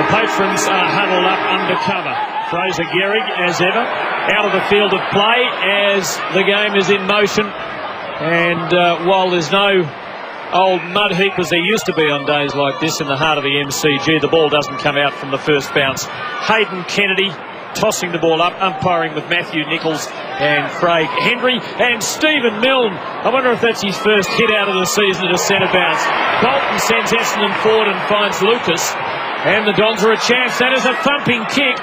patrons are huddled up under cover. Fraser Gehrig, as ever, out of the field of play as the game is in motion. And while there's no old mud heap as there used to be on days like this in the heart of the MCG, the ball doesn't come out from the first bounce. Hayden Kennedy tossing the ball up, umpiring with Matthew Nichols and Craig Henry. And Stephen Milne, I wonder if that's his first hit out of the season at a centre bounce. Bolton sends Essendon forward and finds Lucas. And the Dons are a chance. That is a thumping kick.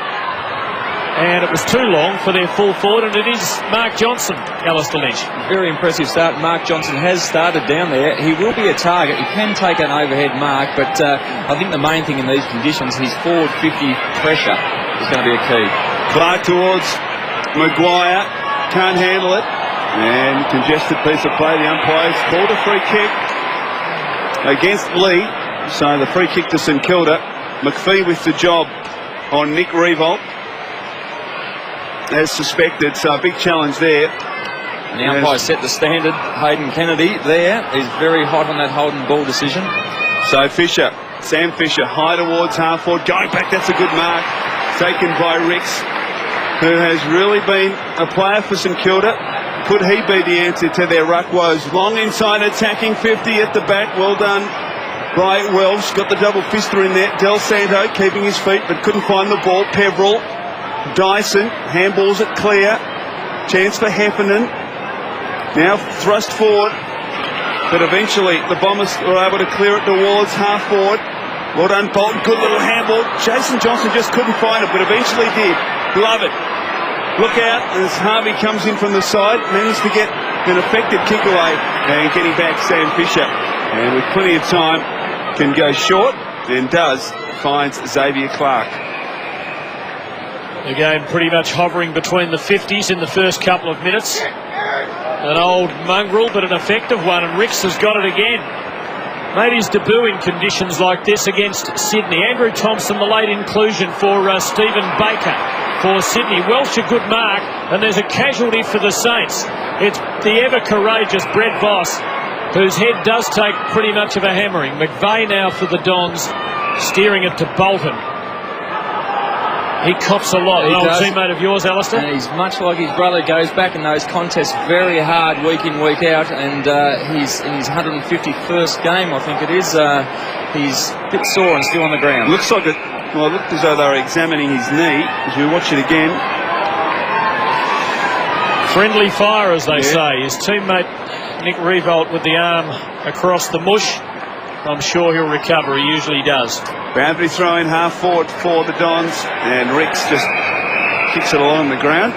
And it was too long for their full forward, and it is Mark Johnson, Alistair Lynch. Very impressive start. Mark Johnson has started down there. He will be a target. He can take an overhead mark, but I think the main thing in these conditions, his forward 50 pressure is going to be a key. Clark towards Maguire. Can't handle it. And congested piece of play. The umpire's called a free kick against Lee. So the free kick to St Kilda. McPhee with the job on Nick Revolt, as suspected, so a big challenge there. And the umpire set the standard. Hayden Kennedy there is very hot on that holding ball decision. So Fisher, Sam Fisher, high towards half forward, going back, that's a good mark, taken by Ricks, who has really been a player for St Kilda. Could he be the answer to their ruck woes? Long inside, attacking 50 at the back, well done by Welsh, got the double fister in there. Del Santo keeping his feet but couldn't find the ball. Peveril, Dyson handballs it clear. Chance for Heffernan. Now thrust forward, but eventually the Bombers were able to clear it towards half forward. Well done, Bolton. Good little handball. Jason Johnson just couldn't find it, but eventually did. Love it. Look out as Harvey comes in from the side. Managed to get an effective kick away and getting back Sam Fisher. And with plenty of time, can go short and does. Finds Xavier Clark. The game pretty much hovering between the 50s in the first couple of minutes. An old mongrel, but an effective one, and Ricks has got it again. Made his debut in conditions like this against Sydney. Andrew Thompson, the late inclusion for Stephen Baker for Sydney. Welsh, a good mark, and there's a casualty for the Saints. It's the ever-courageous Brett Voss, whose head does take pretty much of a hammering. McVeigh now for the Dons, steering it to Bolton. He cops a lot. An old teammate of yours, Alistair. And he's much like his brother, goes back in those contests very hard week in, week out, and he's in his 151st game, I think it is. He's a bit sore and still on the ground. Looks like it, well, it looked as though they were examining his knee. As we watch it again. Friendly fire, as they say. His teammate Nick Revolt with the arm across the mush. I'm sure he'll recover. He usually does. Boundary throw in half forward for the Dons, and Ricks just kicks it along the ground,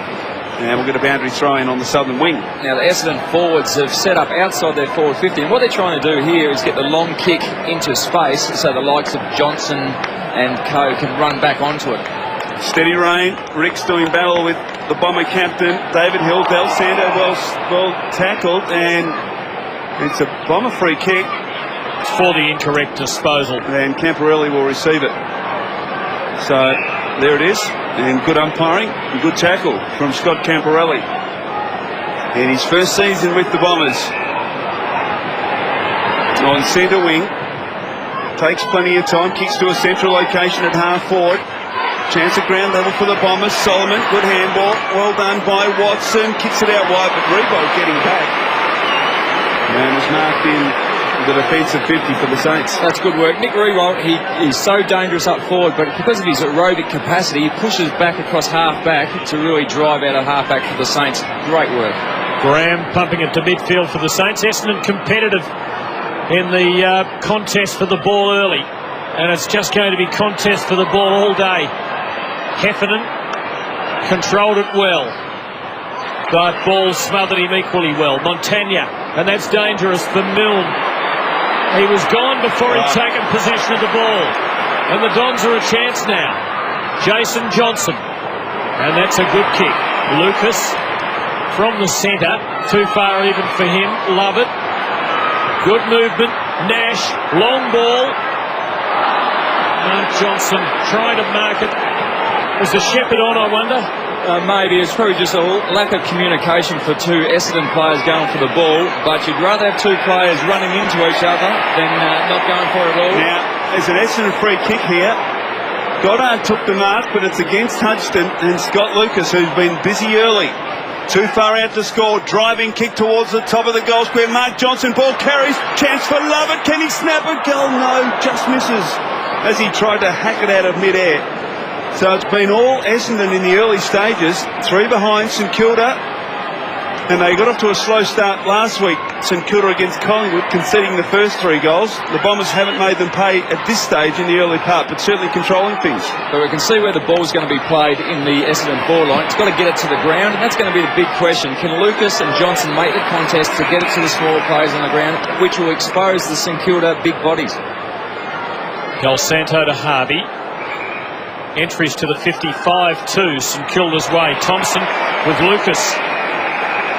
and we'll get a boundary throw in on the southern wing. Now the Essendon forwards have set up outside their forward 50, and what they're trying to do here is get the long kick into space so the likes of Johnson and co can run back onto it. Steady rain. Ricks doing battle with the Bomber captain David Hill. Del Santo well tackled, and it's a Bomber free kick for the incorrect disposal. And Camporelli will receive it. So there it is, and good umpiring and good tackle from Scott Camporelli in his first season with the Bombers. On centre wing, takes plenty of time, kicks to a central location at half forward. Chance at ground level for the Bombers. Solomon, good handball, well done by Watson, kicks it out wide, but Rebo getting back and was marked in the defensive 50 for the Saints. That's good work. Nick Revolt, he's so dangerous up forward, but because of his aerobic capacity, he pushes back across half-back to really drive out of half-back for the Saints. Great work. Graham pumping it to midfield for the Saints. Essendon competitive in the contest for the ball early, and it's just going to be contest for the ball all day. Heffernan controlled it well, but ball smothered him equally well. Montagna, and that's dangerous for Milne. He was gone before he'd taken possession of the ball. And the Dons are a chance now. Jason Johnson. And that's a good kick. Lucas from the centre. Too far even for him. Love it. Good movement. Nash. Long ball. Mark Johnson trying to mark it. Is the Shepherd on, I wonder? Maybe. It's probably just a lack of communication for two Essendon players going for the ball, but you'd rather have two players running into each other than not going for it at all. Now, there's an Essendon free kick here, Goddard took the mark, but it's against Hudson and Scott Lucas, who's been busy early. Too far out to score. Driving kick towards the top of the goal square. Mark Johnson, ball carries. Chance for Lovett. Can he snap a goal? No, just misses as he tried to hack it out of mid-air. So it's been all Essendon in the early stages. 3 behind St Kilda. And they got off to a slow start last week, St Kilda against Collingwood, conceding the first 3 goals. The Bombers haven't made them pay at this stage in the early part, but certainly controlling things. But we can see where the ball's going to be played in the Essendon forward line. It's got to get it to the ground, and that's going to be the big question. Can Lucas and Johnson make the contest to get it to the smaller players on the ground, which will expose the St Kilda big bodies? Galsanto to Harvey. Entries to the 55-2, St Kilda's way. Thompson with Lucas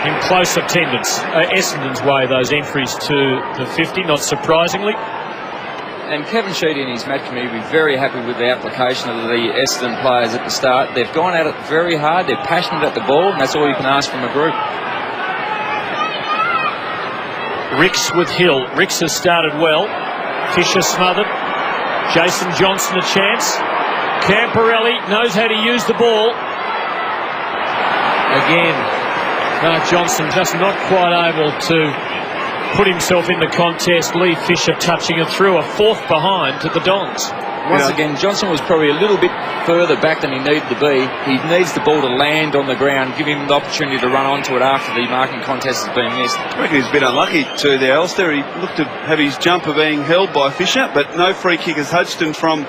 in close attendance. Essendon's way, those entries to the 50, not surprisingly. And Kevin Sheedy and his match committee will be very happy with the application of the Essendon players at the start. They've gone at it very hard. They're passionate at the ball, and that's all you can ask from a group. Ricks with Hill. Ricks has started well. Fisher smothered. Jason Johnson a chance. Camporelli knows how to use the ball. Again, Mark Johnson just not quite able to put himself in the contest. Lee Fisher touching it through, a 4th behind to the Dons. Once again, Johnson was probably a little bit further back than he needed to be. He needs the ball to land on the ground, give him the opportunity to run onto it after the marking contest has been missed. I reckon he's a bit unlucky too there, Alistair. He looked to have his jumper being held by Fisher, but no free kick as Hodgson from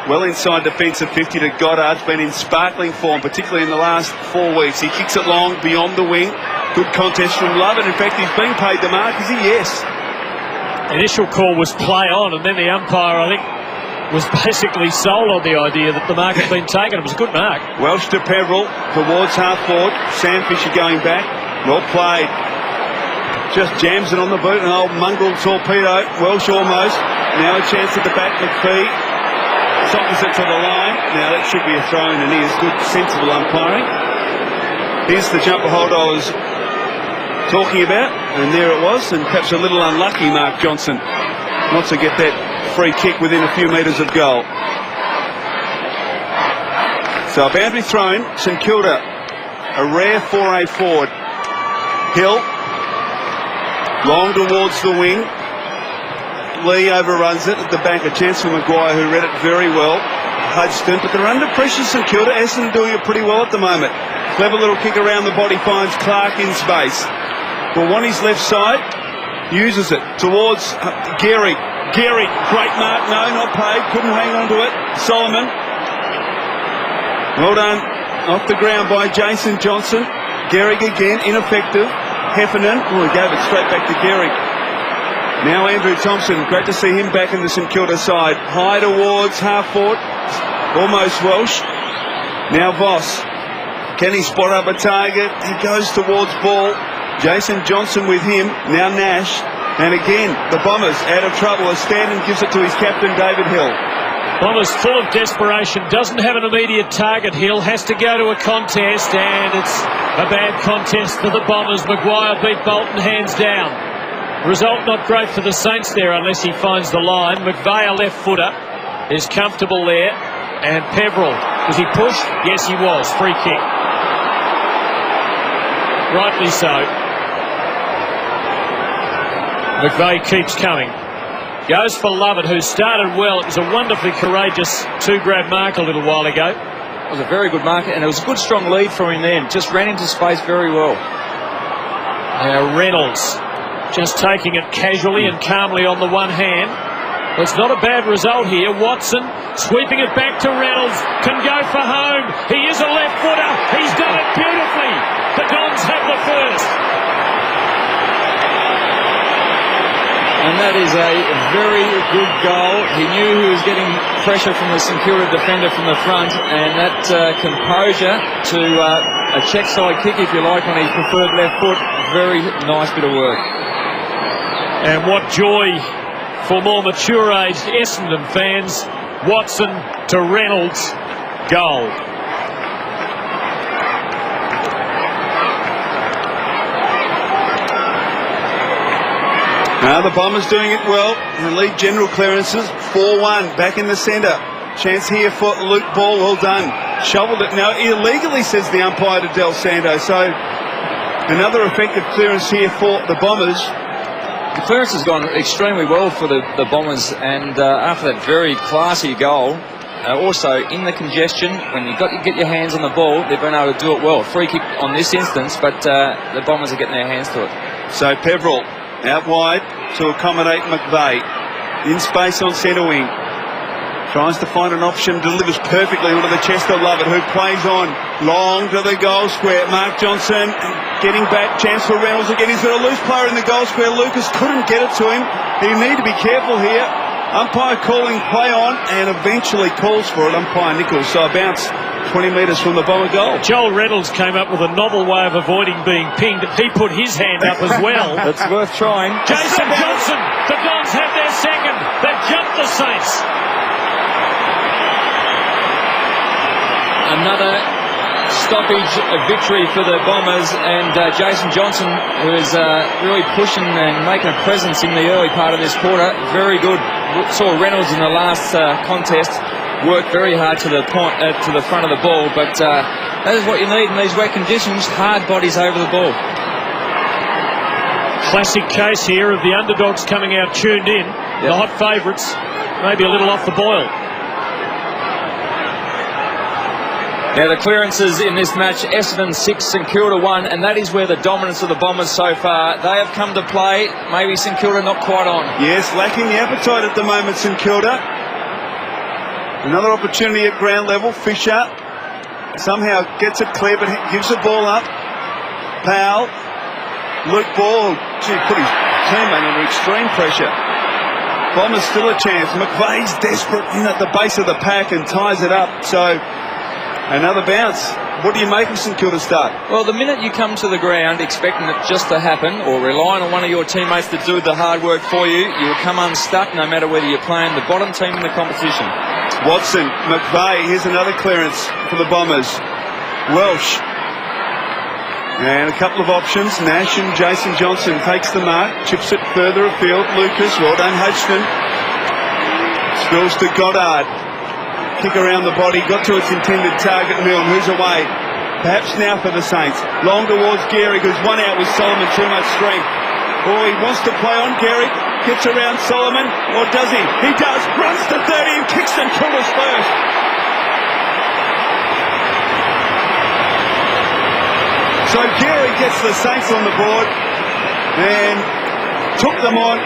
well inside defensive 50 to Goddard's been in sparkling form, particularly in the last 4 weeks. He kicks it long beyond the wing. Good contest from Lovett. In fact, he's been paid the mark, is he? Yes. Initial call was play on, and then the umpire, I think, was basically sold on the idea that the mark had been taken. It was a good mark. Welsh to Peverill towards half forward. Sam Fisher going back. Well played. Just jams it on the boot. An old mongrel torpedo. Welsh almost. Now a chance at the back. McPhee. It's opposite to the line. Now that should be a throw in, and he is good, sensible umpiring. Here's the jumper hold I was talking about, and there it was, and perhaps a little unlucky Mark Johnson not to get that free kick within a few metres of goal. So a boundary thrown. St Kilda, a rare foray forward. Hill, long towards the wing. Lee overruns it at the back. A chance for Maguire, who read it very well. Hudson, but they're under pressure, St Kilda. Essendon doing it pretty well at the moment. Clever little kick around the body, finds Clark in space. Well, on his left side, uses it towards Gehrig. Gehrig, great mark. No, not paid. Couldn't hang on to it. Solomon. Well done. Off the ground by Jason Johnson. Gehrig again, ineffective. Heffernan. Oh, he gave it straight back to Gehrig. Now Andrew Thompson, great to see him back in the St Kilda side. High towards half forward, almost Welsh. Now Voss, can he spot up a target? He goes towards ball. Jason Johnson with him, now Nash. And again, the Bombers out of trouble as Stanton gives it to his captain David Hill. Bombers full of desperation, doesn't have an immediate target. Hill has to go to a contest, and it's a bad contest for the Bombers. Maguire beat Bolton hands down. Result not great for the Saints there unless he finds the line. McVeigh, a left footer, is comfortable there. And Peverill, was he pushed? Yes, he was. Free kick. Rightly so. McVeigh keeps coming. Goes for Lovett, who started well. It was a wonderfully courageous 2-grab mark a little while ago. It was a very good mark, and it was a good strong lead for him then. Just ran into space very well. Now Reynolds, just taking it casually and calmly on the one hand. Well, it's not a bad result here. Watson sweeping it back to Reynolds. Can go for home. He is a left footer. He's done it beautifully. The Dons have the first. And that is a very good goal. He knew he was getting pressure from the St Kilda defender from the front, and that composure to a check side kick, if you like, on his preferred left foot. Very nice bit of work. And what joy for more mature-aged Essendon fans. Watson to Reynolds. Goal. Now the Bombers doing it well. The lead general clearances, 4-1, back in the centre. Chance here for Luke Ball. Well done. Shoveled it now illegally, says the umpire to Del Santo. So another effective clearance here for the Bombers. The clearance has gone extremely well for the Bombers, and after that very classy goal, also in the congestion, when you get your hands on the ball, they've been able to do it well. Free kick on this instance, but the Bombers are getting their hands to it. So Peverill out wide to accommodate McVeigh. In space on centre wing. Tries to find an option, delivers perfectly onto the chest of Lovett, who plays on long to the goal square. Mark Johnson getting back, chance for Reynolds again. He's got a loose player in the goal square. Lucas couldn't get it to him. He need to be careful here. Umpire calling play on and eventually calls for it, umpire Nichols. So a bounce 20 metres from the Bomber goal. Joel Reynolds came up with a novel way of avoiding being pinged. He put his hand up as well. That's worth trying. Jason Johnson, the Dons have their second. They've jumped the Saints. Another stoppage victory for the Bombers, and Jason Johnson, who is really pushing and making a presence in the early part of this quarter. Very good. Saw Reynolds in the last contest work very hard to the point, to the front of the ball, but that is what you need in these wet conditions. Hard bodies over the ball. Classic case here of the underdogs coming out tuned in. Yep. The hot favourites, maybe a little off the boil. Now the clearances in this match, Essendon 6, St Kilda 1, and that is where the dominance of the Bombers so far. They have come to play, maybe St Kilda not quite on. Yes, lacking the appetite at the moment, St Kilda. Another opportunity at ground level. Fisher somehow gets it clear, but gives the ball up. Powell, Luke Ball, put his teammate under extreme pressure. Bombers still a chance. McVeigh's desperate in at the base of the pack and ties it up. So another bounce. What do you make of St Kilda start? Well, the minute you come to the ground expecting it just to happen, or relying on one of your teammates to do the hard work for you, you will come unstuck no matter whether you're playing the bottom team in the competition. Watson, McVeigh, here's another clearance for the Bombers. Welsh. And a couple of options. Nash and Jason Johnson takes the mark, chips it further afield. Lucas, well done, Hodgson. Spills to Goddard. Kick around the body, got to its intended target, Milne, who's away. Perhaps now for the Saints. Long towards Gehrig, who's one out with Solomon, too much strength. Oh, he wants to play on Gehrig, gets around Solomon, or does he? He does, runs to 30 and kicks St Kilda's first. So Gehrig gets the Saints on the board and took them on.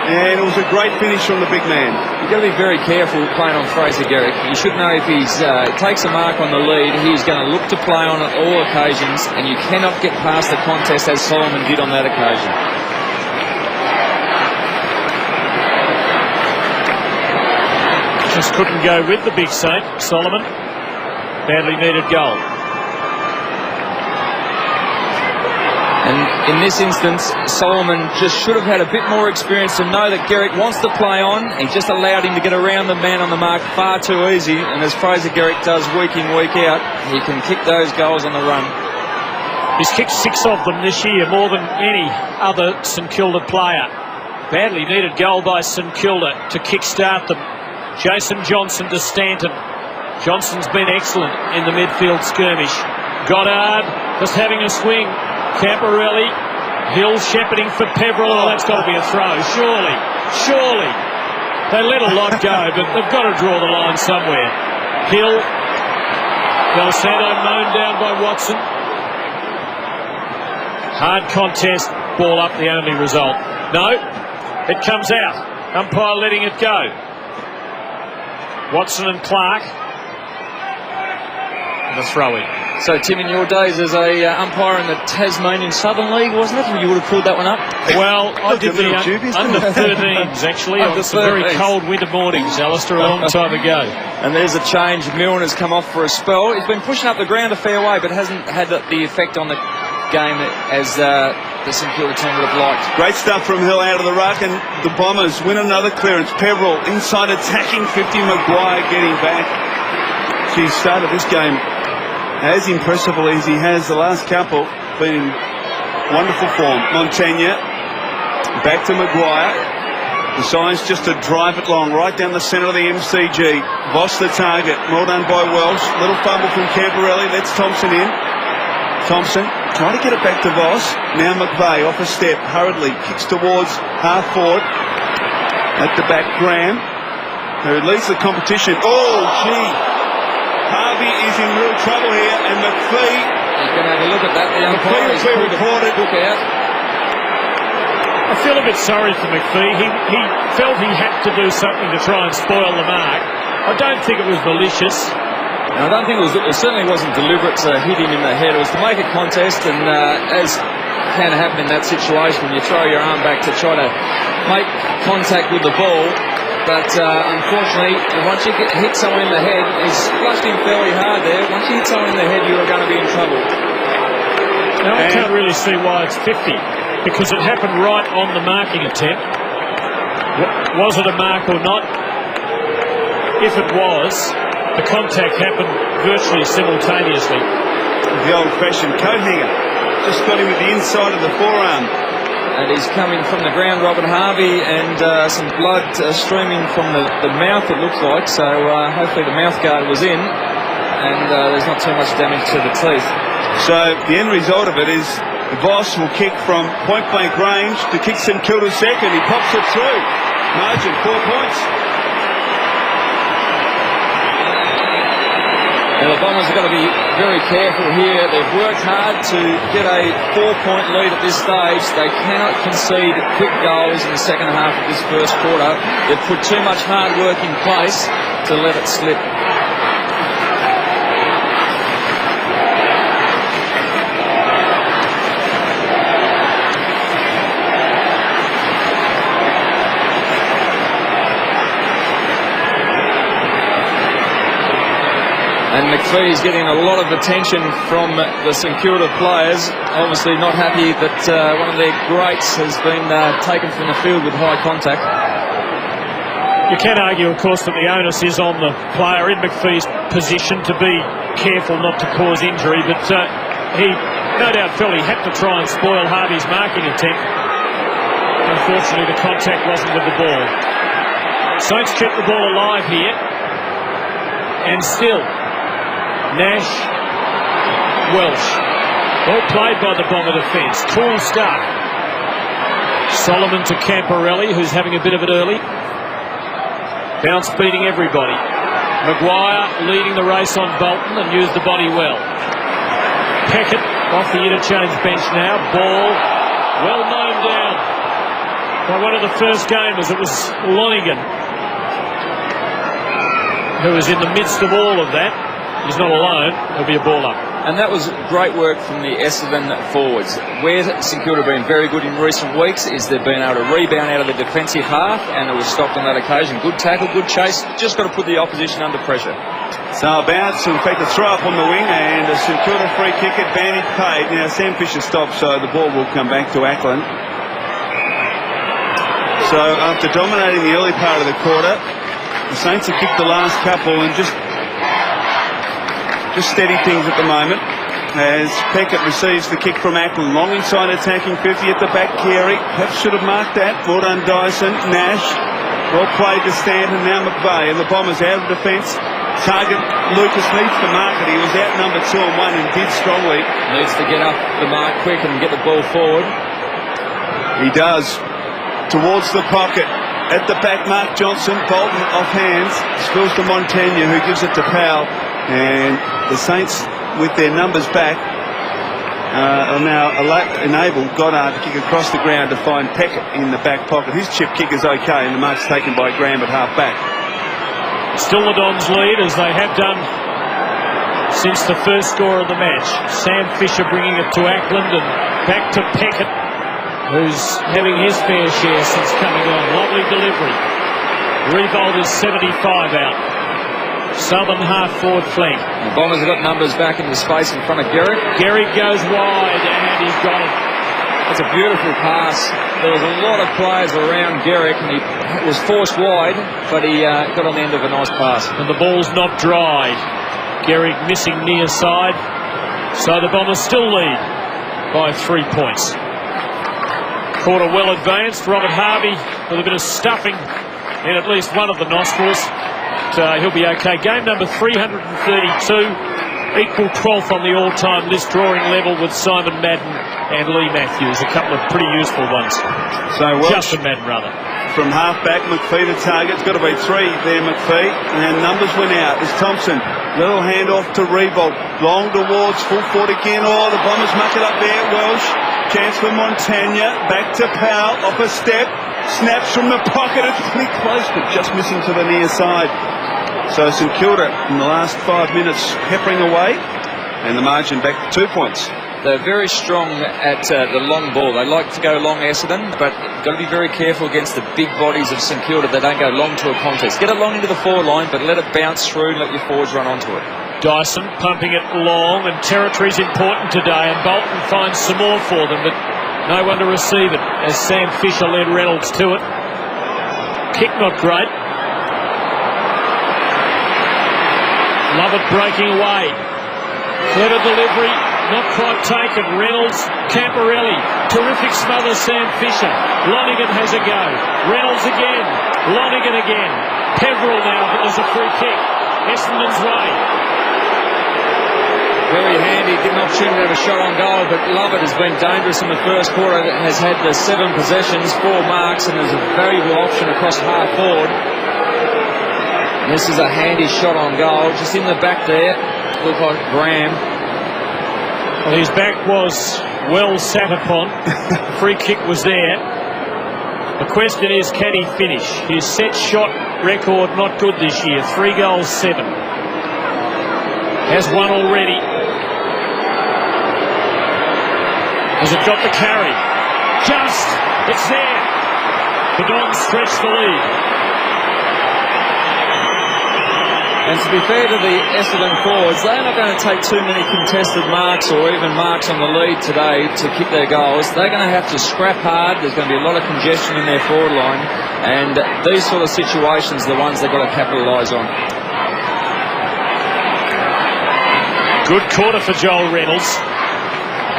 And it was a great finish from the big man. You've got to be very careful playing on Fraser Gehrig. You should know if he takes a mark on the lead, he's going to look to play on at all occasions, and you cannot get past the contest as Solomon did on that occasion. Just couldn't go with the big Saint, Solomon. Badly needed goal. And in this instance, Solomon just should have had a bit more experience to know that Gehrig wants to play on. He just allowed him to get around the man on the mark far too easy. And as Fraser Gehrig does week in, week out, he can kick those goals on the run. He's kicked 6 of them this year, more than any other St Kilda player. Badly needed goal by St Kilda to kick-start them. Jason Johnson to Stanton. Johnson's been excellent in the midfield skirmish. Goddard just having a swing. Camporelli, Hill shepherding for Peverill. Oh, that's got to be a throw, surely. Surely. They let a lot go, but they've got to draw the line somewhere. Hill, Del Santo mown down by Watson. Hard contest, ball up, the only result. No, it comes out. Umpire letting it go. Watson and Clark. The throw-in. So, Tim, in your days as a umpire in the Tasmanian Southern League, wasn't it? You would have pulled that one up? Well, I did the under-13s, actually, on some very cold winter mornings, Alistair, a long time ago. And there's a change. Milne has come off for a spell. He's been pushing up the ground a fair way, but hasn't had the effect on the game as the St Kilda team would have liked. Great stuff from Hill out of the ruck, and the Bombers win another clearance. Peverill inside attacking 50, Maguire getting back. He started this game as impressively as he has the last couple, been in wonderful form. Montagna back to Maguire, The sign's just to drive it long, right down the centre of the MCG. Voss the target. Well done by Welsh. Little fumble from Camporelli. Lets Thompson in. Thompson trying to get it back to Voss. Now McVeigh off a step, hurriedly kicks towards half forward. At the back, Graham, who leads the competition. Oh, gee. Harvey is in real trouble here, and McPhee. He's going to have a look at that. The umpire has pulled the book out. I feel a bit sorry for McPhee. He felt he had to do something to try and spoil the mark. I don't think it was malicious. I don't think it certainly wasn't deliberate to hit him in the head. It was to make a contest, and as can happen in that situation, you throw your arm back to try to make contact with the ball. But unfortunately, once you hit someone in the head, he's flushed him fairly hard there. Once you hit someone in the head, you are going to be in trouble. Now, I can't really see why it's 50, because it happened right on the marking attempt. Was it a mark or not? If it was, the contact happened virtually simultaneously. The old-fashioned coat hanger. Just got him with the inside of the forearm. And he's coming from the ground, Robin Harvey, and some blood streaming from the mouth, it looks like. So hopefully the mouth guard was in, and there's not too much damage to the teeth. So the end result of it is Voss will kick from point-blank range to kick St Kilda second. He pops it through. Margin, 4 points. Now the Bombers have got to be very careful here. They've worked hard to get a 4-point lead at this stage. They cannot concede quick goals in the second half of this first quarter. They've put too much hard work in place to let it slip. And McPhee's getting a lot of attention from the St Kilda players. Obviously not happy that one of their greats has been taken from the field with high contact. You can argue, of course, that the onus is on the player in McPhee's position to be careful not to cause injury, but he no doubt felt he had to try and spoil Harvey's marking attempt. Unfortunately, the contact wasn't with the ball. Saints kept the ball alive here, and still Nash, Welsh. Well played by the Bomber defence. Cool start. Solomon to Camporelli, who's having a bit of it early. Bounce beating everybody. Maguire leading the race on Bolton and used the body well. Peckett off the interchange bench now. Ball well mown down by one of the first gamers. It was Lonigan, who was in the midst of all of that. He's not alone. There'll be a ball up. And that was great work from the Essendon forwards. Where St Kilda have been very good in recent weeks is they've been able to rebound out of the defensive half, and it was stopped on that occasion. Good tackle, good chase. Just got to put the opposition under pressure. So a bounce, in fact a throw up on the wing, and a St Kilda free kick, advantage paid. Now Sam Fisher stopped, so the ball will come back to Ackland. So after dominating the early part of the quarter, the Saints have kicked the last couple and just steady things at the moment as Peckett receives the kick from Ackland. Long inside attacking 50 at the back. Carey perhaps should have marked that. Well done Dyson. Nash well played to Stanton. Now McVeigh, and the Bombers out of defence. Target Lucas needs to mark it. He was out number 2 and 1 and did strongly. Needs to get up the mark quick and get the ball forward. He does. Towards the pocket. At the back, Mark Johnson. Bolton off hands. Spills to Montaigne, who gives it to Powell. And the Saints, with their numbers back, are now enabled Goddard to kick across the ground to find Peckett in the back pocket. His chip kick is okay, and the mark's taken by Graham at half back. Still the Dons lead, as they have done since the first score of the match. Sam Fisher bringing it to Ackland and back to Peckett, who's having his fair share since coming on. Lovely delivery. Revolt is 75 out. Southern half-forward flank. The Bombers have got numbers back into space in front of Garrick. Garrick goes wide, and he's got it. That's a beautiful pass. There was a lot of players around Garrick, and he was forced wide, but he got on the end of a nice pass. And the ball's not dry. Garrick missing near side. So the Bombers still lead by 3 points. Quarter well advanced. Robert Harvey with a bit of stuffing in at least one of the nostrils. But, he'll be okay. Game number 332. Equal 12th on the all-time list drawing level with Simon Madden and Lee Matthews. A couple of pretty useful ones. So Welsh, Justin Madden, rather. From half-back, McPhee the target. It's got to be 3 there, McPhee. And numbers went out. It's Thompson. Little handoff to Revolt. Long towards full forward again. Oh, the Bombers muck it up there. Welsh. Chance for Montagna. Back to Powell. Off a step. Snaps from the pocket. It's pretty close, but just missing to the near side. So St Kilda in the last 5 minutes peppering away, and the margin back to 2 points. They're very strong at the long ball. They like to go long, Essendon, but got to be very careful against the big bodies of St Kilda. They don't go long to a contest. Get it long into the forward line, but let it bounce through and let your forwards run onto it. Dyson pumping it long, and territory's important today, and Bolton finds some more for them, but no one to receive it as Sam Fisher led Reynolds to it. Kick not great. Lovett breaking away. Clever delivery, not quite taken. Reynolds, Camporelli, terrific smother, Sam Fisher. Lonigan has a go. Reynolds again. Lonigan again. Peveril now, but there's a free kick. Essendon's way. Very handy, didn't opportunity to have a shot on goal, but Lovett has been dangerous in the first quarter. Has had the 7 possessions, 4 marks, and is a valuable option across half forward. This is a handy shot on goal, just in the back there. Looked like Graham. Well, his back was well sat upon. Free kick was there. The question is, can he finish? His set shot record not good this year. 3 goals, 7. Has one already. Has it got the carry? Just. It's there. The Dons stretch the lead. And to be fair to the Essendon forwards, they're not going to take too many contested marks or even marks on the lead today to kick their goals. They're going to have to scrap hard. There's going to be a lot of congestion in their forward line. And these sort of situations are the ones they've got to capitalise on. Good quarter for Joel Reynolds.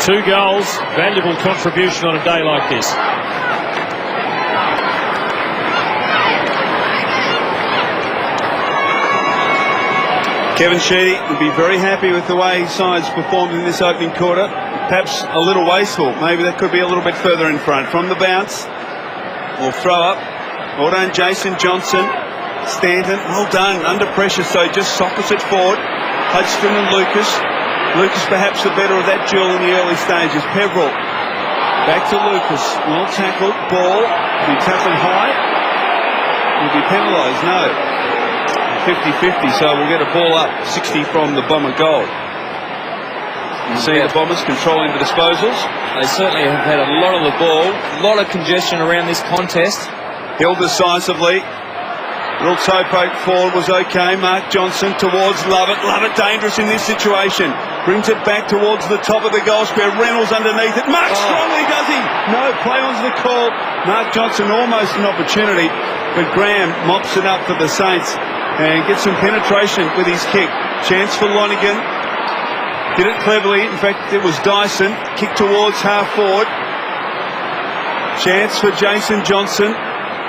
2 goals, valuable contribution on a day like this. Kevin Sheedy would be very happy with the way his side's performed in this opening quarter. Perhaps a little wasteful. Maybe that could be a little bit further in front. From the bounce, or throw up. Well done, Jason Johnson. Stanton, well done, under pressure, so just sockets it forward. Hodgson and Lucas. Lucas perhaps the better of that duel in the early stages. Peveril, back to Lucas. Well tackled, ball. Be tackled high. Will be penalised, no. 50-50, so we'll get a ball up 60 from the Bomber goal. You see the Bombers controlling the disposals. They certainly have had a lot of the ball, a lot of congestion around this contest. Held decisively. Little toe poke forward was okay. Mark Johnson towards Lovett. Lovett dangerous in this situation. Brings it back towards the top of the goal square. Reynolds underneath it. Mark strongly, does he? No, play on's the call. Mark Johnson almost an opportunity, but Graham mops it up for the Saints and gets some penetration with his kick. Chance for Lonigan. Did it cleverly. In fact, it was Dyson. Kick towards half forward. Chance for Jason Johnson.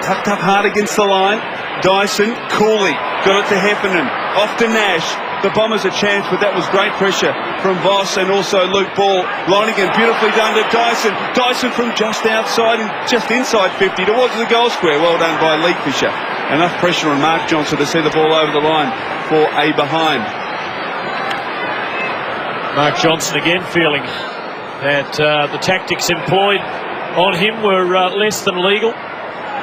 Tucked up hard against the line. Dyson, Cooley. Got it to Heffernan. Off to Nash. The Bombers a chance, but that was great pressure from Voss and also Luke Ball. Lonigan beautifully done to Dyson. Dyson from just outside and just inside 50 towards the goal square. Well done by Lee Fisher. Enough pressure on Mark Johnson to see the ball over the line for a behind. Mark Johnson again feeling that the tactics employed on him were less than legal.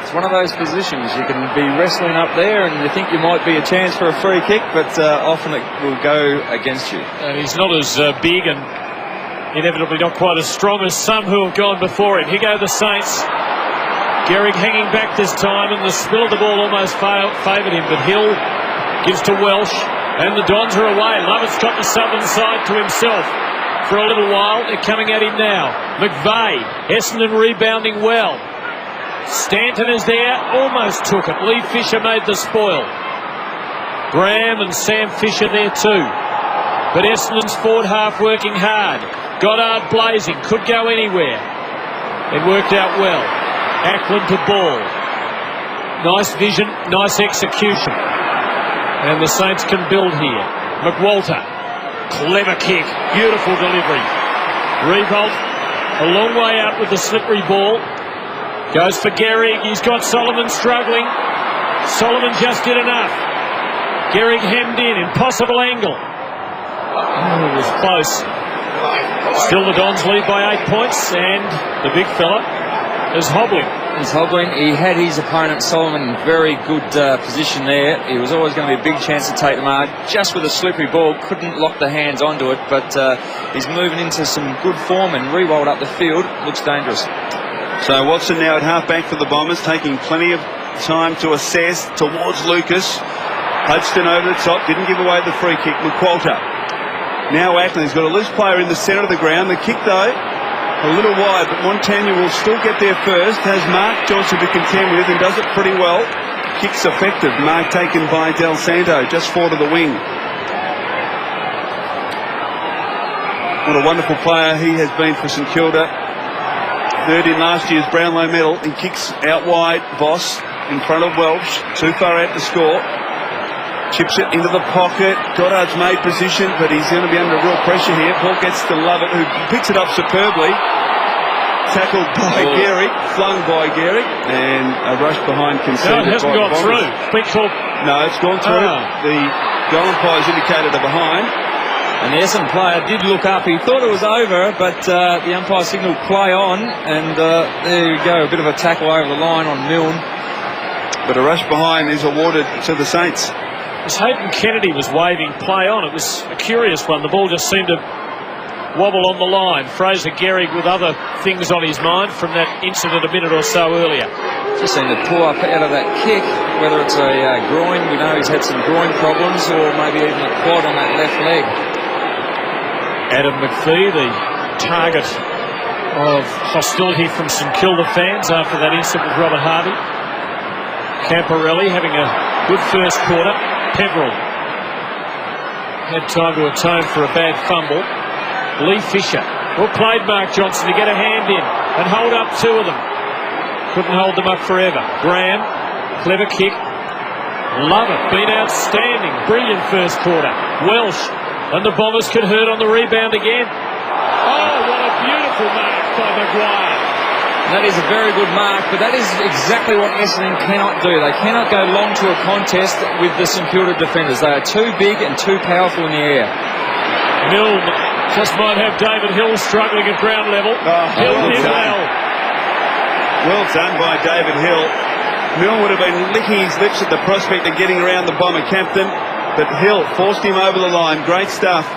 It's one of those positions. You can be wrestling up there and you think you might be a chance for a free kick, but often it will go against you. And he's not as big and inevitably not quite as strong as some who have gone before him. Here go the Saints. Gehrig hanging back this time, and the spill of the ball almost favoured him, but Hill gives to Welsh, and the Dons are away. Lovett's got the southern side to himself for a little while. They're coming at him now. McVeigh, Essendon rebounding well. Stanton is there, almost took it. Lee Fisher made the spoil. Graham and Sam Fisher there too. But Essendon's forward half working hard. Goddard blazing, could go anywhere. It worked out well. Ackland to ball. Nice vision, nice execution. And the Saints can build here. McWalter. Clever kick. Beautiful delivery. Revolt a long way out with the slippery ball. Goes for Gehrig. He's got Solomon struggling. Solomon just did enough. Gehrig hemmed in. Impossible angle. Oh, it was close. Still the Dons lead by 8 points, and the big fella is hobbling. He's hobbling. He had his opponent Solomon in very good position there. He was always going to be a big chance to take the mark. Just with a slippery ball, couldn't lock the hands onto it, but he's moving into some good form and re-rolled up the field. Looks dangerous. So Watson now at half-back for the Bombers, taking plenty of time to assess towards Lucas. Hodgson over the top, didn't give away the free kick. McWalter. Now Ackland's got a loose player in the centre of the ground. The kick, though, a little wide, but Montagna will still get there first. Has Mark Johnson to contend with and does it pretty well. Kick's effective. Mark taken by Del Santo, just forward of the wing. What a wonderful player he has been for St Kilda. Third in last year's Brownlow medal. He kicks out wide. Voss in front of Welsh. Too far out to score. Chips it into the pocket. Goddard's made position, but he's going to be under real pressure here. Paul gets to Lovett, who picks it up superbly. Tackled by Gehrig, flung by Gehrig, and a rush behind conceded. No, it hasn't gone through. No, it's gone through. The goal umpire's indicated a behind. And the Essendon player did look up. He thought it was over, but the umpire signalled play on, and there you go. A bit of a tackle over the line on Milne. But a rush behind is awarded to the Saints. Hayden Kennedy was waving play on. It was a curious one. The ball just seemed to wobble on the line. Fraser Gehrig with other things on his mind from that incident a minute or so earlier. Just seemed to pull up out of that kick, whether it's a groin. We know he's had some groin problems, or maybe even a quad on that left leg. Adam McPhee, the target of hostility from St Kilda fans after that incident with Robert Harvey. Camporelli having a good first quarter. Peverill had time to atone for a bad fumble. Lee Fisher. Well played, Mark Johnson, to get a hand in and hold up two of them. Couldn't hold them up forever. Graham, clever kick. Love it. Been outstanding. Brilliant first quarter. Welsh. And the Bombers can hurt on the rebound again. Oh, what a beautiful mark by Maguire. That is a very good mark, but that is exactly what Essendon cannot do. They cannot go long to a contest with the St Kilda defenders. They are too big and too powerful in the air. Milne just might have David Hill struggling at ground level. Hill did well. Well done by David Hill. Milne would have been licking his lips at the prospect of getting around the Bomber captain, but Hill forced him over the line. Great stuff.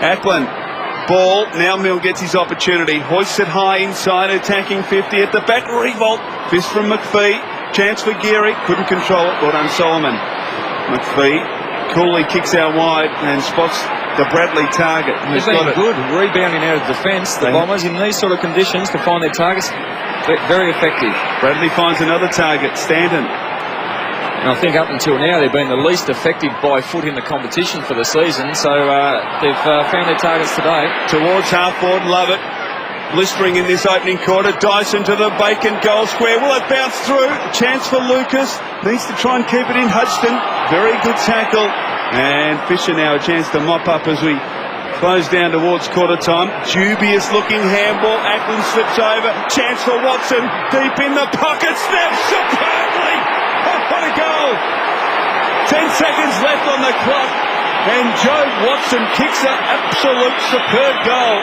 Ackland. Ball, now Milne gets his opportunity. Hoists it high inside, attacking 50 at the back. Revolt, fist from McPhee. Chance for Gehrig, couldn't control it. Well done, Solomon. McPhee coolly kicks out wide and spots the Bradley target. They've been good rebounding out of defence, the Bombers, in these sort of conditions to find their targets. Very effective. Bradley finds another target, Stanton. And I think up until now they've been the least effective by foot in the competition for the season, so they've found their targets today. Towards half-forward, Lovett. Blistering in this opening quarter. Dyson to the vacant goal square. Will it bounce through? Chance for Lucas. Needs to try and keep it in. Hodgson. Very good tackle. And Fisher now a chance to mop up as we close down towards quarter time. Dubious looking handball. Ackland slips over. Chance for Watson. Deep in the pocket. Snaps superbly. What a goal! 10 seconds left on the clock, and Joe Watson kicks an absolute superb goal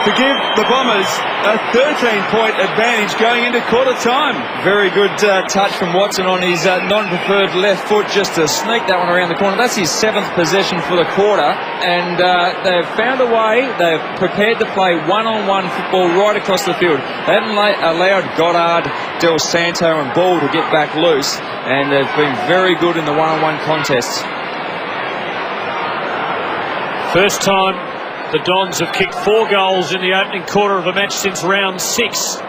to give the Bombers a 13-point advantage going into quarter time. Very good touch from Watson on his non-preferred left foot, just to sneak that one around the corner. That's his 7th possession for the quarter, and they've found a way. They've prepared to play one-on-one football right across the field. They haven't allowed Goddard, Del Santo and Ball to get back loose, and they've been very good in the one-on-one contests. First time the Dons have kicked 4 goals in the opening quarter of a match since round 6.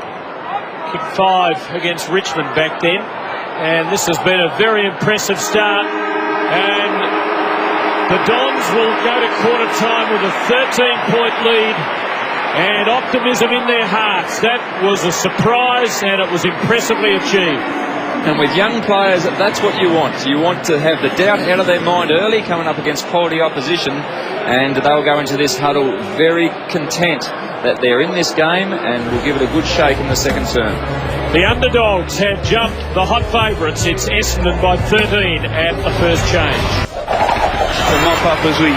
Kicked 5 against Richmond back then. And this has been a very impressive start. And the Dons will go to quarter time with a 13-point lead and optimism in their hearts. That was a surprise, and it was impressively achieved. And with young players, that's what you want. You want to have the doubt out of their mind early, coming up against quality opposition, and they'll go into this huddle very content that they're in this game and will give it a good shake in the second term. The underdogs have jumped the hot favourites. It's Essendon by 13 at the first change. The mop up as we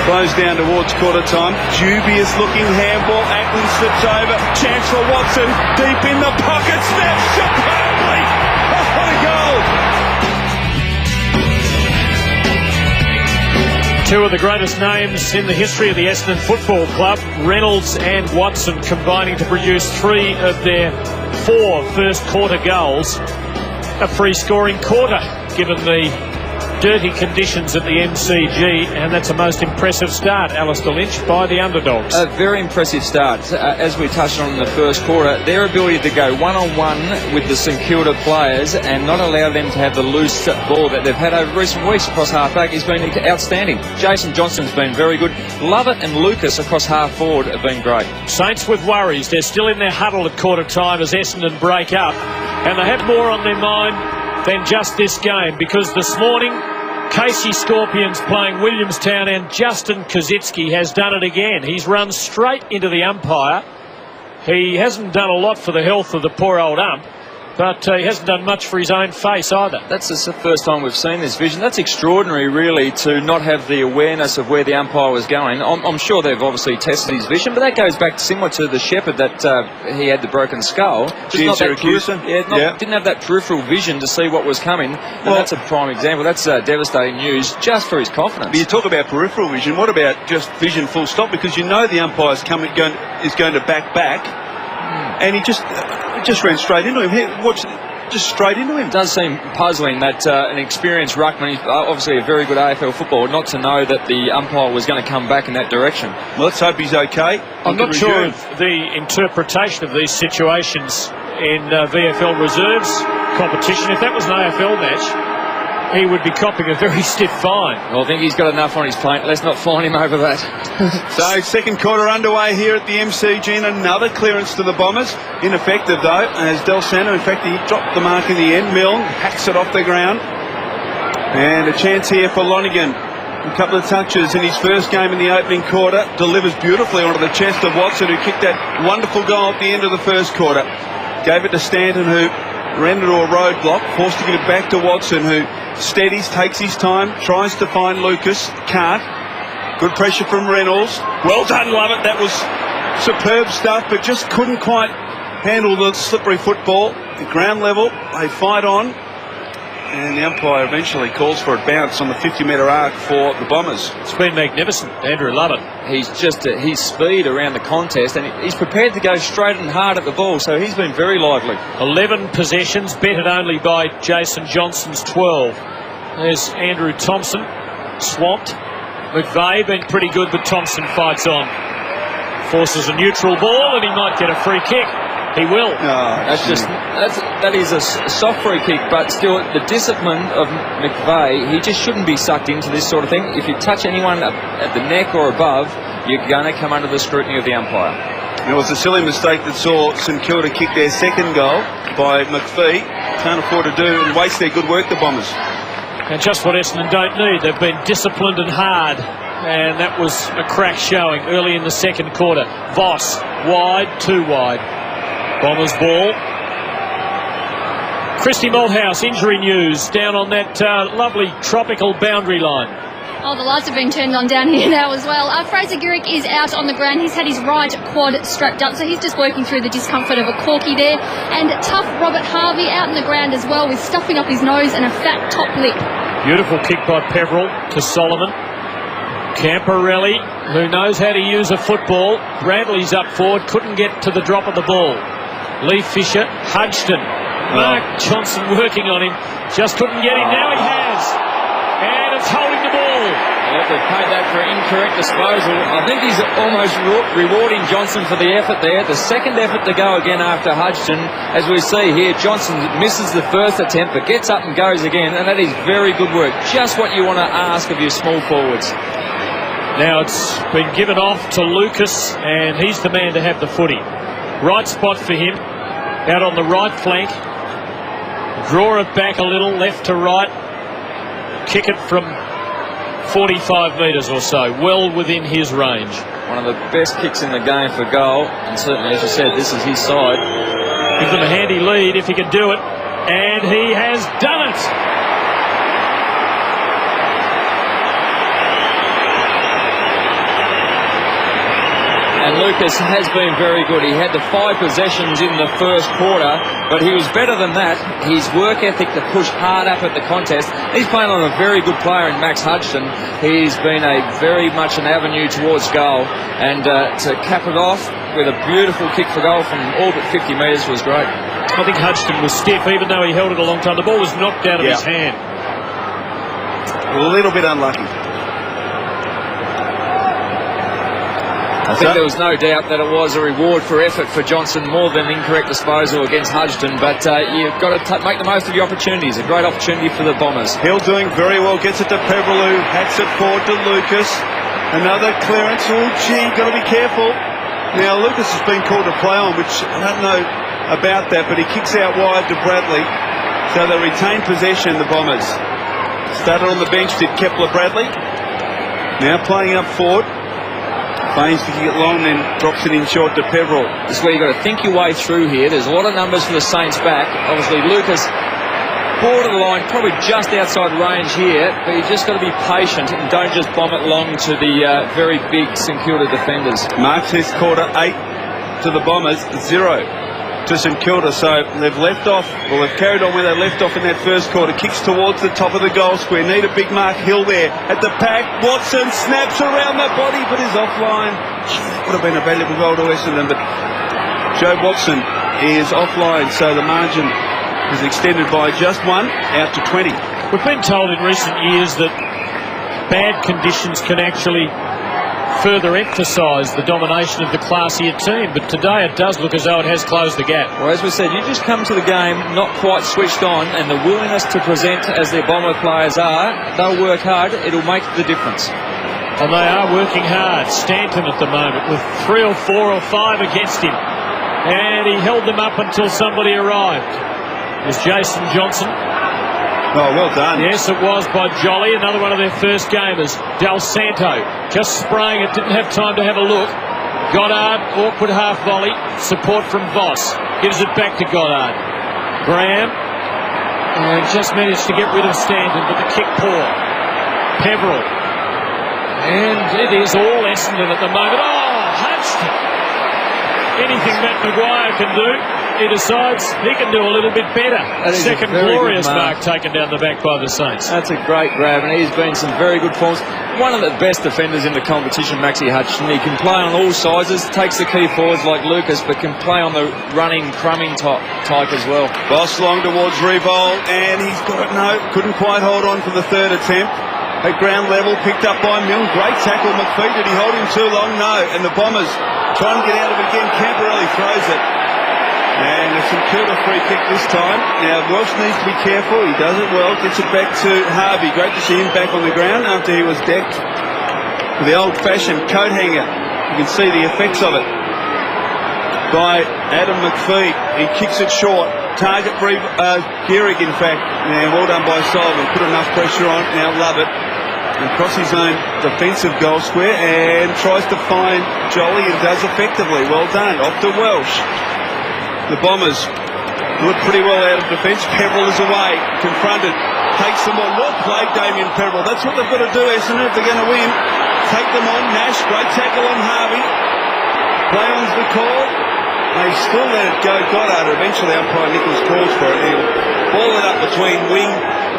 close down towards quarter time. Dubious looking handball. Ackland slips over. Chance for Watson. Deep in the pocket. Snaps superbly. Oh, what a goal! Two of the greatest names in the history of the Essendon Football Club, Reynolds and Watson, combining to produce 3 of their 4 first quarter goals. A free scoring quarter, given the dirty conditions at the MCG, and that's a most impressive start, Alistair Lynch, by the underdogs. A very impressive start. As we touched on in the first quarter, their ability to go one-on-one with the St Kilda players and not allow them to have the loose ball that they've had over recent weeks across half-back has been outstanding. Jason Johnston's been very good. Lovett and Lucas across half-forward have been great. Saints with worries. They're still in their huddle at quarter time as Essendon break up, and they have more on their mind than just this game, because this morning Casey Scorpions playing Williamstown, and Justin Kosicki has done it again. He's run straight into the umpire. He hasn't done a lot for the health of the poor old ump, but he hasn't done much for his own face either. That's the first time we've seen this vision. That's extraordinary, really, to not have the awareness of where the umpire was going. I'm sure they've obviously tested his vision, but that goes back similar to the shepherd that he had the broken skull. Didn't have that peripheral vision to see what was coming, and that's a prime example. That's devastating news just for his confidence. But you talk about peripheral vision. What about just vision full stop? Because you know the umpire's is going to back, and he just ran straight into him. Just straight into him. It does seem puzzling that an experienced ruckman, he's obviously a very good AFL footballer, not to know that the umpire was going to come back in that direction. Well, let's hope he's okay. I'm not sure of the interpretation of these situations in VFL reserves competition. If that was an AFL match, he would be copping a very stiff fine. Well, I think he's got enough on his plate. Let's not fine him over that. So, second quarter underway here at the MCG, and another clearance to the Bombers. Ineffective, though, as Del Santo, in fact, he dropped the mark in the end. Milne hacks it off the ground. And a chance here for Lonergan. A couple of touches in his first game in the opening quarter. Delivers beautifully onto the chest of Watson, who kicked that wonderful goal at the end of the first quarter. Gave it to Stanton, who ran into a roadblock, forced to get it back to Watson, who steadies, takes his time, tries to find Lucas, can't. Good pressure from Reynolds. Well done, Lovett. That was superb stuff, but just couldn't quite handle the slippery football. At ground level, they fight on, and the umpire eventually calls for a bounce on the 50-metre arc for the Bombers. It's been magnificent, Andrew Lovett. He's just his speed around the contest, and he's prepared to go straight and hard at the ball, so he's been very lively. 11 possessions, betted only by Jason Johnston's 12. There's Andrew Thompson, swamped. McVeigh been pretty good, but Thompson fights on. Forces a neutral ball, and he might get a free kick. He will. That is a soft free kick, but still the discipline of McVeigh, he just shouldn't be sucked into this sort of thing. If you touch anyone at the neck or above, you're going to come under the scrutiny of the umpire. It was a silly mistake that saw St Kilda kick their second goal by McPhee. Can't afford to do and waste their good work, the Bombers. And just what Essendon don't need. They've been disciplined and hard, and that was a crack showing early in the second quarter. Voss, wide, too wide. Bombers ball. Christy Malthouse, injury news down on that lovely tropical boundary line. Oh, the lights have been turned on down here now as well. Fraser Gehrig is out on the ground. He's had his right quad strapped up, so he's just working through the discomfort of a corky there. And tough Robert Harvey out on the ground as well, with stuffing up his nose and a fat top lip. Beautiful kick by Peverill to Solomon. Camporelli, who knows how to use a football. Bradley's up forward, couldn't get to the drop of the ball. Lee Fisher, Hodgson. Mark Johnson working on him, just couldn't get him. Now he has. And it's holding the ball. Yeah, they've paid that for incorrect disposal. I think he's almost rewarding Johnson for the effort there. The second effort to go again after Hodgson. As we see here, Johnson misses the first attempt but gets up and goes again, and that is very good work. Just what you want to ask of your small forwards. Now it's been given off to Lucas, and he's the man to have the footy. Right spot for him, out on the right flank. Draw it back a little, left to right. Kick it from 45 metres or so, well within his range. One of the best kicks in the game for goal, and certainly, as you said, this is his side. Give them a handy lead if he can do it, and he has done it. And Lucas has been very good. He had the 5 possessions in the first quarter, but he was better than that. His work ethic to push hard up at the contest. He's playing on a very good player in Max Hudson. He's been very much an avenue towards goal, and to cap it off with a beautiful kick for goal from all but 50 metres was great. I think Hudson was stiff, even though he held it a long time. The ball was knocked out of his hand. A little bit unlucky. I think there was no doubt that it was a reward for effort for Johnson, more than incorrect disposal against Hudson, but you've got to make the most of your opportunities. A great opportunity for the Bombers. Hill doing very well, gets it to Peverill, who hacks it forward to Lucas. Another clearance. Oh, gee, got to be careful. Now, Lucas has been called to play on, which I don't know about that, but he kicks out wide to Bradley. So they retain possession, the Bombers. Started on the bench, did Kepler Bradley. Now playing up forward. Feigns to kick it long, then drops it in short to Peverill. This is where you've got to think your way through here. There's a lot of numbers for the Saints back. Obviously, Lucas, borderline, probably just outside range here, but you just got to be patient and don't just bomb it long to the very big St Kilda defenders. Marks this quarter 8 to the Bombers, 0 to St Kilda. So they've left off, well, they've carried on where they left off in that first quarter. Kicks towards the top of the goal square. Need a big mark. Hill there at the pack. Watson snaps around the body, but is offline. Would have been a valuable goal to Essendon, but Joe Watson is offline, so the margin is extended by just 1 out to 20. We've been told in recent years that bad conditions can actually further emphasise the domination of the classier team, but today it does look as though it has closed the gap. Well, as we said, you just come to the game not quite switched on, and the willingness to present as their Bomber players are, they'll work hard, it'll make the difference. And they are working hard. Stanton at the moment with 3 or 4 or 5 against him, and he held them up until somebody arrived. It was Jason Johnson. Oh, well done. Yes, it was by Jolly, another one of their first gamers. Del Santo just spraying it, didn't have time to have a look. Goddard, awkward half volley, support from Voss. Gives it back to Goddard. Graham, and just managed to get rid of Stanton, but the kick poor. Peverill. And it is all Essendon at the moment. Oh, Hudson. Anything Matt Maguire can do, he decides he can do a little bit better. Second glorious mark taken down the back by the Saints. That's a great grab, and he's been some very good forms. One of the best defenders in the competition, Maxie Hutchinson. He can play on all sizes, takes the key forwards like Lucas, but can play on the running, crumbing type as well. Boss long towards Revol, and he's got it. No, couldn't quite hold on for the third attempt. At ground level, picked up by Milne. Great tackle, McPhee. Did he hold him too long? No. And the Bombers trying to get out of it again. Camperelli throws it. And a St Kilda free kick this time. Now, Welsh needs to be careful. He does it well. Gets it back to Harvey. Great to see him back on the ground after he was decked with the old-fashioned coat hanger. You can see the effects of it by Adam McPhee. He kicks it short. Target Gehrig, in fact. Now, well done by Sullivan. Put enough pressure on. Now, love it. And across his own defensive goal square and tries to find Jolly and does effectively. Well done. Off to Welsh. The Bombers look pretty well out of defence. Peverill is away. Confronted. Takes them on. Well played, Damien Peverill. That's what they've got to do, Essendon, if they're going to win. Take them on. Nash. Great tackle on Harvey. Play on's the call. They still let it go. Goddard. Eventually, umpire Nichols calls for it. He'll ball it up between wing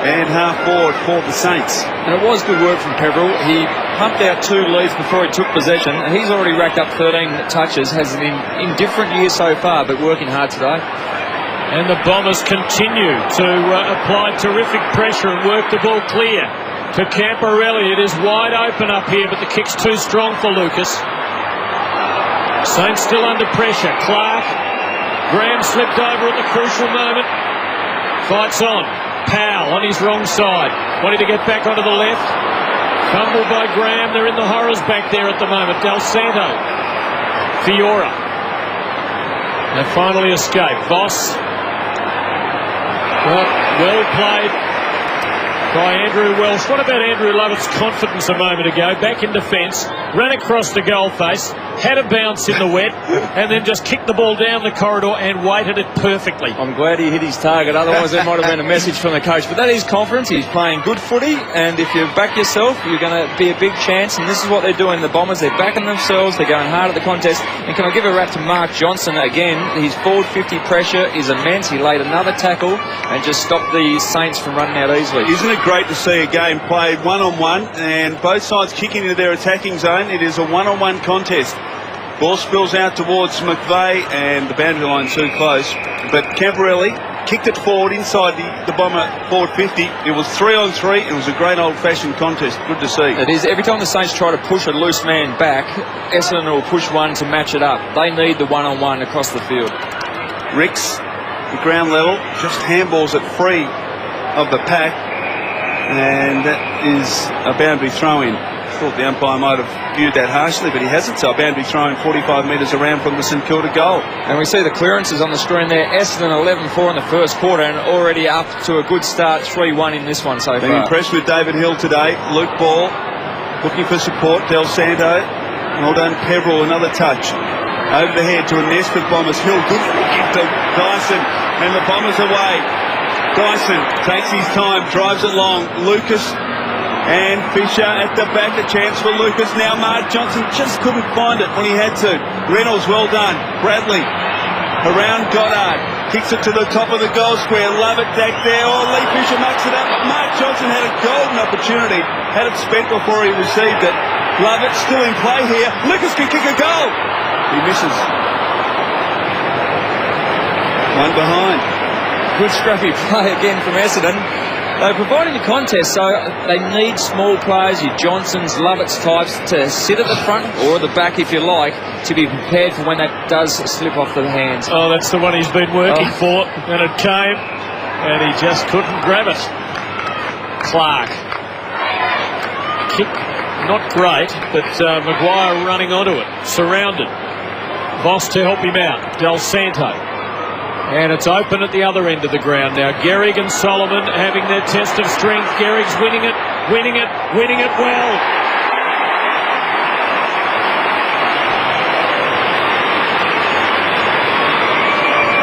and half forward for the Saints. And it was good work from Peverill. He pumped out 2 leads before he took possession. He's already racked up 13 touches. Has an indifferent year so far, but working hard today. And the Bombers continue to apply terrific pressure and work the ball clear to Camperelli. It is wide open up here, but the kick's too strong for Lucas. Saints still under pressure. Clark. Graham slipped over at the crucial moment. Fights on. Powell on his wrong side. Wanting to get back onto the left. Fumble by Graham. They're in the horrors back there at the moment. Del Santo. Fiora. They finally escape. Voss. Well played by Andrew Welsh. What about Andrew Lovett's confidence a moment ago? Back in defence, ran across the goal face, had a bounce in the wet, and then just kicked the ball down the corridor and weighted it perfectly. I'm glad he hit his target, otherwise there might have been a message from the coach. But that is confidence. He's playing good footy, and if you back yourself, you're going to be a big chance, and this is what they're doing. The Bombers, they're backing themselves, they're going hard at the contest. And can I give a rap to Mark Johnson again? His forward 50 pressure is immense. He laid another tackle and just stopped the Saints from running out easily. Isn't it great to see a game played one-on-one and both sides kicking into their attacking zone? It is a one-on-one contest. Ball spills out towards McVeigh, and the boundary line too close. But Camporelli kicked it forward inside the Bomber forward 50. It was 3-on-3. It was a great old-fashioned contest. Good to see. It is. Every time the Saints try to push a loose man back, Essendon will push one to match it up. They need the one-on-one across the field. Ricks, the ground level, just handballs it free of the pack, and that is a boundary throw-in. Thought the umpire might have viewed that harshly, but he hasn't. So a boundary throw-in 45 metres around from the St Kilda goal. And we see the clearances on the screen there. Essendon 11-4 in the first quarter, and already up to a good start, 3-1 in this one so Been far. impressed with David Hill today. Luke Ball looking for support. Del Santo, well done. Peverill, another touch over the head to a nest of Bombers. Hill, good give to Dyson, and the Bombers away. Dyson takes his time, drives it long. Lucas and Fisher at the back, a chance for Lucas. Now Mark Johnson just couldn't find it when he had to. Reynolds, well done. Bradley around Goddard, kicks it to the top of the goal square. Lovett back there. Oh, Lee Fisher mucks it up. Mark Johnson had a golden opportunity, had it spent before he received it. Lovett still in play here. Lucas can kick a goal. He misses. One behind. Good scrappy play again from Essendon. They're providing the contest, so they need small players, your Johnsons, Lovett's types, to sit at the front or the back if you like, to be prepared for when that does slip off the hands. Oh, that's the one he's been working for, and it came, and he just couldn't grab it. Clark. Kick, not great, but Maguire running onto it, surrounded. Voss to help him out, Del Santo. And it's open at the other end of the ground now. Gehrig and Solomon having their test of strength. Gehrig's winning it well.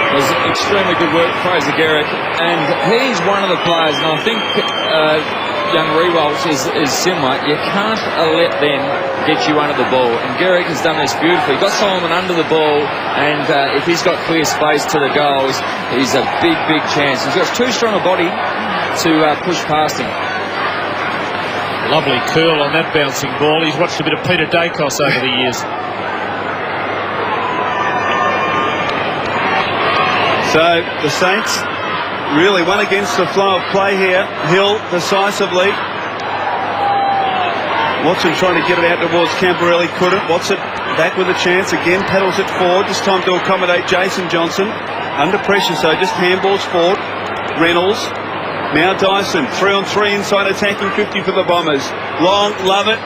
It was extremely good work, Fraser Gehrig, and he's one of the players, and I think young Rewalsh is similar. You can't let them get you under the ball, and Gehrig has done this beautifully. Got Solomon under the ball, and if he's got clear space to the goals, he's a big chance. He's got too strong a body to push past him. Lovely curl on that bouncing ball. He's watched a bit of Peter Dacos over the years. So the Saints really went against the flow of play here. Hill decisively. Watson trying to get it out towards Camporelli, couldn't. Watson back with a chance again, paddles it forward, this time to accommodate Jason Johnson. Under pressure, so just handballs forward. Reynolds, now Dyson, 3-on-3 inside attacking 50 for the Bombers. Long, Lovett,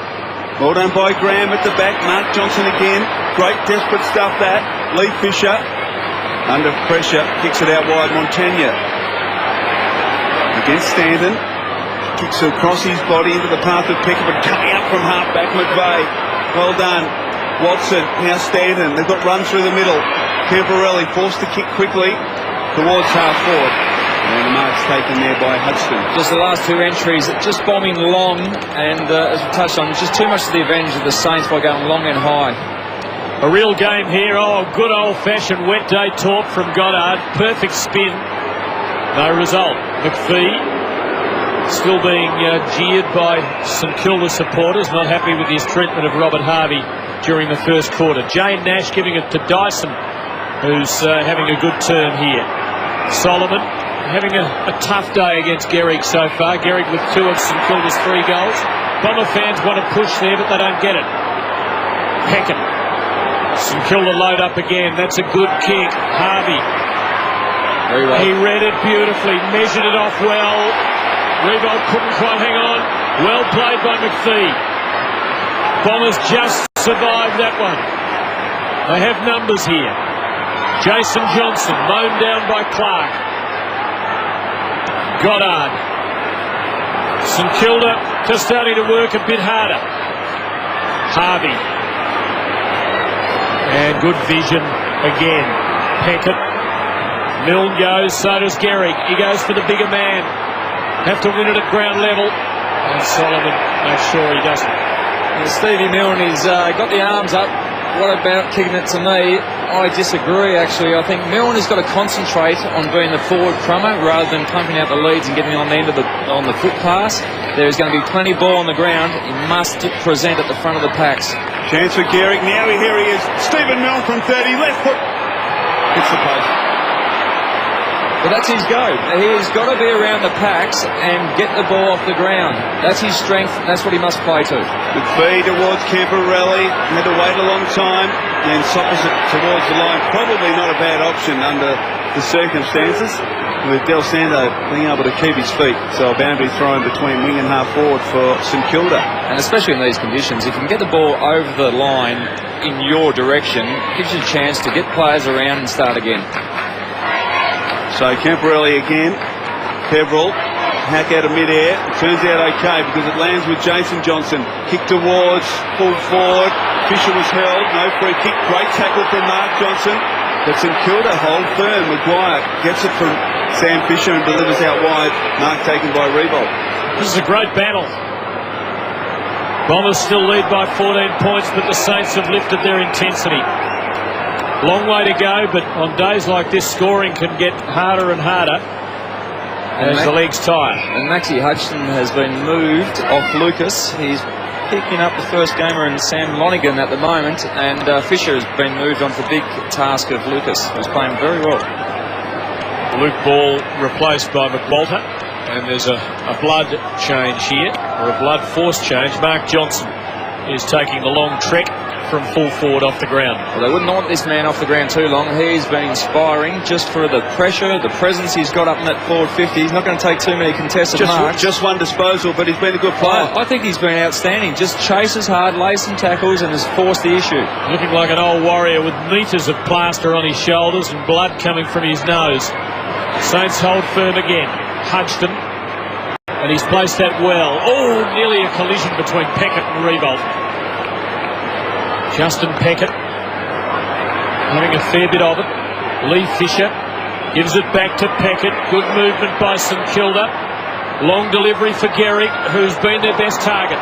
well done by Graham at the back. Mark Johnson again, great desperate stuff that. Lee Fisher, under pressure, kicks it out wide. Montagna against Stanton, kicks across his body into the path of Peckham, but coming up from half-back McVeigh. Well done. Watson, now Stanton. They've got run through the middle. Camporelli forced to kick quickly towards half-forward. And the mark's taken there by Hudson. Just the last two entries, just bombing long, and as we touched on, just too much to the advantage of the Saints by going long and high. A real game here. Oh, good old-fashioned wet day talk from Goddard. Perfect spin. No result. McPhee still being jeered by St Kilda supporters, not happy with his treatment of Robert Harvey during the first quarter. Jane Nash giving it to Dyson, who's having a good turn here. Solomon having a tough day against Gehrig so far. Gehrig with 2 of St Kilda's 3 goals. Bomber fans want to push there, but they don't get it. Peckham. St Kilda load up again. That's a good kick. Harvey. Very well. He read it beautifully, measured it off well. Rebold couldn't quite hang on. Well played by McPhee. Bombers just survived that one. They have numbers here. Jason Johnson mown down by Clark. Goddard. St Kilda just starting to work a bit harder. Harvey. And good vision again. Peckett. Milne goes, so does Gehrig. He goes for the bigger man. Have to win it at ground level. And Solomon makes sure he doesn't. And Stevie Milne, he's got the arms up. What about kicking it to me? I disagree, actually. I think Milne has got to concentrate on being the forward crummer rather than pumping out the leads and getting on the end of on the foot pass. There is going to be plenty of ball on the ground. He must present at the front of the packs. Chance for Gehrig. Now here he is. Stephen Milne from 30. Left foot. Hits the post. But that's his go. He's got to be around the packs and get the ball off the ground. That's his strength. That's what he must play to. Good feed towards Camporelli. Had to wait a long time. And Soppers it towards the line. Probably not a bad option under the circumstances. With Del Santo being able to keep his feet. So a boundary thrown between wing and half forward for St Kilda. And especially in these conditions, if you can get the ball over the line in your direction, it gives you a chance to get players around and start again. So Camporelli again. Peverill, hack out of mid-air. Turns out okay because it lands with Jason Johnson. Kick towards, full forward. Fisher was held, no free kick. Great tackle from Mark Johnson. But St Kilda hold firm. Maguire gets it from Sam Fisher and delivers out wide. Mark taken by Rebold. This is a great battle. Bombers still lead by 14 points, but the Saints have lifted their intensity. Long way to go, but on days like this, scoring can get harder and harder as the legs tire. And Maxie Hutchison has been moved off Lucas. He's picking up the first gamer in Sam Lonigan at the moment, and Fisher has been moved onto the big task of Lucas, who's playing very well. Luke Ball replaced by McWalter, and there's a blood change here, or a blood force change. Mark Johnson is taking the long trek from full forward off the ground. Well, they wouldn't want this man off the ground too long. He's been inspiring just for the pressure, the presence he's got up in that forward 50. He's not going to take too many contested marks. Just one disposal, but he's been a good player. I think he's been outstanding. Just chases hard, lays some tackles, and has forced the issue. Looking like an old warrior with metres of plaster on his shoulders and blood coming from his nose. Saints hold firm again. Hudson, and he's placed that well. Oh, nearly a collision between Peckett and Rebold. Justin Peckett having a fair bit of it. Lee Fisher gives it back to Peckett. Good movement by St Kilda. Long delivery for Gehrig, who's been their best target.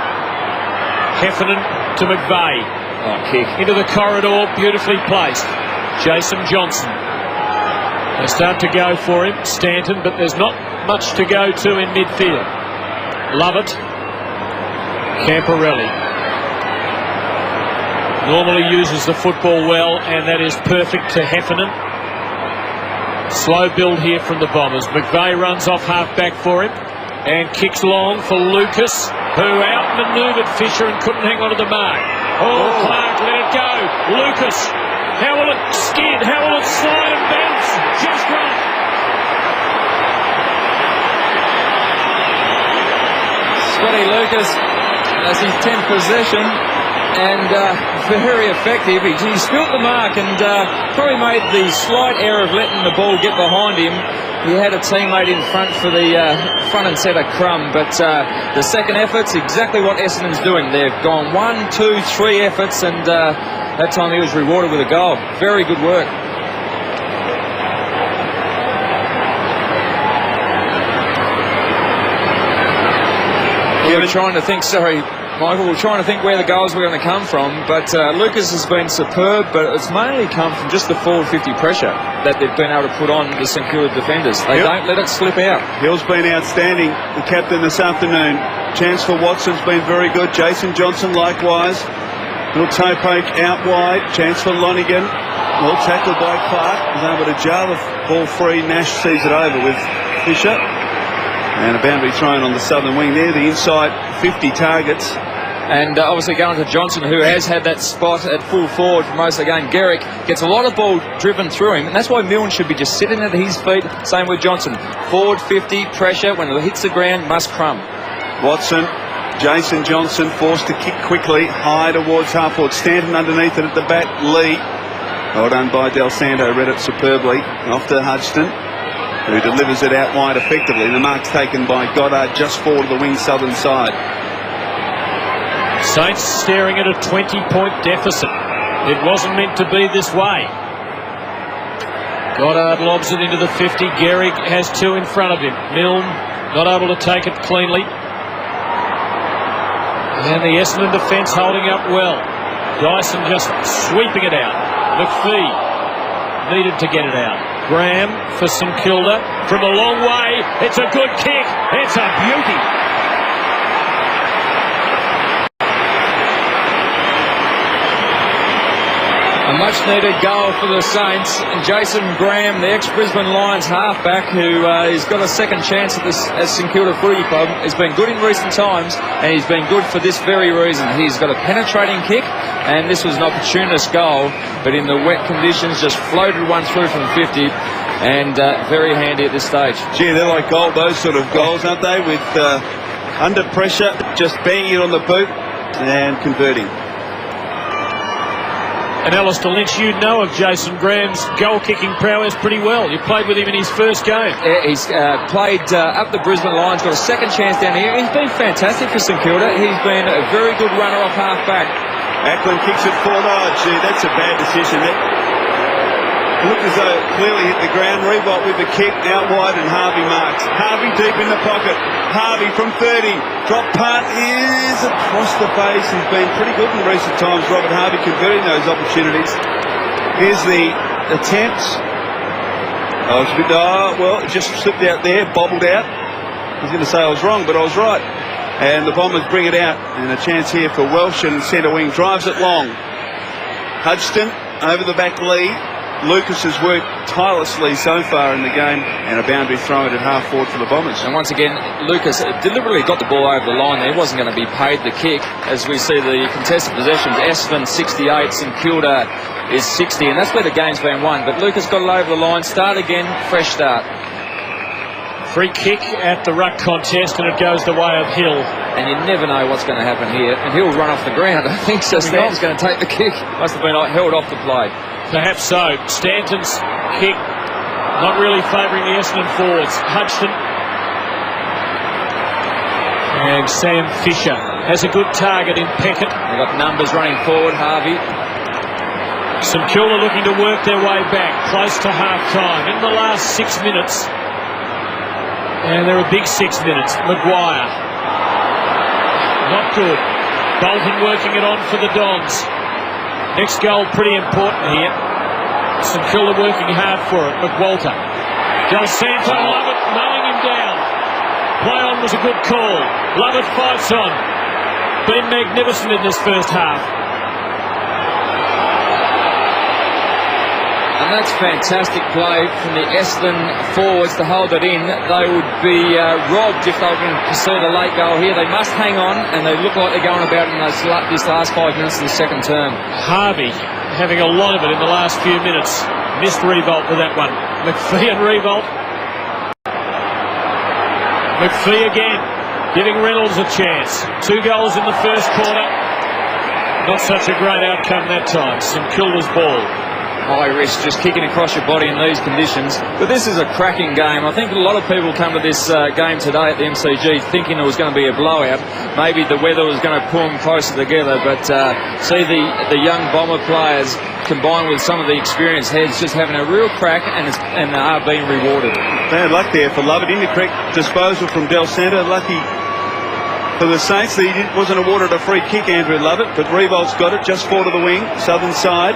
Heffernan to McVeigh. Oh, kick. Into the corridor, beautifully placed. Jason Johnson. They start to go for him, Stanton, but there's not much to go to in midfield. Lovett. Camporelli. Normally uses the football well, and that is perfect to Heffernan. Slow build here from the Bombers. McVeigh runs off half-back for him and kicks long for Lucas, who outmanoeuvred Fisher and couldn't hang on to the mark. Oh, Clark let it go. Lucas, how will it skid? How will it slide and bounce? Just right. Scotty Lucas has his 10th possession. And very effective. He spilt the mark and probably made the slight error of letting the ball get behind him. He had a teammate in front for the front and centre crumb, but the second effort's exactly what Essendon's doing. They've gone 1, 2, 3 efforts, and that time he was rewarded with a goal. Very good work. We were trying to think, Michael, we're trying to think where the goals were going to come from, but Lucas has been superb, but it's mainly come from just the forward 50 pressure that they've been able to put on the St Kilda defenders. They don't let it slip out. Hill's been outstanding, the captain this afternoon. Chance for Watson's been very good. Jason Johnson likewise. Little toe poke out wide. Chance for Lonigan. Well tackled by Clark. He's able to jar the ball free. Nash sees it over with Fisher. And a boundary thrown on the southern wing there. The inside 50 targets. And obviously going to Johnson, who has had that spot at full forward for most of the game. Gehrig gets a lot of ball driven through him, and that's why Milne should be just sitting at his feet. Same with Johnson. Forward 50, pressure. When it hits the ground, must crumb. Watson Jason Johnson forced to kick quickly, high towards half forward. Stanton underneath it at the back. Lee. Well done by Del Santo, read it superbly. Off to Hodgson, who delivers it out wide effectively. The mark's taken by Goddard just forward of the wing southern side. Saints staring at a 20-point deficit. It wasn't meant to be this way. Goddard lobs it into the 50. Gehrig has two in front of him. Milne not able to take it cleanly. And the Essendon defence holding up well. Dyson just sweeping it out. McPhee needed to get it out. Graham for St Kilda from a long way. It's a good kick. It's a beauty. A much-needed goal for the Saints. And Jason Graham, the ex-Brisbane Lions halfback, who has got a second chance at St Kilda Footy Club, has been good in recent times, and he's been good for this very reason. He's got a penetrating kick, and this was an opportunist goal, but in the wet conditions, just floated one through from 50, and very handy at this stage. Gee, they're like gold, those sort of goals, aren't they? With under pressure, just banging it on the boot and converting. And Alistair Lynch, you know of Jason Graham's goal-kicking prowess pretty well. You played with him in his first game. Yeah, he's played up the Brisbane Lions, got a second chance down here. He's been fantastic for St Kilda. He's been a very good runner off half-back. Ackland kicks it forward. Oh, gee, that's a bad decision. It looked as though it clearly hit the ground. Revolt with the kick out wide, and Harvey marks. Harvey deep in the pocket. Harvey from 30. Drop punt is across the face. He's been pretty good in recent times, Robert Harvey, converting those opportunities. Here's the attempt. Oh, it's a bit, well, it just slipped out there, bobbled out. I was going to say I was wrong, but I was right. And the Bombers bring it out. And a chance here for Welsh, and centre wing drives it long. Hodgson over the back lead. Lucas has worked tirelessly so far in the game, and a boundary throw at half forward for the Bombers. And once again, Lucas deliberately got the ball over the line there. He wasn't going to be paid the kick. As we see the contested possessions, Essendon 68, St Kilda is 60, and that's where the game's been won. But Lucas got it over the line. Start again, fresh start. Free kick at the ruck contest, and it goes the way of Hill. And you never know what's going to happen here. And Hill run off the ground. I think so. Stanton's going to take the kick. Must have been held off the play. Perhaps so. Stanton's kick not really favouring the Essendon forwards. Hodgson and Sam Fisher has a good target in Peckett. They've got numbers running forward. Harvey. St Kilda looking to work their way back close to half-time in the last 6 minutes. And they're a big 6 minutes. Maguire. Not good. Bolton working it on for the Dons. Next goal pretty important here. St Kilda working hard for it. McWalter. Del Santo, Lovett mowing him down. Play on was a good call. Lovett fights on. Been magnificent in this first half. And that's fantastic play from the Essendon forwards to hold it in. They would be robbed if they were going to pursue the late goal here. They must hang on, and they look like they're going about in this last 5 minutes of the second term. Harvey having a lot of it in the last few minutes. Missed Revolt with that one. McPhee and Revolt. McPhee again, giving Reynolds a chance. 2 goals in the first quarter. Not such a great outcome that time. St Kilda's ball. High risk, just kicking across your body in these conditions. But this is a cracking game. I think a lot of people come to this game today at the MCG thinking it was going to be a blowout. Maybe the weather was going to pull them closer together, but see the young Bomber players combined with some of the experienced heads just having a real crack and are being rewarded. Bad luck there for Lovett. Incorrect disposal from Del Santo. Lucky for the Saints that he wasn't awarded a free kick, Andrew Lovett, but Revolt's got it just forward of the wing, southern side.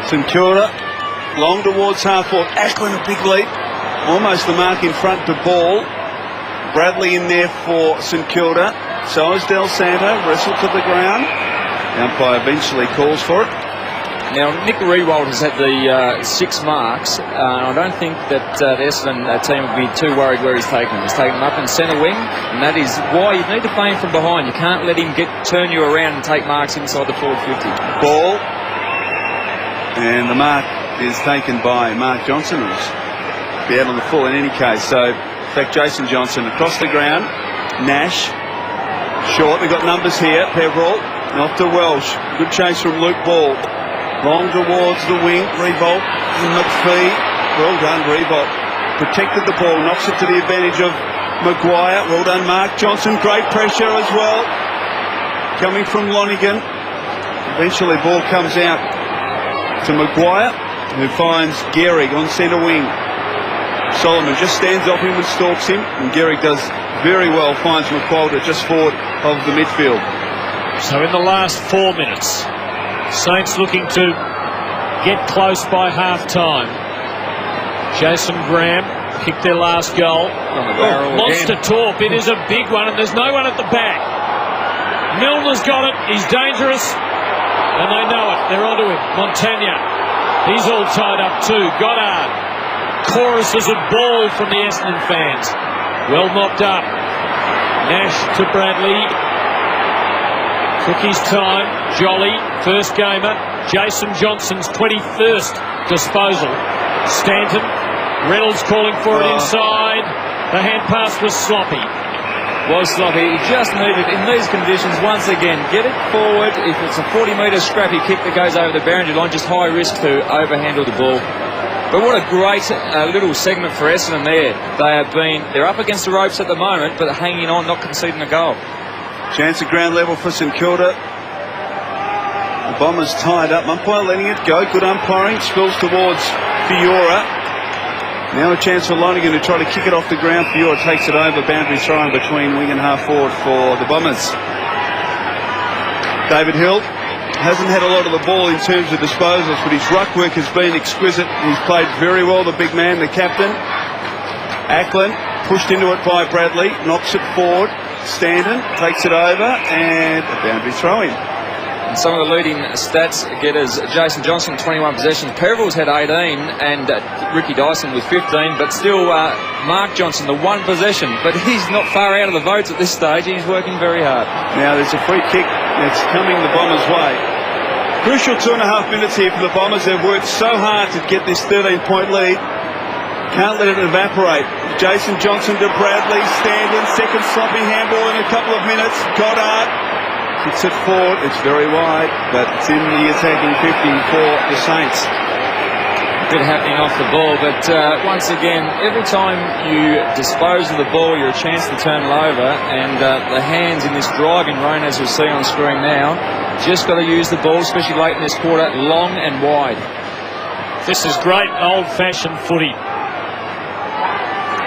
St Kilda long towards half forward. Ackland a big leap, almost the mark in front to ball. Bradley in there for St Kilda, so is Del Santo. Wrestle to the ground. The umpire eventually calls for it. Now Nick Rewald has had the 6 marks. I don't think that the Essendon team would be too worried where he's taken them. He's taken them up in centre wing, and that is why you need to play him from behind. You can't let him turn you around and take marks inside the forward 50. Ball. And the mark is taken by Mark Johnson, who's be out on the full in any case. So, in fact, Jason Johnson across the ground. Nash. Short, we've got numbers here. Peverill, off to Welsh. Good chase from Luke Ball. Long towards the wing. Revolt. McPhee. Well done, Revolt. Protected the ball. Knocks it to the advantage of Maguire. Well done, Mark Johnson. Great pressure as well. Coming from Lonigan. Eventually, ball comes out to Maguire, who finds Gehrig on centre wing. Solomon just stands off him and stalks him, and Gehrig does very well, finds McQualter just forward of the midfield. So in the last 4 minutes, Saints looking to get close by half-time. Jason Graham kicked their last goal. Monster Torp, it is a big one, and there's no one at the back. Milner's got it, he's dangerous, and they know it. They're onto him. Montagna, he's all tied up too. Goddard, choruses of ball from the Essendon fans. Well mopped up. Nash to Bradley. Took his time. Jolly, first gamer. Jason Johnson's 21st disposal. Stanton. Reynolds calling for it inside. The hand pass was sloppy. Was sloppy. He just needed, in these conditions, once again, get it forward. If it's a 40-metre scrappy kick that goes over the boundary line, just high risk to overhandle the ball. But what a great little segment for Essendon there. They're up against the ropes at the moment, but hanging on, not conceding a goal. Chance at ground level for St Kilda. The Bombers tied up. Umpire letting it go. Good umpiring. Spills towards Fiora. Now a chance for Lonigan to try to kick it off the ground. Fiora takes it over. Boundary throw in between wing and half forward for the Bombers. David Hill hasn't had a lot of the ball in terms of disposals, but his ruck work has been exquisite. He's played very well, the big man, the captain. Ackland pushed into it by Bradley, knocks it forward. Stanton takes it over, and a boundary throw-in. And some of the leading stats getters, Jason Johnson, 21 possessions. Perivall's had 18, and Ricky Dyson with 15, but still Mark Johnson, the one possession. But he's not far out of the votes at this stage. He's working very hard. Now there's a free kick that's coming the Bombers' way. Crucial 2.5 minutes here for the Bombers. They've worked so hard to get this 13-point lead. Can't let it evaporate. Jason Johnson to Bradley. Stanton, second sloppy handball in a couple of minutes. Goddard kicks it forward. It's very wide, but it's in the attacking 50 for the Saints. A bit happening off the ball, but once again, every time you dispose of the ball, you're a chance to turn it over, and the hands in this driving rain, as you'll see on screen now, just got to use the ball, especially late in this quarter, long and wide. This is great old-fashioned footy.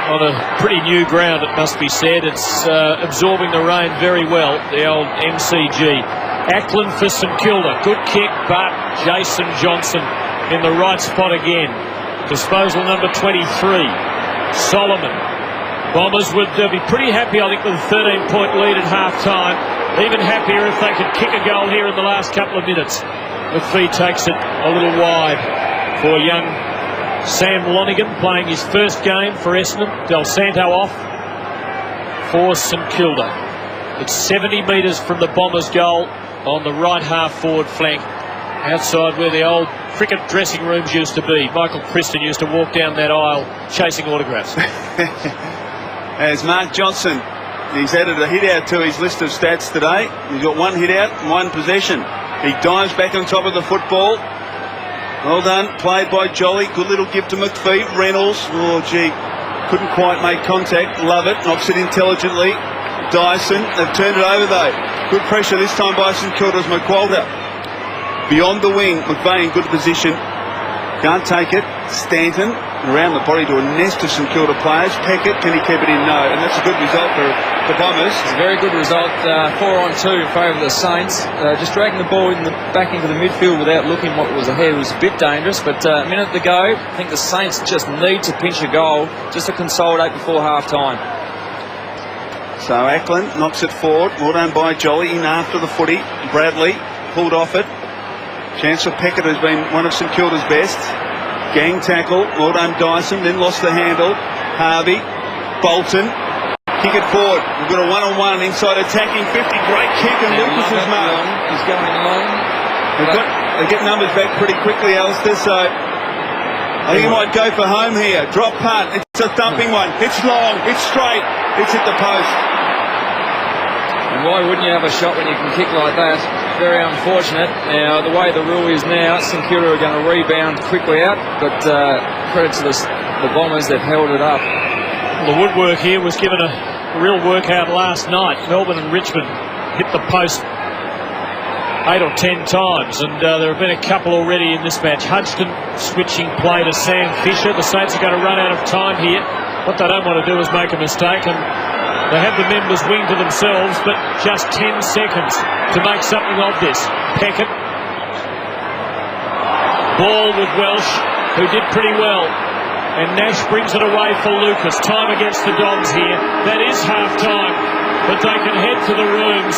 On a pretty new ground, it must be said. It's absorbing the rain very well, the old MCG. Ackland for St Kilda. Good kick, but Jason Johnson in the right spot again. Disposal number 23. Solomon. Bombers would be pretty happy, I think, with a 13-point lead at half-time. Even happier if they could kick a goal here in the last couple of minutes. McPhee takes it a little wide for young Sam Lonigan, playing his first game for Essendon. Del Santo off for St Kilda. It's 70 metres from the Bombers' goal on the right half-forward flank, outside where the old cricket dressing rooms used to be. Michael Christian used to walk down that aisle chasing autographs. As Mark Johnson, he's added a hit out to his list of stats today. He's got one hit out and one possession. He dives back on top of the football. Well done, played by Jolly. Good little give to McPhee. Reynolds, oh gee, couldn't quite make contact. Love it, knocks it intelligently. Dyson, they've turned it over though. Good pressure this time by St Kilda's McQualter. Beyond the wing, McVeigh in good position. Can't take it. Stanton around the body to a nest of St Kilda players. Peckett, can he keep it in? No, and that's a good result for the Bombers. It's a very good result. 4-on-2 in favour of the Saints. Just dragging the ball back into the midfield without looking what was ahead was a bit dangerous, but a minute to go. I think the Saints just need to pinch a goal just to consolidate before half-time. So Ackland knocks it forward. Well done by Jolly, in after the footy. Bradley pulled off it. Chance for Peckett, has been one of St Kilda's best. Gang tackle. Well done Dyson, then lost the handle. Harvey, Bolton, kick it forward. We've got a one-on-one inside attacking 50. Great kick, and Lucas's mark. He's going long. They get numbers back pretty quickly, Alistair, so I think he might go for home here. Drop punt. It's a thumping one. It's long. It's straight. It's hit the post. And why wouldn't you have a shot when you can kick like that? Very unfortunate. Now, the way the rule is now, St Kilda are going to rebound quickly out, but credit to the Bombers, they've held it up. The woodwork here was given a real workout last night. Melbourne and Richmond hit the post 8 or 10 times, and there have been a couple already in this match. Hudson switching play to Sam Fisher. The Saints are going to run out of time here. What they don't want to do is make a mistake, and they have the members wing to themselves, but just 10 seconds to make something of this. Peckett. Ball with Welsh, who did pretty well. And Nash brings it away for Lucas. Time against the Dogs here. That is half-time, but they can head to the rooms.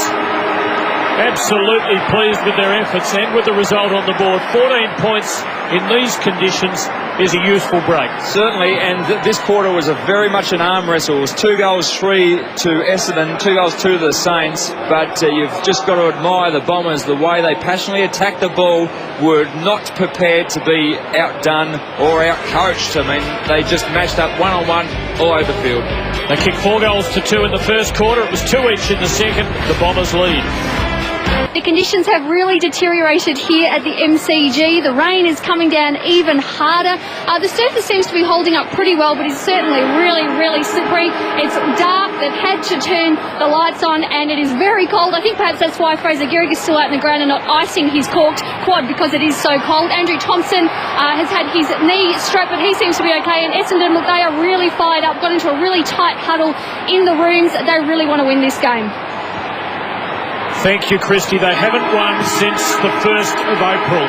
Absolutely pleased with their efforts and with the result on the board. 14 points in these conditions is a useful break. Certainly, and this quarter was very much an arm wrestle. It was 2 goals 3 to Essendon, 2 goals 2 to the Saints, but you've just got to admire the Bombers, the way they passionately attacked the ball, were not prepared to be outdone or outcoached. I mean, they just matched up one-on-one all over the field. They kicked 4 goals to 2 in the first quarter. It was 2 each in the second. The Bombers lead. The conditions have really deteriorated here at the MCG. The rain is coming down even harder. The surface seems to be holding up pretty well, but it's certainly really, really slippery. It's dark. They've had to turn the lights on, and it is very cold. I think perhaps that's why Fraser Gehrig is still out in the ground and not icing his corked quad, because it is so cold. Andrew Thompson has had his knee strapped, but he seems to be okay. And Essendon, look, they are really fired up, got into a really tight huddle in the rooms. They really want to win this game. Thank you, Christy. They haven't won since the 1st of April.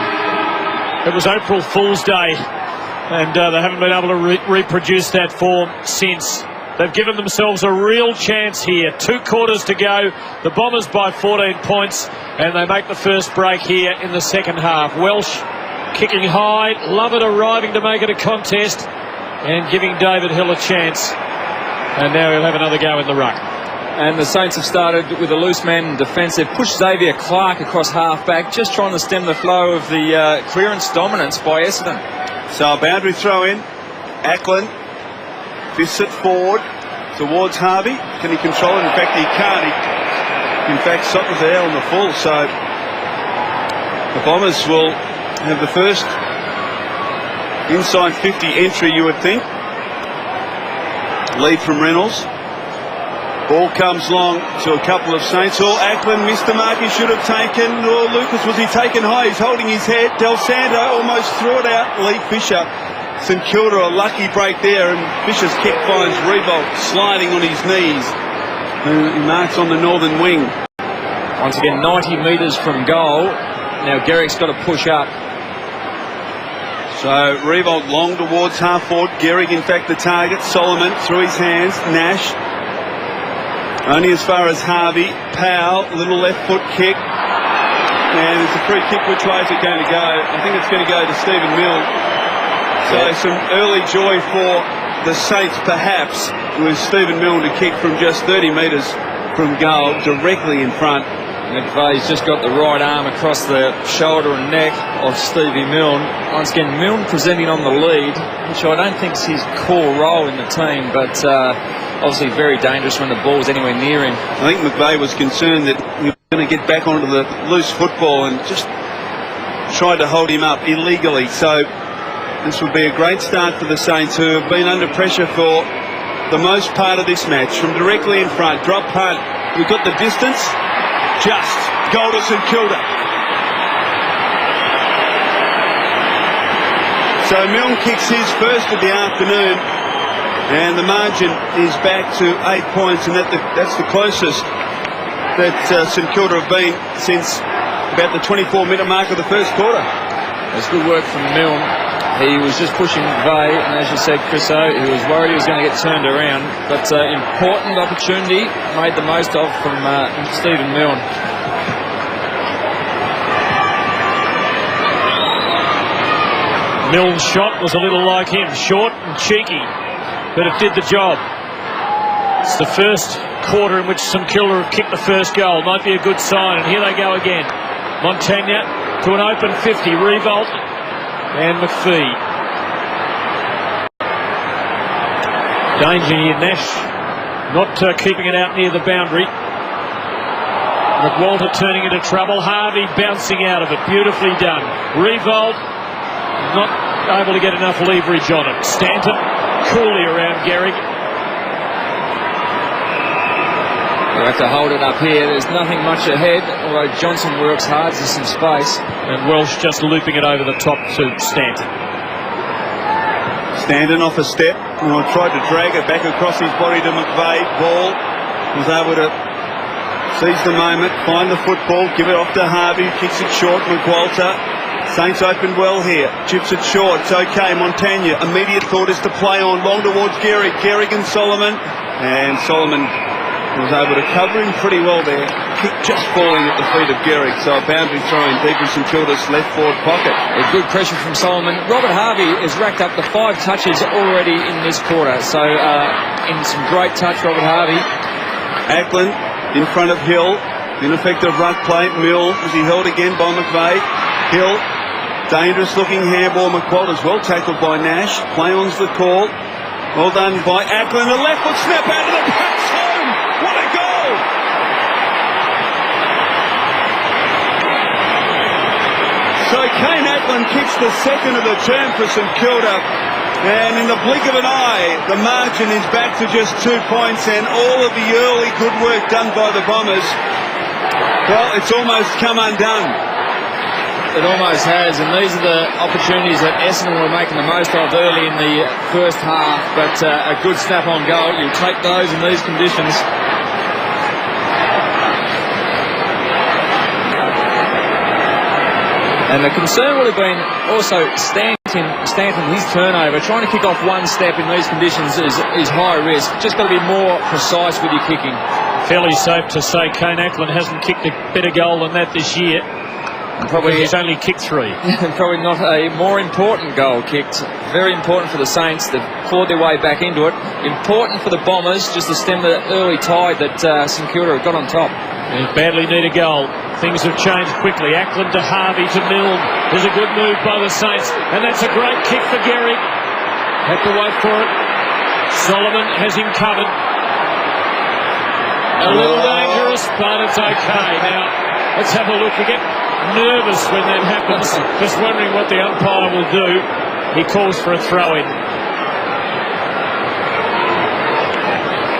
It was April Fool's Day, and they haven't been able to reproduce that form since. They've given themselves a real chance here. 2 quarters to go. The Bombers by 14 points, and they make the first break here in the second half. Welsh kicking high. Lovett arriving to make it a contest and giving David Hill a chance. And now he'll have another go in the ruck. And the Saints have started with a loose man in defence. They've pushed Xavier Clark across half-back, just trying to stem the flow of the clearance dominance by Essendon. So a boundary throw in. Ackland fists it forward towards Harvey. Can he control it? In fact, he can't. He, in fact, Sutton's there on the full. So the Bombers will have the first inside 50 entry, you would think. Lead from Reynolds. Ball comes long to a couple of Saints. Ackland missed the mark he should have taken. Lucas, was he taken high? He's holding his head. Del Sando almost threw it out. Lee Fisher. St Kilda a lucky break there, and Fisher's kick finds Revolt sliding on his knees. He marks on the northern wing. Once again, 90 metres from goal. Now Gehrig's got to push up. So Revolt long towards half forward. Gehrig, in fact, the target. Solomon through his hands. Nash. Only as far as Harvey. Powell, little left foot kick. And it's a free kick. Which way is it going to go? I think it's going to go to Stephen Milne. So some early joy for the Saints, perhaps, with Stephen Milne to kick from just 30 metres from goal, directly in front. McVeigh's just got the right arm across the shoulder and neck of Stevie Milne. Once again, Milne presenting on the lead, which I don't think is his core role in the team, but obviously very dangerous when the ball's anywhere near him. I think McVeigh was concerned that we were going to get back onto the loose football and just tried to hold him up illegally. So this would be a great start for the Saints, who have been under pressure for the most part of this match. From directly in front, drop punt. We've got the distance. Just goal to St Kilda. So Milne kicks his first of the afternoon, and the margin is back to 8 points, and that's the closest that St Kilda have been since about the 24-minute mark of the first quarter. It's good work from Milne. He was just pushing McVeigh, and as you said, Chriso, he was worried he was going to get turned around. But important opportunity made the most of from Stephen Milne. Milne's shot was a little like him, short and cheeky, but it did the job. It's the first quarter in which St Kilda have kicked the first goal. Might be a good sign, and here they go again. Montagna to an open 50, Revolt and McPhee. Danger here, Nash not keeping it out near the boundary. McWalter turning into trouble. Harvey bouncing out of it. Beautifully done. Revolt not able to get enough leverage on it. Stanton coolly around Gehrig. We'll have to hold it up here. There's nothing much ahead, although Johnson works hard. There's some space. And Welsh just looping it over the top to Stanton. Stanton off a step. Tried to drag it back across his body to McVeigh. Ball was able to seize the moment, find the football, give it off to Harvey, kicks it short. McWalter. Saints opened well here. Chips it short. It's okay. Montagna. Immediate thought is to play on. Long towards Gehrig. Gehrig and Solomon. And Solomon was able to cover him pretty well there. Kick just falling at the feet of Gehrig. So a boundary throwing deep in St Kilda's left forward pocket. A good pressure from Solomon. Robert Harvey has racked up the 5 touches already in this quarter. So in some great touch, Robert Harvey. Ackland in front of Hill. Ineffective ruck play. Mill was he held again by McVeigh. Hill. Dangerous looking handball. McWalter's well tackled by Nash. Play on's the call. Well done by Ackland. A left foot snap out of the pass home. What a goal! So Kane Ackland kicks the second of the term for St Kilda. And in the blink of an eye, the margin is back to just 2 points, and all of the early good work done by the Bombers, well, it's almost come undone. It almost has, and these are the opportunities that Essendon were making the most of early in the first half, but a good snap-on goal. You'll take those in these conditions. And the concern would have been also Stanton, his turnover. Trying to kick off one step in these conditions is high risk. Just got to be more precise with your kicking. Fairly safe to say Kane Ackland hasn't kicked a better goal than that this year. Probably he's only kicked 3. Probably not a more important goal kicked. Very important for the Saints. They've clawed their way back into it. Important for the Bombers just to stem the early tide that St Kilda got on top. They badly need a goal. Things have changed quickly. Ackland to Harvey to Milne. There's a good move by the Saints, and that's a great kick for Gehrig. Had to wait for it. Solomon has him covered. A little dangerous, but it's okay. Now, let's have a look. We get nervous when that happens, just wondering what the umpire will do. He calls for a throw-in.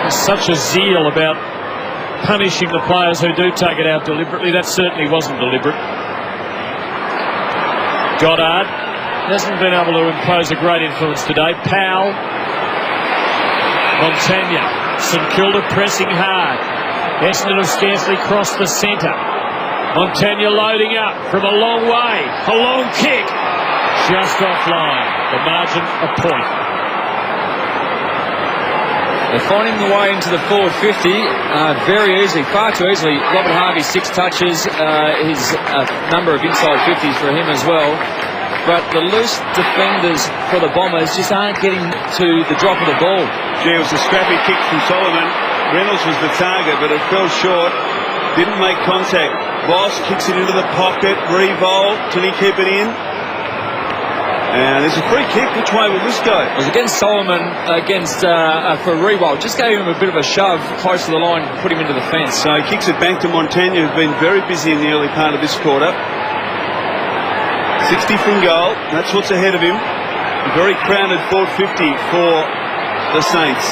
There's such a zeal about punishing the players who do take it out deliberately. That certainly wasn't deliberate. Goddard hasn't been able to impose a great influence today. Powell. Montagna. St Kilda pressing hard. Essendon have scarcely crossed the centre. Montagna loading up from a long way. A long kick. Just offline. The margin a point. They're finding the way into the forward 50 very easily, far too easily. Robert Harvey 6 touches, his number of inside 50s for him as well. But the loose defenders for the Bombers just aren't getting to the drop of the ball. Gee, it was a scrappy kick from Solomon. Reynolds was the target, but it fell short. Didn't make contact. Voss kicks it into the pocket. Revolt. Did he keep it in? And there's a free kick. Which way will this go? It was against Solomon, for Revolt. Just gave him a bit of a shove close to the line, put him into the fence. So he kicks it back to Montagna, who's been very busy in the early part of this quarter. 60 from goal. That's what's ahead of him. A very crowded 450 for the Saints.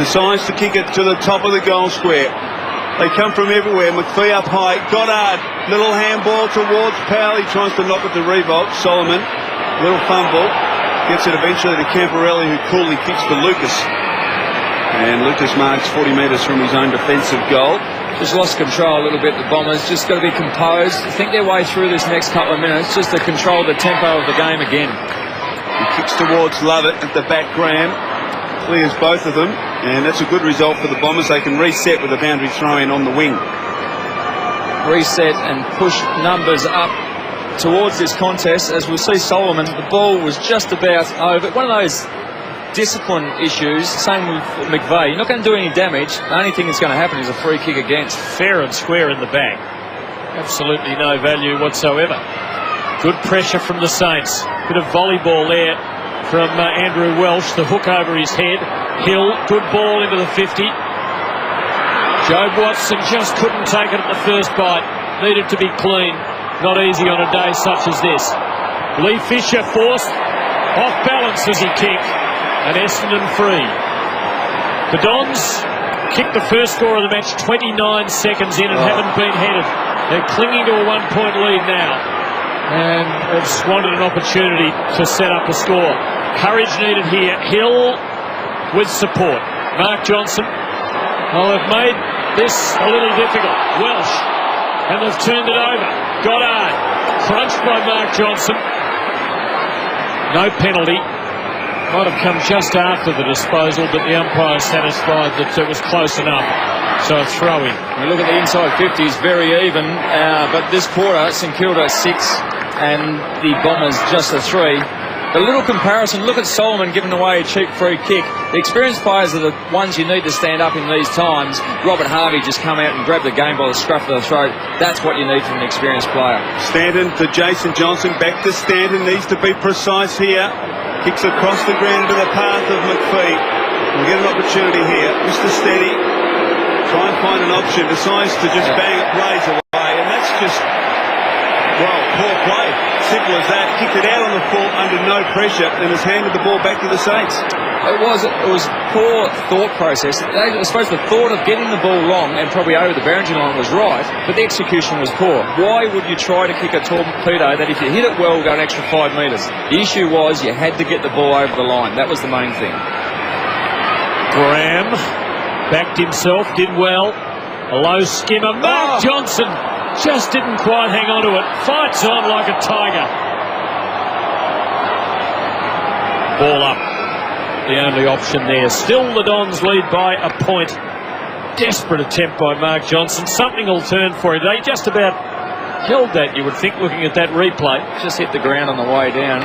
Decides to kick it to the top of the goal square. They come from everywhere. McPhee up high. Goddard. Little handball towards Powell. He tries to knock it to Revolt. Solomon. Little fumble. Gets it eventually to Camporelli, who coolly kicks to Lucas. And Lucas marks 40 metres from his own defensive goal. Just lost control a little bit, the Bombers. Just got to be composed. Think their way through this next couple of minutes, just to control the tempo of the game again. He kicks towards Lovett at the back. Graham clears both of them. And that's a good result for the Bombers. They can reset with a boundary throw-in on the wing. Reset and push numbers up towards this contest. As we'll see, Solomon, the ball was just about over. One of those discipline issues, same with McVeigh. You're not going to do any damage. The only thing that's going to happen is a free kick against. Fair and square in the back. Absolutely no value whatsoever. Good pressure from the Saints. Bit of volleyball there from Andrew Welsh. The hook over his head. Hill, good ball into the 50. Jobe Watson just couldn't take it at the first bite. Needed to be clean. Not easy on a day such as this. Lee Fisher forced off balance as he kicked, and Essendon free. The Dons kicked the first score of the match 29 seconds in and haven't been headed. They're clinging to a 1-point lead now and have squandered an opportunity to set up a score. Courage needed here. Hill with support. Mark Johnson. Oh, they've made this a little difficult. Welsh. And they've turned it over. Goddard. Crunched by Mark Johnson. No penalty. Might have come just after the disposal, but the umpire satisfied that it was close enough. So a throw in. You look at the inside 50s, very even. But this quarter, St Kilda 6 and the Bombers just a 3. A little comparison, look at Solomon giving away a cheap free kick. The experienced players are the ones you need to stand up in these times. Robert Harvey just come out and grab the game by the scruff of the throat. That's what you need from an experienced player. Stanton to Jason Johnson, back to Stanton, needs to be precise here. Kicks across the ground into the path of McPhee. We'll get an opportunity here. Mr. Steady, try and find an option, decides to just bang it Blaze away, and that's just, well, poor play. Simple as that. Kicked it out on the full under no pressure and has handed the ball back to the Saints. It was poor thought process. I suppose the thought of getting the ball long and probably over the boundary line was right, but the execution was poor. Why would you try to kick a torpedo that if you hit it well will go an extra 5 metres? The issue was you had to get the ball over the line. That was the main thing. Graham backed himself, did well. A low skimmer. Mark Johnson just didn't quite hang on to it. Fights on like a tiger. Ball up. The only option there. Still the Dons lead by a point. Desperate attempt by Mark Johnson. Something will turn for him. They just about held that, you would think, looking at that replay. Just hit the ground on the way down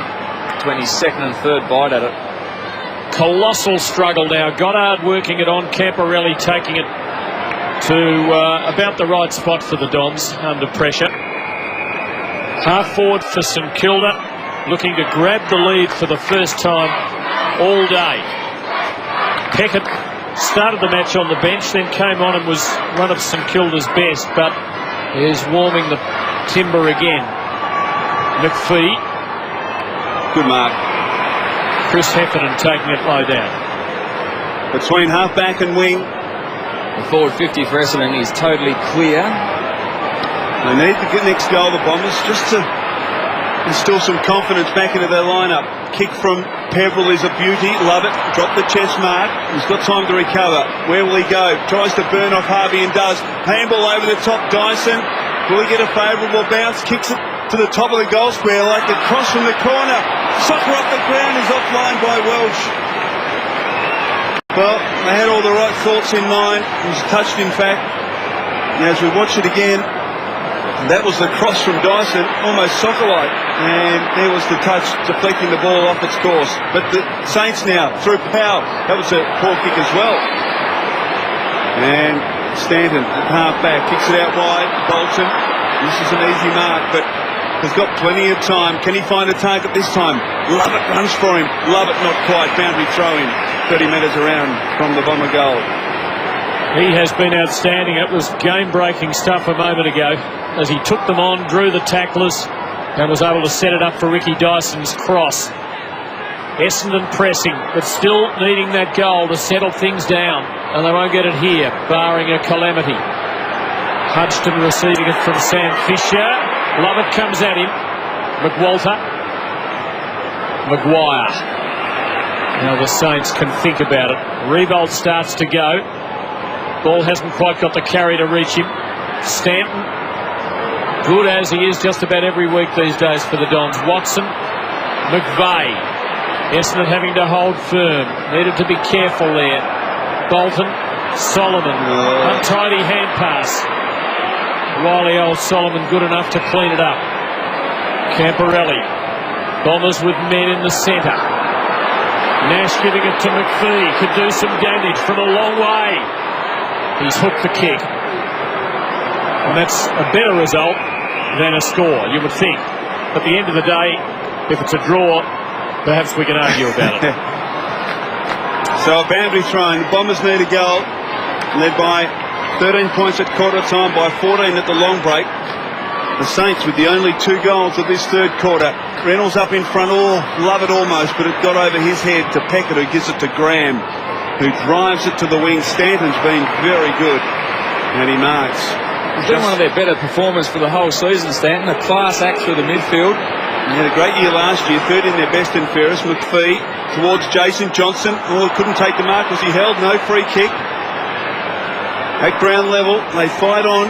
between his second and third bite at it. Colossal struggle now. Goddard working it on. Camporelli taking it to about the right spot for the Dons under pressure. Half forward for St Kilda, looking to grab the lead for the first time all day. Peckett started the match on the bench, then came on and was one of St Kilda's best, but is warming the timber again. McPhee. Good mark. Chris Heffernan taking it low down. Between half-back and wing. The forward 50 for Essendon is totally clear. They need the next goal, the Bombers, just to instill some confidence back into their lineup. Kick from Peverill is a beauty. Love it. Drop the chest mark. He's got time to recover. Where will he go? Tries to burn off Harvey and does. Handball over the top. Dyson. Will he get a favourable bounce? Kicks it to the top of the goal square like the cross from the corner. Soccer off the ground is offline by Welsh. Well, they had all the right thoughts in mind. He was touched, in fact. And as we watch it again, that was the cross from Dyson, almost soccer-like. And there was the touch, deflecting the ball off its course. But the Saints now, through Powell, that was a poor kick as well. And Stanton at half-back, kicks it out wide. Bolton, this is an easy mark, but has got plenty of time. Can he find a target this time? Lovett runs for him. Lovett not quite. Boundary throw in 30 metres around from the Bomber goal. He has been outstanding. It was game-breaking stuff a moment ago as he took them on, drew the tacklers and was able to set it up for Ricky Dyson's cross. Essendon pressing, but still needing that goal to settle things down, and they won't get it here, barring a calamity. Hudson receiving it from Sam Fisher. Lovett comes at him. McWalter. Maguire. Now the Saints can think about it. Rebold starts to go. Ball hasn't quite got the carry to reach him. Stanton, good as he is just about every week these days for the Dons. Watson, McVeigh. Essendon having to hold firm. Needed to be careful there. Bolton, Solomon. Untidy hand pass. Wily old Solomon good enough to clean it up. Camporelli. Bombers with men in the centre. Nash giving it to McPhee. Could do some damage from a long way. He's hooked the kick. And that's a better result than a score, you would think. At the end of the day, if it's a draw, perhaps we can argue about it. So a boundary thrown. The Bombers need a goal, led by 13 points at quarter time by 14 at the long break. The Saints with the only 2 goals of this third quarter. Reynolds up in front, love it almost, but it got over his head to Peckett, who gives it to Graham, who drives it to the wing. Stanton's been very good, and he marks. He's been one of their better performers for the whole season, Stanton. A class act through the midfield. He had a great year last year, third in their best and fairest. McPhee towards Jason Johnson. Couldn't take the mark. Was he held? No free kick. At ground level, they fight on.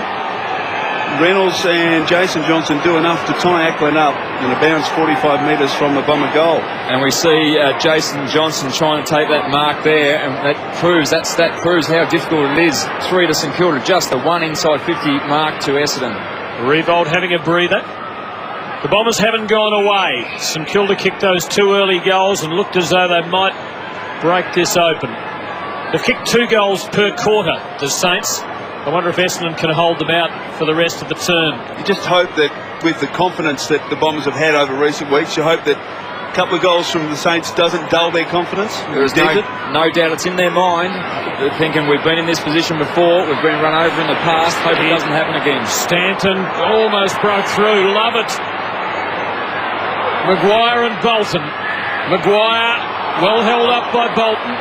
Reynolds and Jason Johnson do enough to tie Ackland up, and a bounce 45 metres from the Bomber goal. And we see Jason Johnson trying to take that mark there, and that stat proves how difficult it is. 3 to St Kilda, just the 1 inside 50 mark to Essendon. Revolt having a breather. The Bombers haven't gone away. St Kilda kicked those 2 early goals and looked as though they might break this open. They've kicked 2 goals per quarter, the Saints. I wonder if Essendon can hold them out for the rest of the term. You just hope that with the confidence that the Bombers have had over recent weeks, you hope that a couple of goals from the Saints doesn't dull their confidence. There's no doubt it's in their mind. They're thinking we've been in this position before, we've been run over in the past, hope it doesn't happen again. Stanton almost broke through, love it. Maguire and Bolton. Maguire well held up by Bolton.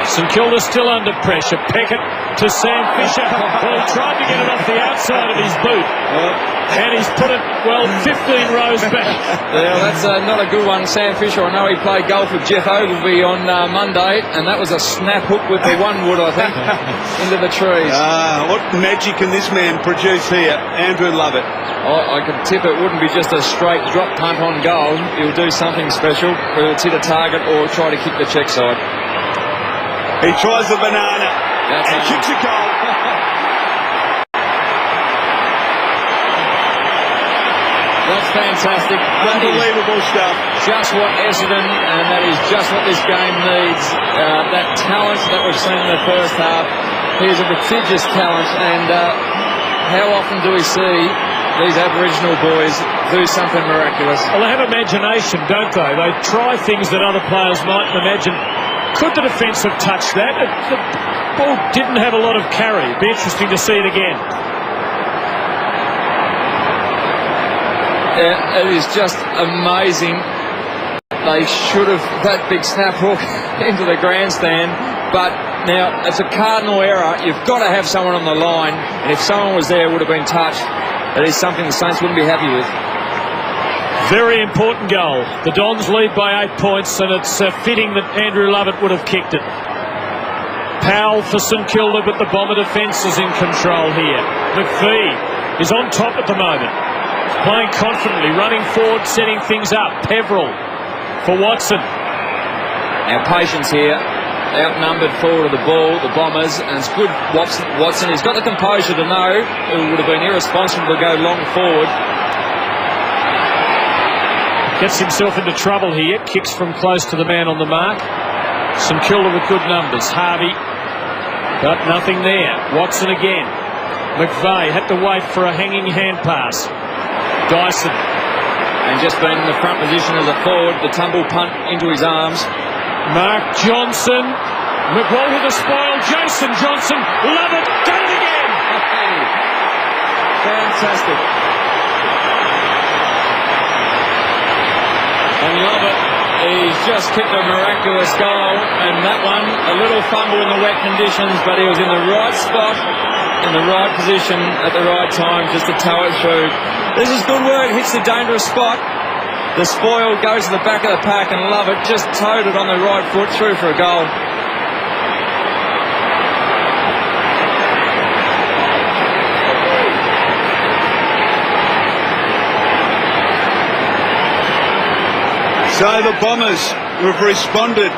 St Kilda still under pressure. Peckett to Sam Fisher. Well, he tried to get it off the outside of his boot. And he's put it, 15 rows back. Yeah, that's not a good one. Sam Fisher, I know he played golf with Jeff Ogilvy on Monday, and that was a snap hook with the 1 wood, I think, into the trees. What magic can this man produce here? Andrew Lovett. I could tip it wouldn't be just a straight drop punt on goal. He'll do something special, whether it's hit a target or try to kick the check side. He tries the banana and kicks a goal. That's fantastic. Unbelievable stuff. Just what Essendon, and that is just what this game needs. That talent that we've seen in the first half. He's a prodigious talent, and how often do we see these Aboriginal boys do something miraculous? Well, they have imagination, don't they? They try things that other players mightn't imagine. Could the defence have touched that? The ball didn't have a lot of carry. It'd be interesting to see it again. It is just amazing. They should have that big snap hook into the grandstand, but now it's a cardinal error. You've got to have someone on the line, and if someone was there, it would have been touched. It is something the Saints wouldn't be happy with. Very important goal. The Dons lead by 8 points, and it's fitting that Andrew Lovett would have kicked it. Powell for St Kilda, but the Bomber defence is in control here. McPhee is on top at the moment. Playing confidently, running forward, setting things up. Peverill for Watson. Now patience here. Outnumbered forward of the ball, the Bombers, and it's good Watson. He's got the composure to know it would have been irresponsible to go long forward. Gets himself into trouble here. Kicks from close to the man on the mark. St Kilda with good numbers. Harvey, but nothing there. Watson again. McVeigh had to wait for a hanging hand pass. Dyson. And just been in the front position as a forward, the tumble punt into his arms. Mark Johnson. McWall with a spoil. Jason Johnson. Love it. Done it again. Fantastic. And Lovett, he's just kicked a miraculous goal, and that one, a little fumble in the wet conditions, but he was in the right spot, in the right position, at the right time, just to tow it through. This is good work, hits the dangerous spot. The spoil goes to the back of the pack, and Lovett just towed it on the right foot through for a goal. So the Bombers have responded.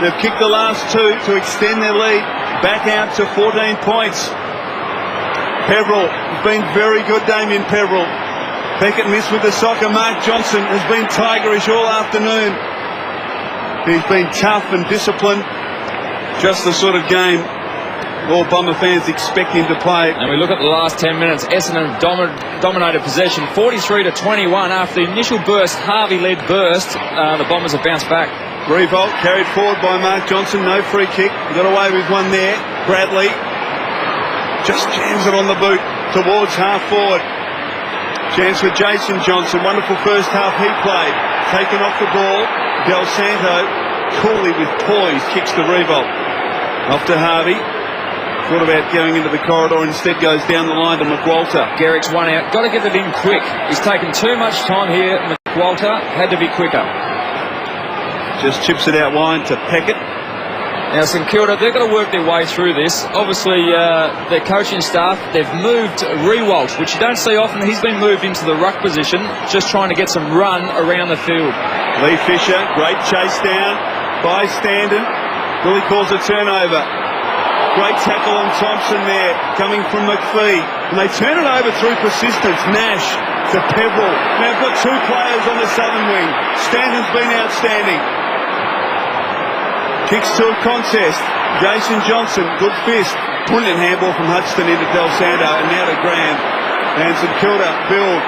They've kicked the last 2 to extend their lead back out to 14 points. Peverill has been very good, Damien Peverill. Peckett missed with the soccer. Mark Johnson has been tigerish all afternoon. He's been tough and disciplined. Just the sort of game all Bomber fans expect him to play. And we look at the last 10 minutes. Essendon dominated possession 43-21 after the initial burst, Harvey-led burst. The Bombers have bounced back. Revolt carried forward by Mark Johnson. No free kick. He got away with one there. Bradley just jams it on the boot towards half forward. Chance for Jason Johnson. Wonderful first half he played. Taken off the ball. Del Santo, coolly with poise, kicks the revolt. Off to Harvey. Thought about going into the corridor, instead goes down the line to McWalter. Garrick's one out. Got to get it in quick. He's taken too much time here. McWalter had to be quicker. Just chips it out wide to Peckett. Now St Kilda, they've got to work their way through this. Obviously, their coaching staff, they've moved Rewalt, which you don't see often. He's been moved into the ruck position, just trying to get some run around the field. Lee Fisher, great chase down by Standen. Willie calls a turnover. Great tackle on Thompson there, coming from McPhee. And they turn it over through persistence. Nash to Pebble. Now they've got two players on the southern wing. Standen's been outstanding. Kicks to a contest. Jason Johnson, good fist. Brilliant handball from Hudson into Del Santo, and now to Graham. And St Kilda build.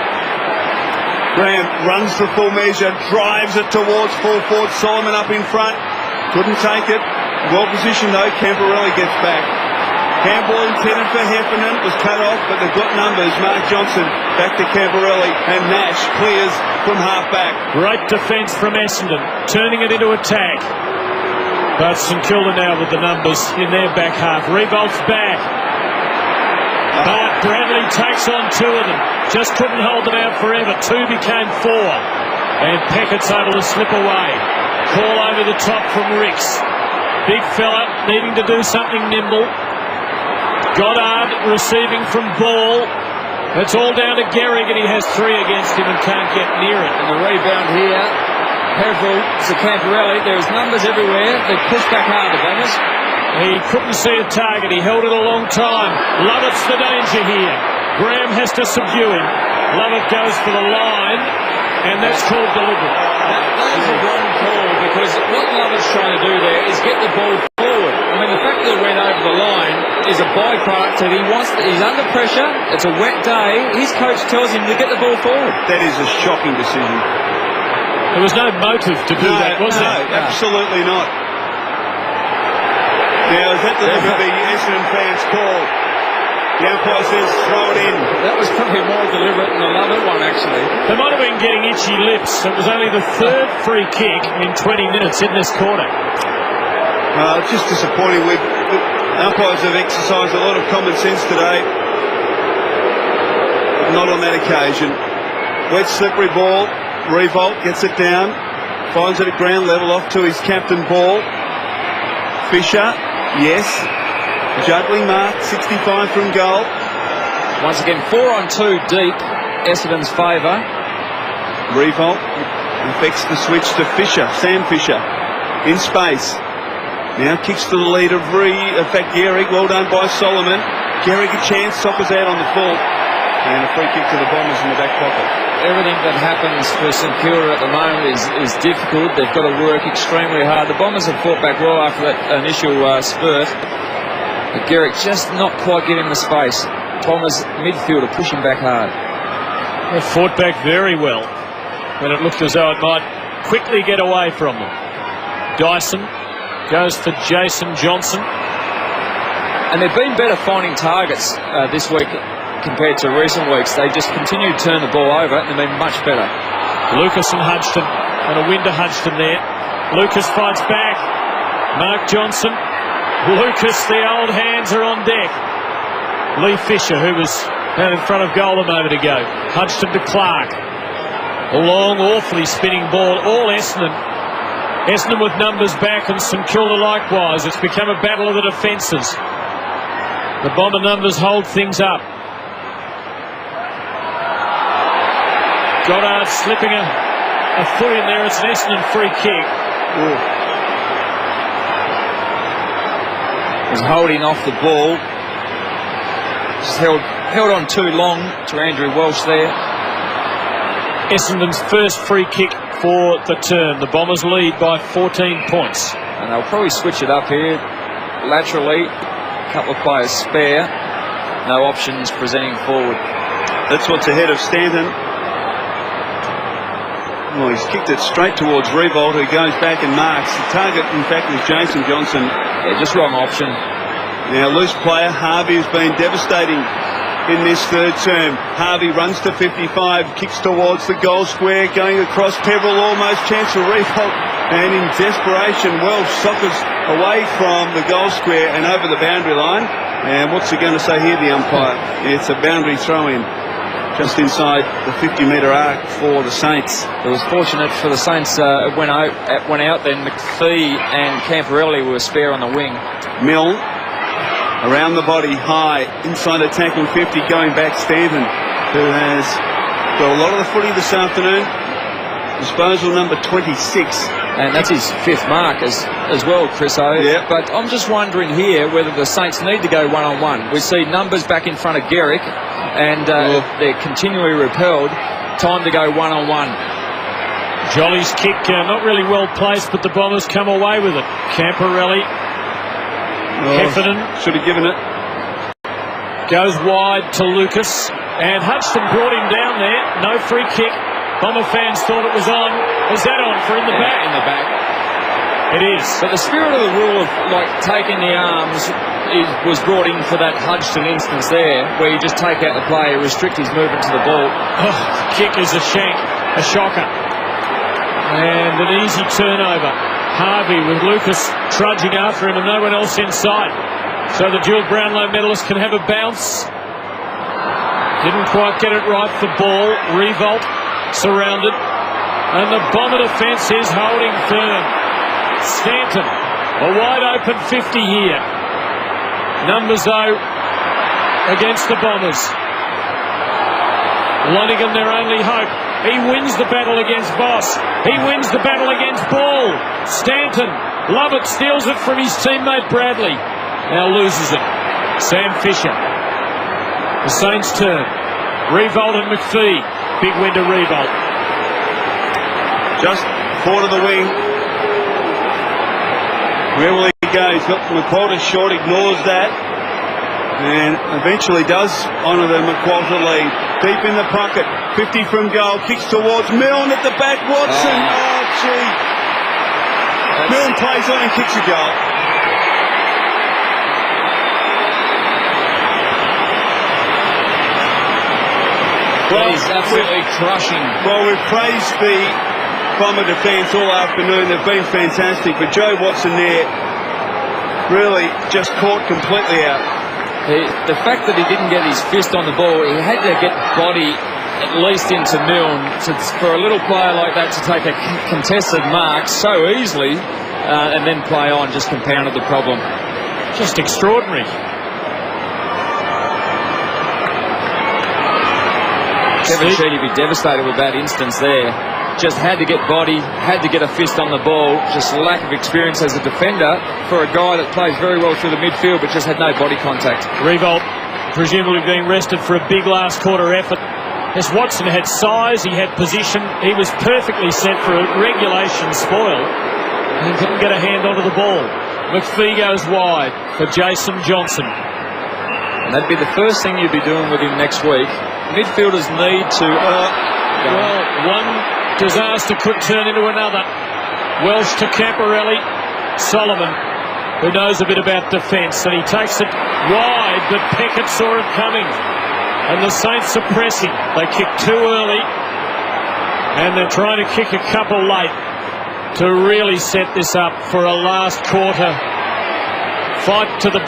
Graham runs the full measure, drives it towards full forward. Solomon up in front. Couldn't take it. Well positioned though. Camporelli gets back. Handball intended for Heffernan, was cut off, but they've got numbers. Mark Johnson back to Camporelli, and Nash clears from half back. Great defence from Essendon, turning it into attack. But St Kilda now with the numbers in their back half. Revolt's back. But Bradley takes on two of them. Just couldn't hold them out forever. Two became four. And Peckett's able to slip away. Call over the top from Ricks. Big fella needing to do something nimble. Goddard receiving from Ball. It's all down to Gehrig, and he has three against him and can't get near it. And the rebound here. Peverill to Camporelli. There's numbers everywhere. They push back hard, the Bombers. He couldn't see a target. He held it a long time. Lovett's the danger here. Graham has to subdue him. Lovett goes for the line, and that's called deliberate. That is a wrong call, because what Lovett's trying to do there is get the ball forward. I mean, the fact that it went over the line is a byproduct that he's under pressure. It's a wet day. His coach tells him to get the ball forward. That is a shocking decision. There was no motive to do that, was there? No, absolutely not. Now, is that the Essendon fans call? The umpire says throw it in. That was probably more deliberate than the Lovett one, actually. They might have been getting itchy lips. It was only the third free kick in 20 minutes in this quarter. It's just disappointing. Umpires have exercised a lot of common sense today. Not on that occasion. Wet, slippery ball. Revolt gets it down, finds it at ground level, off to his captain Ball. Fisher, yes. Juggling mark, 65 from goal. Once again, 4-on-2 deep, Essendon's favour. Revolt affects the switch to Fisher, Sam Fisher, in space. Now kicks to the lead of Gehrig, well done by Solomon. Gehrig a chance, Soccer's out on the full. And a free kick to the Bombers in the back pocket. Everything that happens for St Kilda at the moment is difficult. They've got to work extremely hard. The Bombers have fought back well after that initial spurt. But Gehrig just not quite getting the space. Bombers midfielder pushing back hard. They fought back very well when it looked as though it might quickly get away from them. Dyson goes for Jason Johnson. And they've been better finding targets this week compared to recent weeks. They just continue to turn the ball over, and they've been much better. Lucas and Hudson, and a win to Hudson there. Lucas fights back. Mark Johnson. Lucas, the old hands are on deck. Lee Fisher, who was down in front of goal a moment ago. Hudson to Clark. A long, awfully spinning ball. All Essendon. Essendon with numbers back, and St Kilda likewise. It's become a battle of the defences. The Bomber numbers hold things up. Goddard slipping a foot in there. It's an Essendon free kick. He's holding off the ball. Just held on too long to Andrew Welsh there. Essendon's first free kick for the term. The Bombers lead by 14 points. And they'll probably switch it up here. Laterally, a couple of players spare. No options presenting forward. That's what's ahead of Stanton. Well, he's kicked it straight towards Revolt, who goes back and marks. The target, in fact, was Jason Johnson. Yeah, just wrong option. Now, loose player, Harvey has been devastating in this third term. Harvey runs to 55, kicks towards the goal square, going across Peverill, almost chance for revolt, and in desperation, Welsh soccers away from the goal square and over the boundary line. And what's he going to say here, the umpire? It's a boundary throw-in just inside the 50-metre arc for the Saints. It was fortunate for the Saints. It went out then. McPhee and Camporelli were spare on the wing. Milne around the body, high, inside attacking 50, going back Stanton, who has got a lot of the footy this afternoon. Disposal number 26. And that's his 5th mark as well, Chris O. Yep. But I'm just wondering here whether the Saints need to go one-on-one. We see numbers back in front of Garrick, and they're continually repelled. Time to go one-on-one. Jolly's kick, not really well placed, but the Bombers come away with it. Camporelli, Heffernan should have given it. Goes wide to Lucas, and Hutchton brought him down there. No free kick. Bomber fans thought it was on. Was that on for in the back? In the back. It is. But the spirit of the rule of taking the arms was brought in for that Hutchton instance there, where you just take out the player, restrict his movement to the ball. Oh, the kick is a shank, a shocker. And an easy turnover. Harvey with Lucas trudging after him and no one else in sight. So the dual Brownlow medalist can have a bounce. Didn't quite get it right for ball. Revolt surrounded. And the Bomber defence is holding firm. Stanton, a wide open 50 here. Numbers though against the Bombers. Lonigan their only hope. He wins the battle against Voss. He wins the battle against Ball. Stanton, Lovett steals it from his teammate Bradley. Now loses it. Sam Fisher. The Saints turn. Revolt and McPhee. Big win to Revolt. Just forward of the wing. Where will he go? He's got McQualter short, ignores that, and eventually does honour the McQualter lead. Deep in the pocket, 50 from goal, kicks towards Milne at the back. Watson, oh gee. Milne plays on and kicks a goal. Well, he's absolutely crushing. Well, we've praised the Bomber defence all afternoon. They've been fantastic, but Joe Watson there really just caught completely out. The fact that he didn't get his fist on the ball, he had to get body at least into Milne for a little player like that to take a contested mark so easily and then play on, just compounded the problem. Just extraordinary. Kevin Sheedy would be devastated with that instance there. Just had to get body, had to get a fist on the ball. Just lack of experience as a defender for a guy that plays very well through the midfield but just had no body contact. Revolt presumably being rested for a big last quarter effort. As Watson had size, he had position, he was perfectly set for a regulation spoil and couldn't get a hand onto the ball. McPhee goes wide for Jason Johnson. And that'd be the first thing you'd be doing with him next week. Midfielders need to... well, one disaster could turn into another. Welsh to Camporelli. Solomon, who knows a bit about defence, and he takes it wide, but Peckett saw it coming. And the Saints are pressing. They kick too early, and they're trying to kick a couple late to really set this up for a last quarter fight to the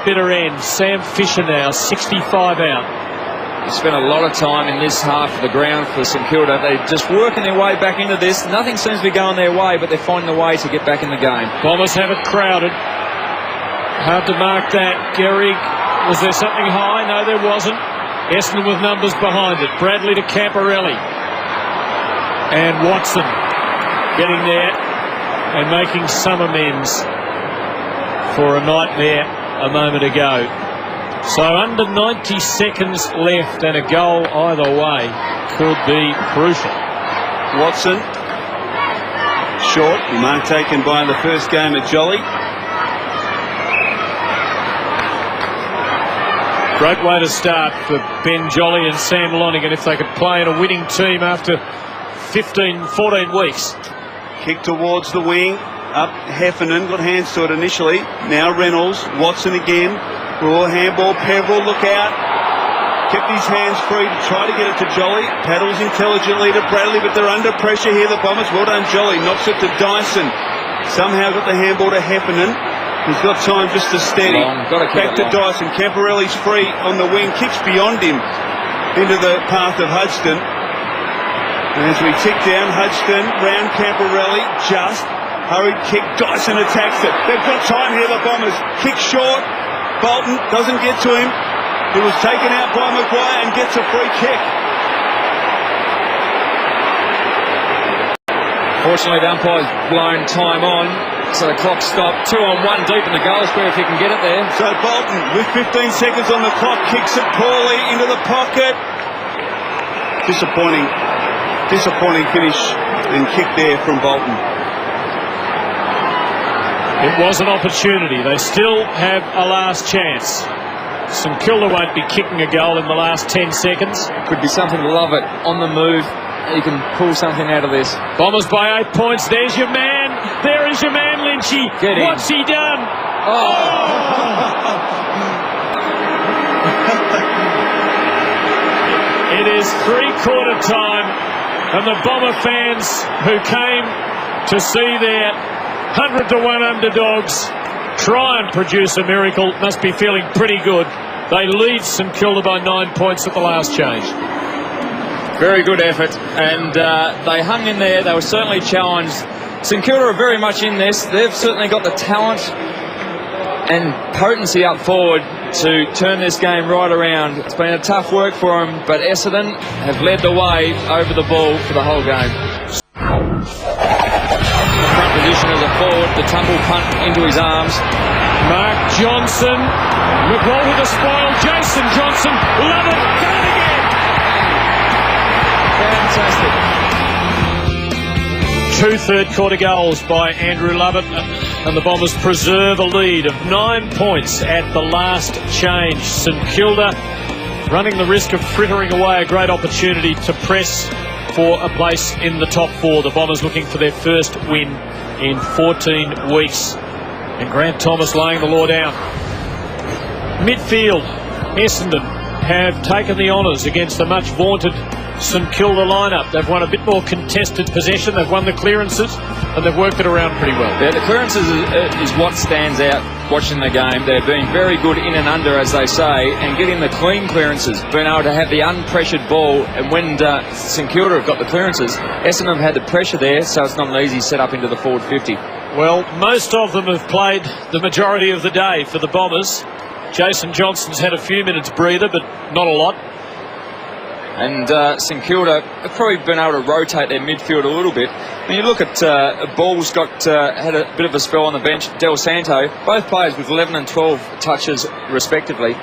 bitter end. Sam Fisher now, 65 out. They spent a lot of time in this half of the ground for St Kilda. They're just working their way back into this. Nothing seems to be going their way, but they're finding a way to get back in the game. Bombers have it crowded. Hard to mark that. Gehrig, was there something high? No, there wasn't. Essendon with numbers behind it. Bradley to Camporelli. And Watson getting there and making some amends for a nightmare a moment ago. So under 90 seconds left, and a goal either way could be crucial. Watson, short, mark taken by the first game at Jolly. Great way to start for Ben Jolly and Sam Lonigan if they could play in a winning team after 14 weeks. Kick towards the wing. up Heffernan, got hands to it initially. Now Reynolds, Watson again. Raw handball, Peverill, look out. Kept his hands free to try to get it to Jolly. Paddles intelligently to Bradley, but they're under pressure here, the Bombers. Well done, Jolly. Knocks it to Dyson. Somehow got the handball to Heffernan. He's got time just to steady. Back to Dyson. Camporelli's free on the wing. Kicks beyond him into the path of Hudson. And as we tick down, Hudson round Camporelli. Just hurried kick. Dyson attacks it. They've got time here, the Bombers. Kick short. Bolton doesn't get to him. He was taken out by Maguire and gets a free kick. Fortunately, the umpire's blown time on, so the clock stopped. 2 on 1 deep in the goal square if he can get it there. So Bolton, with 15 seconds on the clock, kicks it poorly into the pocket. Disappointing finish and kick there from Bolton. It was an opportunity. They still have a last chance. St Kilda won't be kicking a goal in the last 10 seconds. Could be something to love it. On the move, you can pull something out of this. Bombers by 8 points. There's your man. There is your man, Lynchy. What's he done? It is 3/4 time, and the Bomber fans who came to see their 100-to-1 underdogs try and produce a miracle must be feeling pretty good. They lead St Kilda by 9 points at the last change. Very good effort, and they hung in there. They were certainly challenged. St Kilda are very much in this. They've certainly got the talent and potency up forward to turn this game right around. It's been a tough work for them, but Essendon have led the way over the ball for the whole game. Front position as a forward, the tumble punt into his arms. Mark Johnson, McWall with a spoil. Jason Johnson, love it, got it again. Fantastic. 2 third-quarter goals by Andrew Lovett, and the Bombers preserve a lead of 9 points at the last change. St Kilda running the risk of frittering away a great opportunity to press for a place in the top 4. The Bombers looking for their first win in 14 weeks. And Grant Thomas laying the law down. Midfield, Essendon have taken the honours against the much vaunted St Kilda lineup. They've won a bit more contested possession. They've won the clearances and they've worked it around pretty well. Yeah, the clearances is what stands out watching the game. They've been very good in and under, as they say, and getting the clean clearances, being able to have the unpressured ball. And when St Kilda have got the clearances, Essendon have had the pressure there, so it's not an easy set up into the forward 50. Well, most of them have played the majority of the day for the Bombers. Jason Johnson's had a few minutes breather, but not a lot. And St Kilda have probably been able to rotate their midfield a little bit. When you look at Ball's had a bit of a spell on the bench. Del Santo, both players with 11 and 12 touches respectively.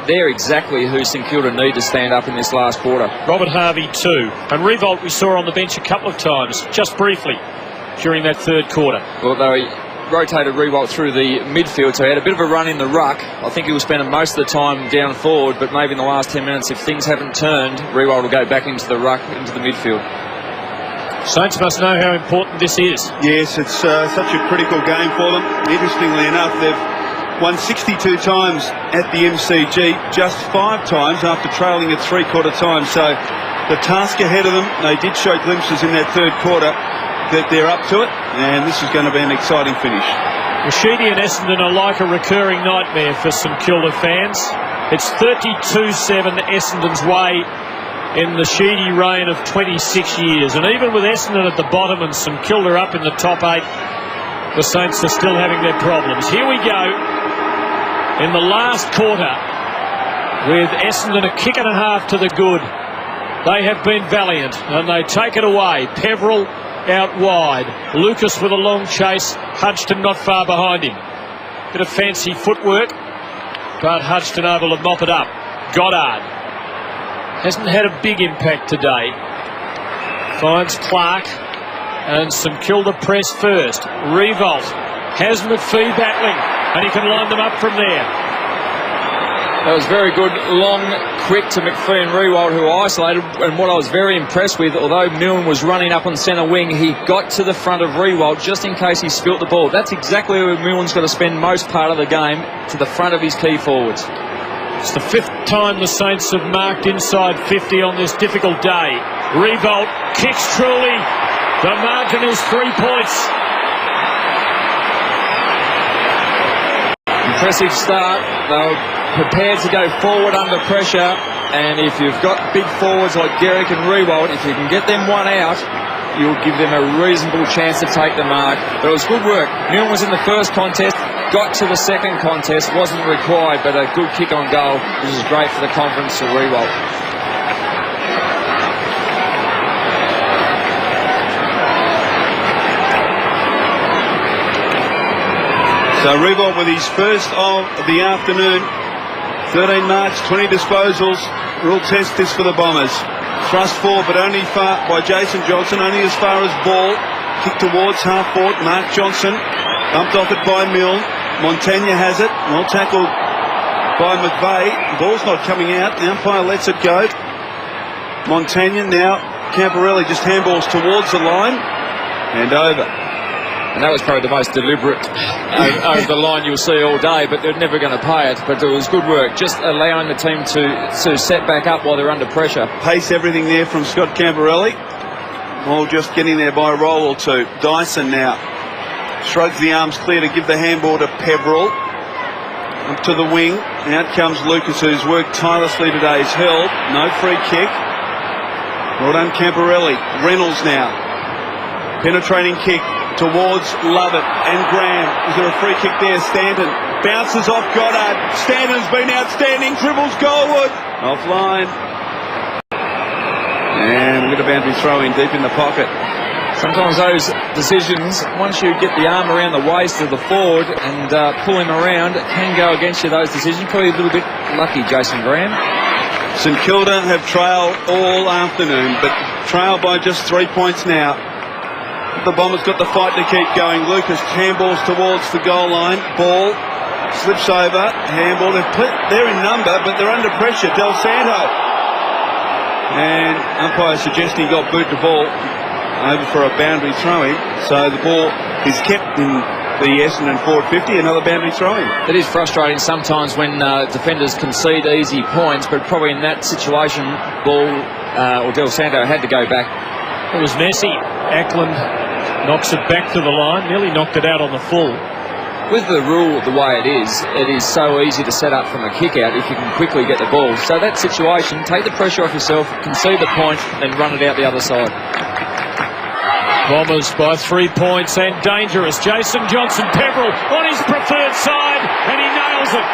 They're exactly who St Kilda need to stand up in this last quarter. Robert Harvey too. And Revolt we saw on the bench a couple of times, just briefly, during that third quarter. Well, they rotated Revolt through the midfield, so he had a bit of a run in the ruck. I think he was spending most of the time down forward, but maybe in the last 10 minutes, if things haven't turned, Revolt will go back into the ruck, into the midfield. Saints must know how important this is. Yes, it's such a critical game for them. Interestingly enough, they've won 62 times at the MCG, just 5 times after trailing at 3/4 time. So the task ahead of them, they did show glimpses in that third quarter that they're up to it, and this is going to be an exciting finish. Rashidi and Essendon are like a recurring nightmare for St Kilda fans. It's 32-7 Essendon's way in the Sheedy reign of 26 years. And even with Essendon at the bottom and St Kilda up in the top 8, the Saints are still having their problems. Here we go in the last quarter with Essendon a kick and a half to the good. They have been valiant and they take it away. Peverill out wide. Lucas with a long chase. Hudson not far behind him. Bit of fancy footwork, but Hudson able to mop it up. Goddard hasn't had a big impact today. Finds Clark, and St Kilda press first. Revolt has McPhee battling, and he can line them up from there. That was very good, long, quick to McPhee and Rewald, who isolated. And what I was very impressed with, although Milne was running up on centre wing, he got to the front of Rewald just in case he spilt the ball. That's exactly where Milne's got to spend most part of the game, to the front of his key forwards. It's the 5th time the Saints have marked inside 50 on this difficult day. Rewald kicks truly. The margin is 3 points. Impressive start. They were prepared to go forward under pressure, and if you've got big forwards like Garrick and Rewald, if you can get them one out, you'll give them a reasonable chance to take the mark. But it was good work. Milne was in the first contest, got to the second contest, wasn't required, but a good kick on goal, which is great for the confidence of Rewald. So Rewald with his first of the afternoon. 13 marks, 20 disposals. Real test this for the Bombers. Thrust forward, but only far by Jason Johnson, only as far as ball. Kick towards half forward. Mark Johnson bumped off it by Milne. Montagna has it. Well tackled by McVeigh. Ball's not coming out. The umpire lets it go. Montagna now. Camporelli just handballs towards the line and over. And that was probably the most deliberate over the line you'll see all day, but they're never going to pay it. But it was good work, just allowing the team to set back up while they're under pressure. Pace everything there from Scott Camporelli. Well, just getting there by a roll or two. Dyson now shrugs the arms clear to give the handball to Peverill. Up to the wing. Out comes Lucas, who's worked tirelessly today. He's held. No free kick. Well done, Camporelli. Reynolds now. Penetrating kick towards Lovett and Graham. Is there a free kick there? Stanton bounces off Goddard. Stanton's been outstanding. Dribbles goalward. Offline. And a bit of boundary throw in deep in the pocket. Sometimes those decisions, once you get the arm around the waist of the forward and pull him around, it can go against you, those decisions. Probably a little bit lucky, Jason Graham. St Kilda have trailed all afternoon, but trailed by just 3 points now. The Bombers got the fight to keep going. Lucas handballs towards the goal line. Ball slips over. Handball. They're in number, but they're under pressure. Del Santo. And umpire suggests he got boot the ball over for a boundary throw-in. So the ball is kept in the Essendon forward 50. Another boundary throw-in. It is frustrating sometimes when defenders concede easy points, but probably in that situation, or Del Santo had to go back. It was messy. Ackland knocks it back to the line, nearly knocked it out on the full. With the rule the way it is so easy to set up from a kick out if you can quickly get the ball. So that situation, take the pressure off yourself, concede the point, then run it out the other side. Bombers by 3 points and dangerous. Jason Johnson Peverill on his preferred side, and he nails it.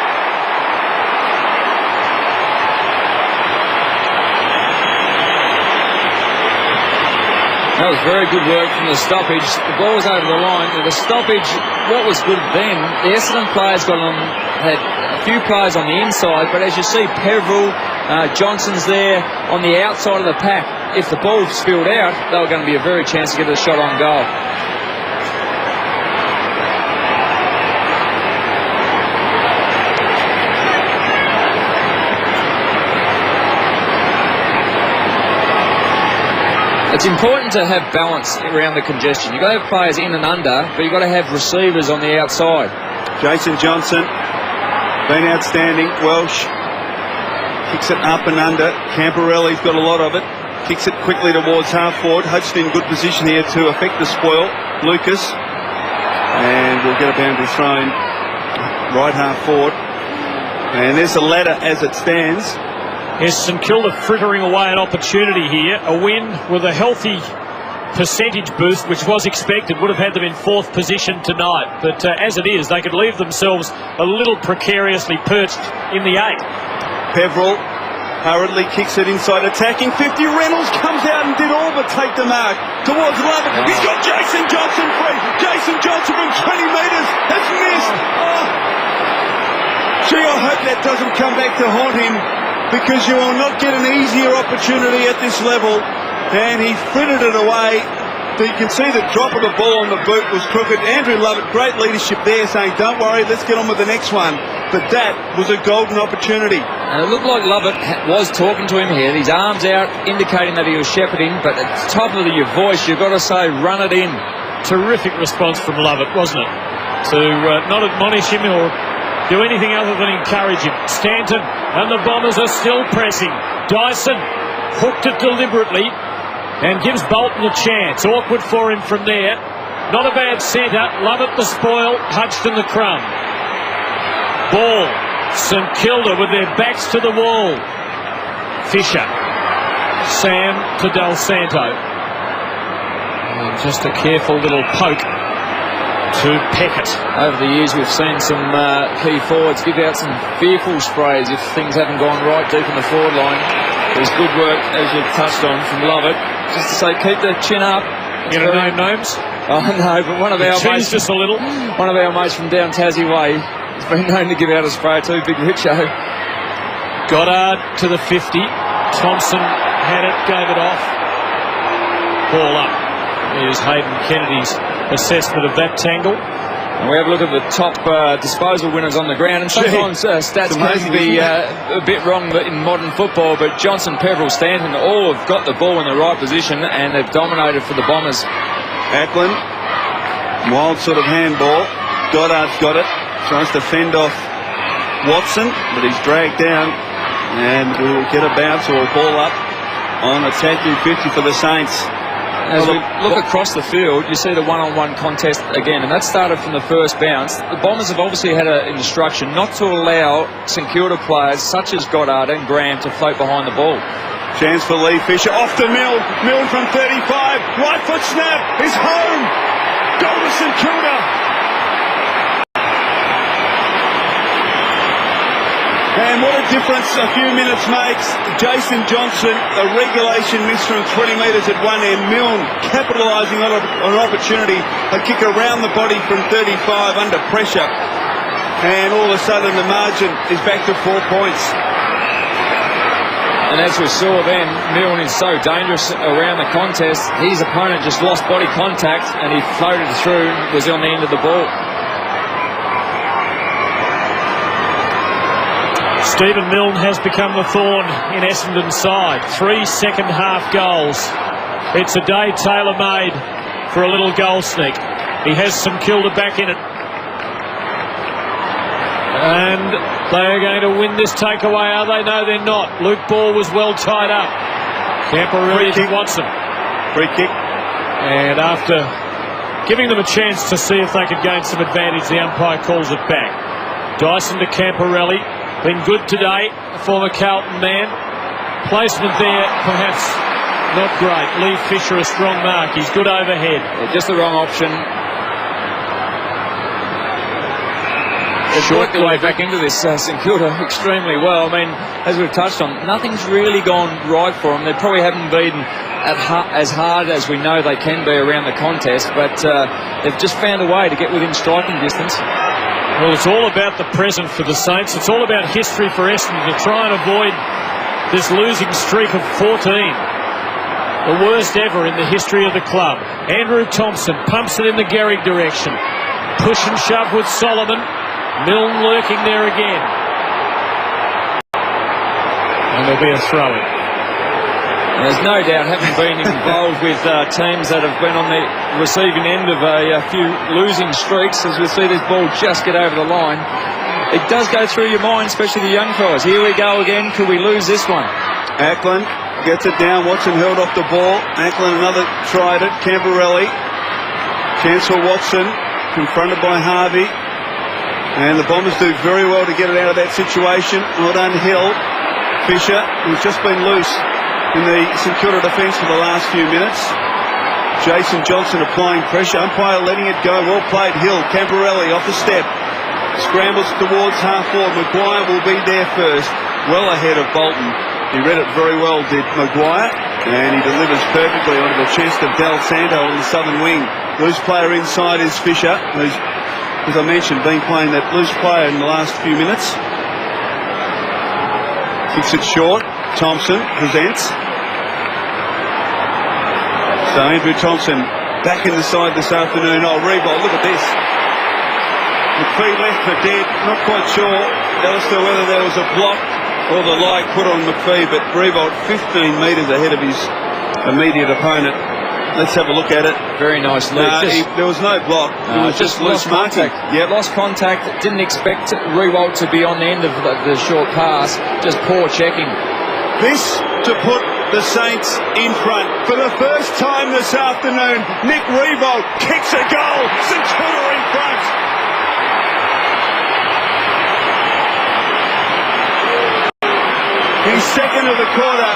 That was very good work from the stoppage. The ball was over the line. The stoppage, what was good then, the Essendon players had a few players on the inside, but as you see, Peverill, Johnson's there on the outside of the pack. If the ball spilled out, they were going to be a very chance to get a shot on goal. It's important to have balance around the congestion. You've got to have players in and under, but you've got to have receivers on the outside. Jason Johnson, been outstanding. Welsh kicks it up and under. Camporelli's got a lot of it. Kicks it quickly towards half forward. Hudson in good position here to affect the spoil. Lucas. And we'll get a boundary thrown right half forward. And there's a ladder as it stands. Yes, St Kilda frittering away an opportunity here. A win with a healthy percentage boost, which was expected, would have had them in 4th position tonight. But as it is, they could leave themselves a little precariously perched in the 8. Peverill hurriedly kicks it inside, attacking 50. Reynolds comes out and did all but take the mark towards Lovett. Oh. He's got Jason Johnson free. Jason Johnson from 20 metres has missed. Oh. Gee, I hope that doesn't come back to haunt him, because you will not get an easier opportunity at this level. And he frittered it away. You can see the drop of the ball on the boot was crooked. Andrew Lovett, great leadership there, saying, don't worry, let's get on with the next one. but that was a golden opportunity. And it looked like Lovett was talking to him here. His arms out, indicating that he was shepherding, but at the top of your voice, you've got to say, run it in. Terrific response from Lovett, wasn't it? To not admonish him or do anything other than encourage him. Stanton and the Bombers are still pressing. Dyson hooked it deliberately and gives Bolton a chance. Awkward for him from there. Not a bad centre. Lovett the spoil. Hudson the crumb. Ball. St Kilda with their backs to the wall. Fisher. Sam to Del Santo. And just a careful little poke to Peckett. Over the years, we've seen some key forwards give out some fearful sprays if things haven't gone right deep in the forward line. There's good work, as you've touched on, from Lovett. Just to say, keep the chin up. You know, name names? Oh no, but one of our mates, just a little. One of our mates from down Tassie Way has been known to give out a spray too. Big Richo. Goddard to the 50. Thompson had it, gave it off. Ball up. Here's Hayden Kennedy's assessment of that tangle. And we have a look at the top disposal winners on the ground, and sometimes stats can be a bit wrong in modern football, but Johnson, Peverill, Stanton all have got the ball in the right position and they've dominated for the Bombers. Ackland, wild sort of handball. Goddard's got it, tries to fend off Watson, but he's dragged down, and we will get a bounce or a ball up on attacking 50 for the Saints. As we look across the field, you see the one-on-one contest again, and that started from the first bounce. The Bombers have obviously had an instruction not to allow St Kilda players such as Goddard and Graham to float behind the ball. Chance for Lee Fisher, off to Milne. Milne from 35, right foot snap, is home. Goal to St Kilda. And what a difference a few minutes makes. Jason Johnson, a regulation miss from 20 metres at one end. Milne capitalising on an opportunity. A kick around the body from 35 under pressure. And all of a sudden the margin is back to 4 points. And as we saw then, Milne is so dangerous around the contest. His opponent just lost body contact and he floated through, was on the end of the ball. Stephen Milne has become the thorn in Essendon's side. 3 second-half goals. It's a day tailor-made for a little goal sneak. He has St Kilda back in it. And they are going to win this takeaway, are they? No, they're not. Luke Ball was well tied up. Camporelli to Watson. Free kick. And after giving them a chance to see if they could gain some advantage, the umpire calls it back. Dyson to Camporelli. Been good today, a former Carlton man. Placement there, perhaps not great. Lee Fisher, a strong mark. He's good overhead. Yeah, just the wrong option. They've worked their way back into this St Kilda extremely well. I mean, as we've touched on, nothing's really gone right for them. They probably haven't been as hard as we know they can be around the contest, but they've just found a way to get within striking distance. Well, it's all about the present for the Saints. It's all about history for Essendon to try and avoid this losing streak of 14. The worst ever in the history of the club. Andrew Thompson pumps it in the Gehrig direction. Push and shove with Solomon. Milne lurking there again. And there'll be a throw-in. There's no doubt, having been involved with teams that have been on the receiving end of a few losing streaks, as we see this ball just get over the line, it does go through your mind, especially the young fellas. Here we go again. Could we lose this one? Ackland gets it down. Watson held off the ball. Ackland another try at it. Camporelli. Chance for Watson. Confronted by Harvey. And the Bombers do very well to get it out of that situation. Well done, Hill. Fisher, who's just been loose in the St Kilda defence for the last few minutes. Jason Johnson applying pressure. Umpire letting it go. Well played, Hill. Camporelli off the step. Scrambles towards half-forward. Maguire will be there first. Well ahead of Bolton. He read it very well, did Maguire. And he delivers perfectly onto the chest of Del Santo on the southern wing. Loose player inside is Fisher, who's, as I mentioned, been playing that loose player in the last few minutes. Kicks it short. Thompson presents. So Andrew Thompson back in the side this afternoon. Oh, Reebok, look at this. McPhee left for dead. Not quite sure as to whether there was a block or the like put on McPhee, but Revolt 15 metres ahead of his immediate opponent. Let's have a look at it. Very nice loop. There was no block. It was just loose marking. Yep. Lost contact. Didn't expect Revolt to be on the end of the short pass. Just poor checking. This to put the Saints in front. For the first time this afternoon, Nick Revolt kicks a goal. St Kilda in front. He's second of the quarter.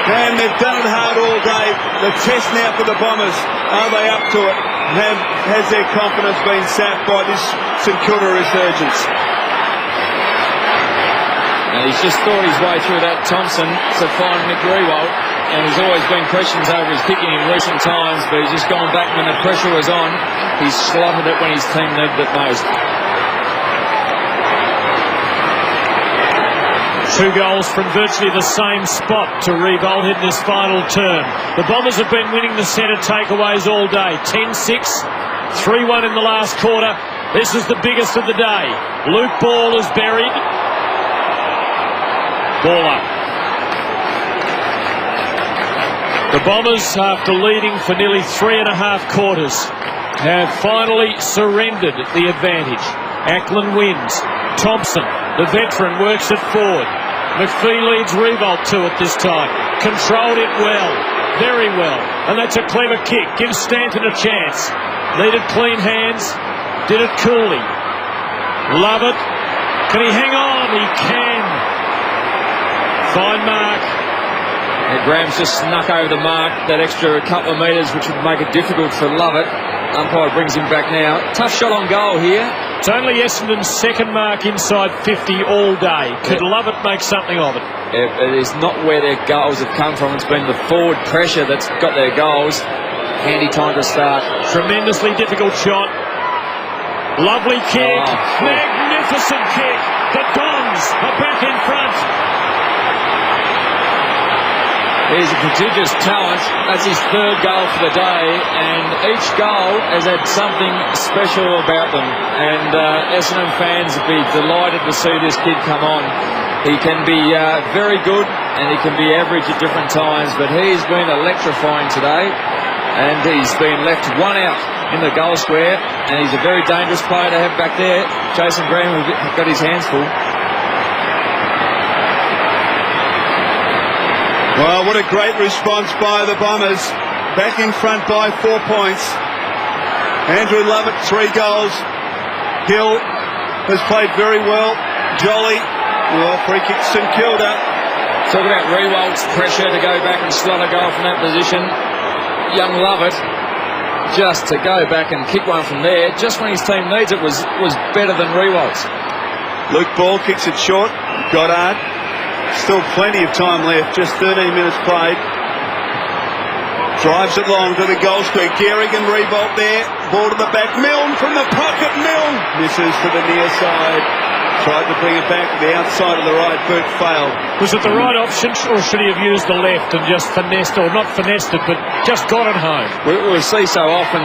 And they've done it hard all day. The test now for the Bombers. Are they up to it? Has their confidence been sapped by this St Kilda resurgence? And he's just thought his way through that Thompson to find Nick Revolt. And there's always been questions over his kicking in recent times, but he's just gone back when the pressure was on. He's slotted it when his team needed it most. 2 goals from virtually the same spot to Revolt in this final term. The Bombers have been winning the centre takeaways all day. 10-6, 3-1 in the last quarter. This is the biggest of the day. Luke Ball is buried. Ball up. The Bombers, after leading for nearly 3.5 quarters, have finally surrendered the advantage. Ackland wins. Thompson, the veteran, works it forward. McPhee leads Revolt to it this time. Controlled it well, very well. And that's a clever kick. Gives Stanton a chance. Needed clean hands. Did it coolly. Love it. Can he hang on? He can. Fine mark. And Graham's just snuck over the mark, that extra couple of metres, which would make it difficult for Lovett. Umpire brings him back now. Tough shot on goal here. It's only Essendon's second mark inside 50 all day. Could Lovett make something of it? It is not where their goals have come from. It's been the forward pressure that's got their goals. Handy time to start. Tremendously difficult shot. Lovely kick. Magnificent kick. The Dons are back in front. He's a prodigious talent. That's his 3rd goal for the day, and each goal has had something special about them. And Essendon fans will be delighted to see this kid come on. He can be very good, and he can be average at different times, but he's been electrifying today, and he's been left one out in the goal square, and he's a very dangerous player to have back there. Jason Graham has got his hands full. Well, what a great response by the Bombers. Back in front by 4 points. Andrew Lovett, 3 goals. Hill has played very well. Jolly, well, free kick St Kilda. Talk about Revolt's pressure to go back and slot a goal from that position. Young Lovett, just to go back and kick one from there, just when his team needs it, was better than Revolt's. Luke Ball kicks it short. Goddard. Still plenty of time left, just 13 minutes played. Drives it long to the goal square. Gehrig and Revolt there. Ball to the back. Milne from the pocket. Milne misses to the near side. Tried to bring it back to the outside of the right boot. Failed. Was it the right option, or should he have used the left and just finessed, or not finessed it, but just got it home? We see so often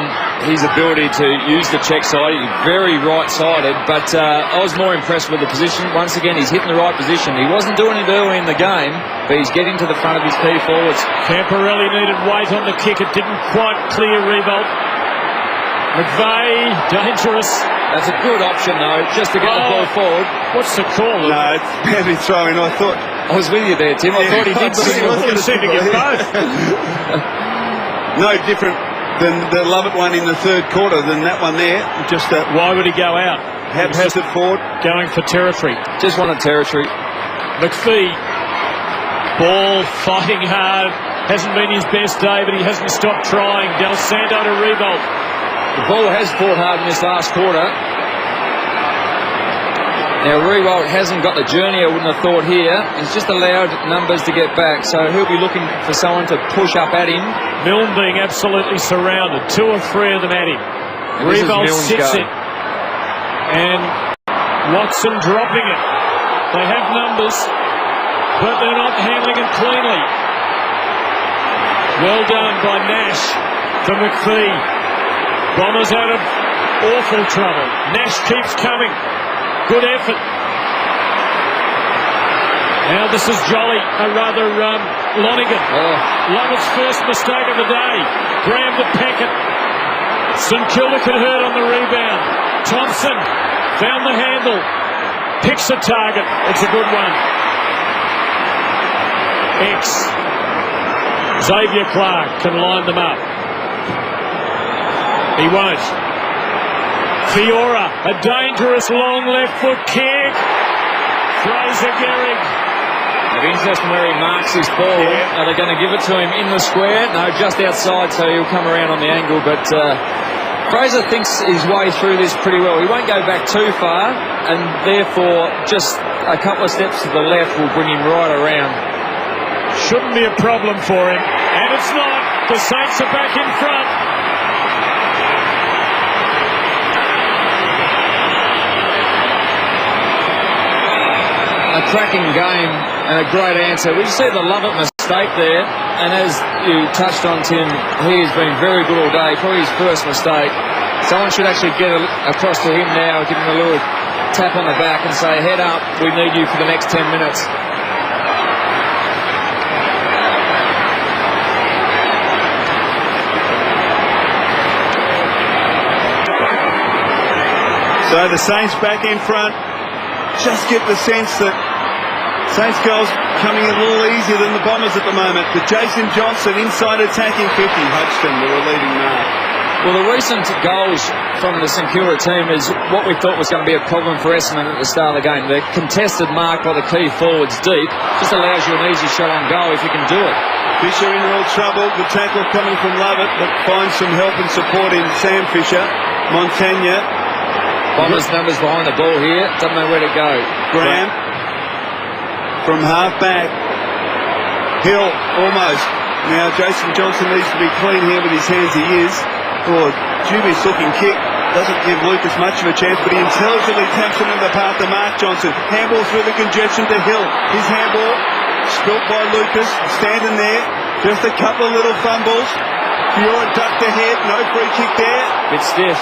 his ability to use the check side. He's very right-sided, but I was more impressed with the position. Once again, he's hitting the right position. He wasn't doing it early in the game, but he's getting to the front of his key forwards. Camporelli needed weight on the kick. It didn't quite clear Revolt. McVeigh, dangerous. That's a good option, though, just to get the ball forward. What's the call? No, it's badly thrown. I thought... I was with you there, Tim. I thought he did. He seemed to get both. No different than the Lovett one in the 3rd quarter than that one there. Just why would he go out? Has it forward. Going for territory. Just wanted territory. McPhee. Ball fighting hard. Hasn't been his best day, but he hasn't stopped trying. Del Santo to Revolt. The ball has fought hard in this last quarter. Now, Revolt hasn't got the journey, I wouldn't have thought here. He's just allowed numbers to get back, so he'll be looking for someone to push up at him. Milne being absolutely surrounded. 2 or 3 of them at him. Revolt sits it. And Watson dropping it. They have numbers, but they're not handling it cleanly. Well done by Nash for McPhee. Bombers out of awful trouble. Nash keeps coming. Good effort. Now this is Jolly, Lonigan. Lovett's first mistake of the day. Graham to Peckett. St Kilda could hurt on the rebound. Thompson found the handle. Picks a target. It's a good one. Xavier Clark can line them up. He won't. Fiora, a dangerous long left foot kick. Fraser Gehrig. It'll be interesting where he marks his ball. Yeah. Are they going to give it to him in the square? No, just outside, so he'll come around on the angle. But Fraser thinks his way through this pretty well. He won't go back too far, and therefore just a couple of steps to the left will bring him right around. Shouldn't be a problem for him, and it's not. The Saints are back in front. A cracking game and a great answer. We see the Lovett mistake there, and as you touched on, Tim, he has been very good all day. Probably his first mistake. Someone should actually get across to him now, give him a little tap on the back and say, head up, we need you for the next 10 minutes. So the Saints back in front. Just get the sense that Saints goals coming a little easier than the Bombers at the moment. But Jason Johnson inside attacking 50. Hodgson, the relieving mark. Well, the recent goals from the St Kilda team is what we thought was going to be a problem for Essendon at the start of the game. The contested mark by the key forwards deep just allows you an easy shot on goal if you can do it. Fisher in real trouble. The tackle coming from Lovett, but finds some help and support in Sam Fisher. Montagna. Bombers numbers behind the ball here. Doesn't know where to go. Graham from half back. Hill almost. Now Jason Johnson needs to be clean here with his hands. He is. Oh, dubious looking kick. Doesn't give Lucas much of a chance, but he intelligently taps him in the path to Mark Johnson. Handball through the congestion to Hill. His handball spilt by Lucas. Standing there. Just a couple of little fumbles. Fiora ducked ahead. No free kick there. Bit stiff.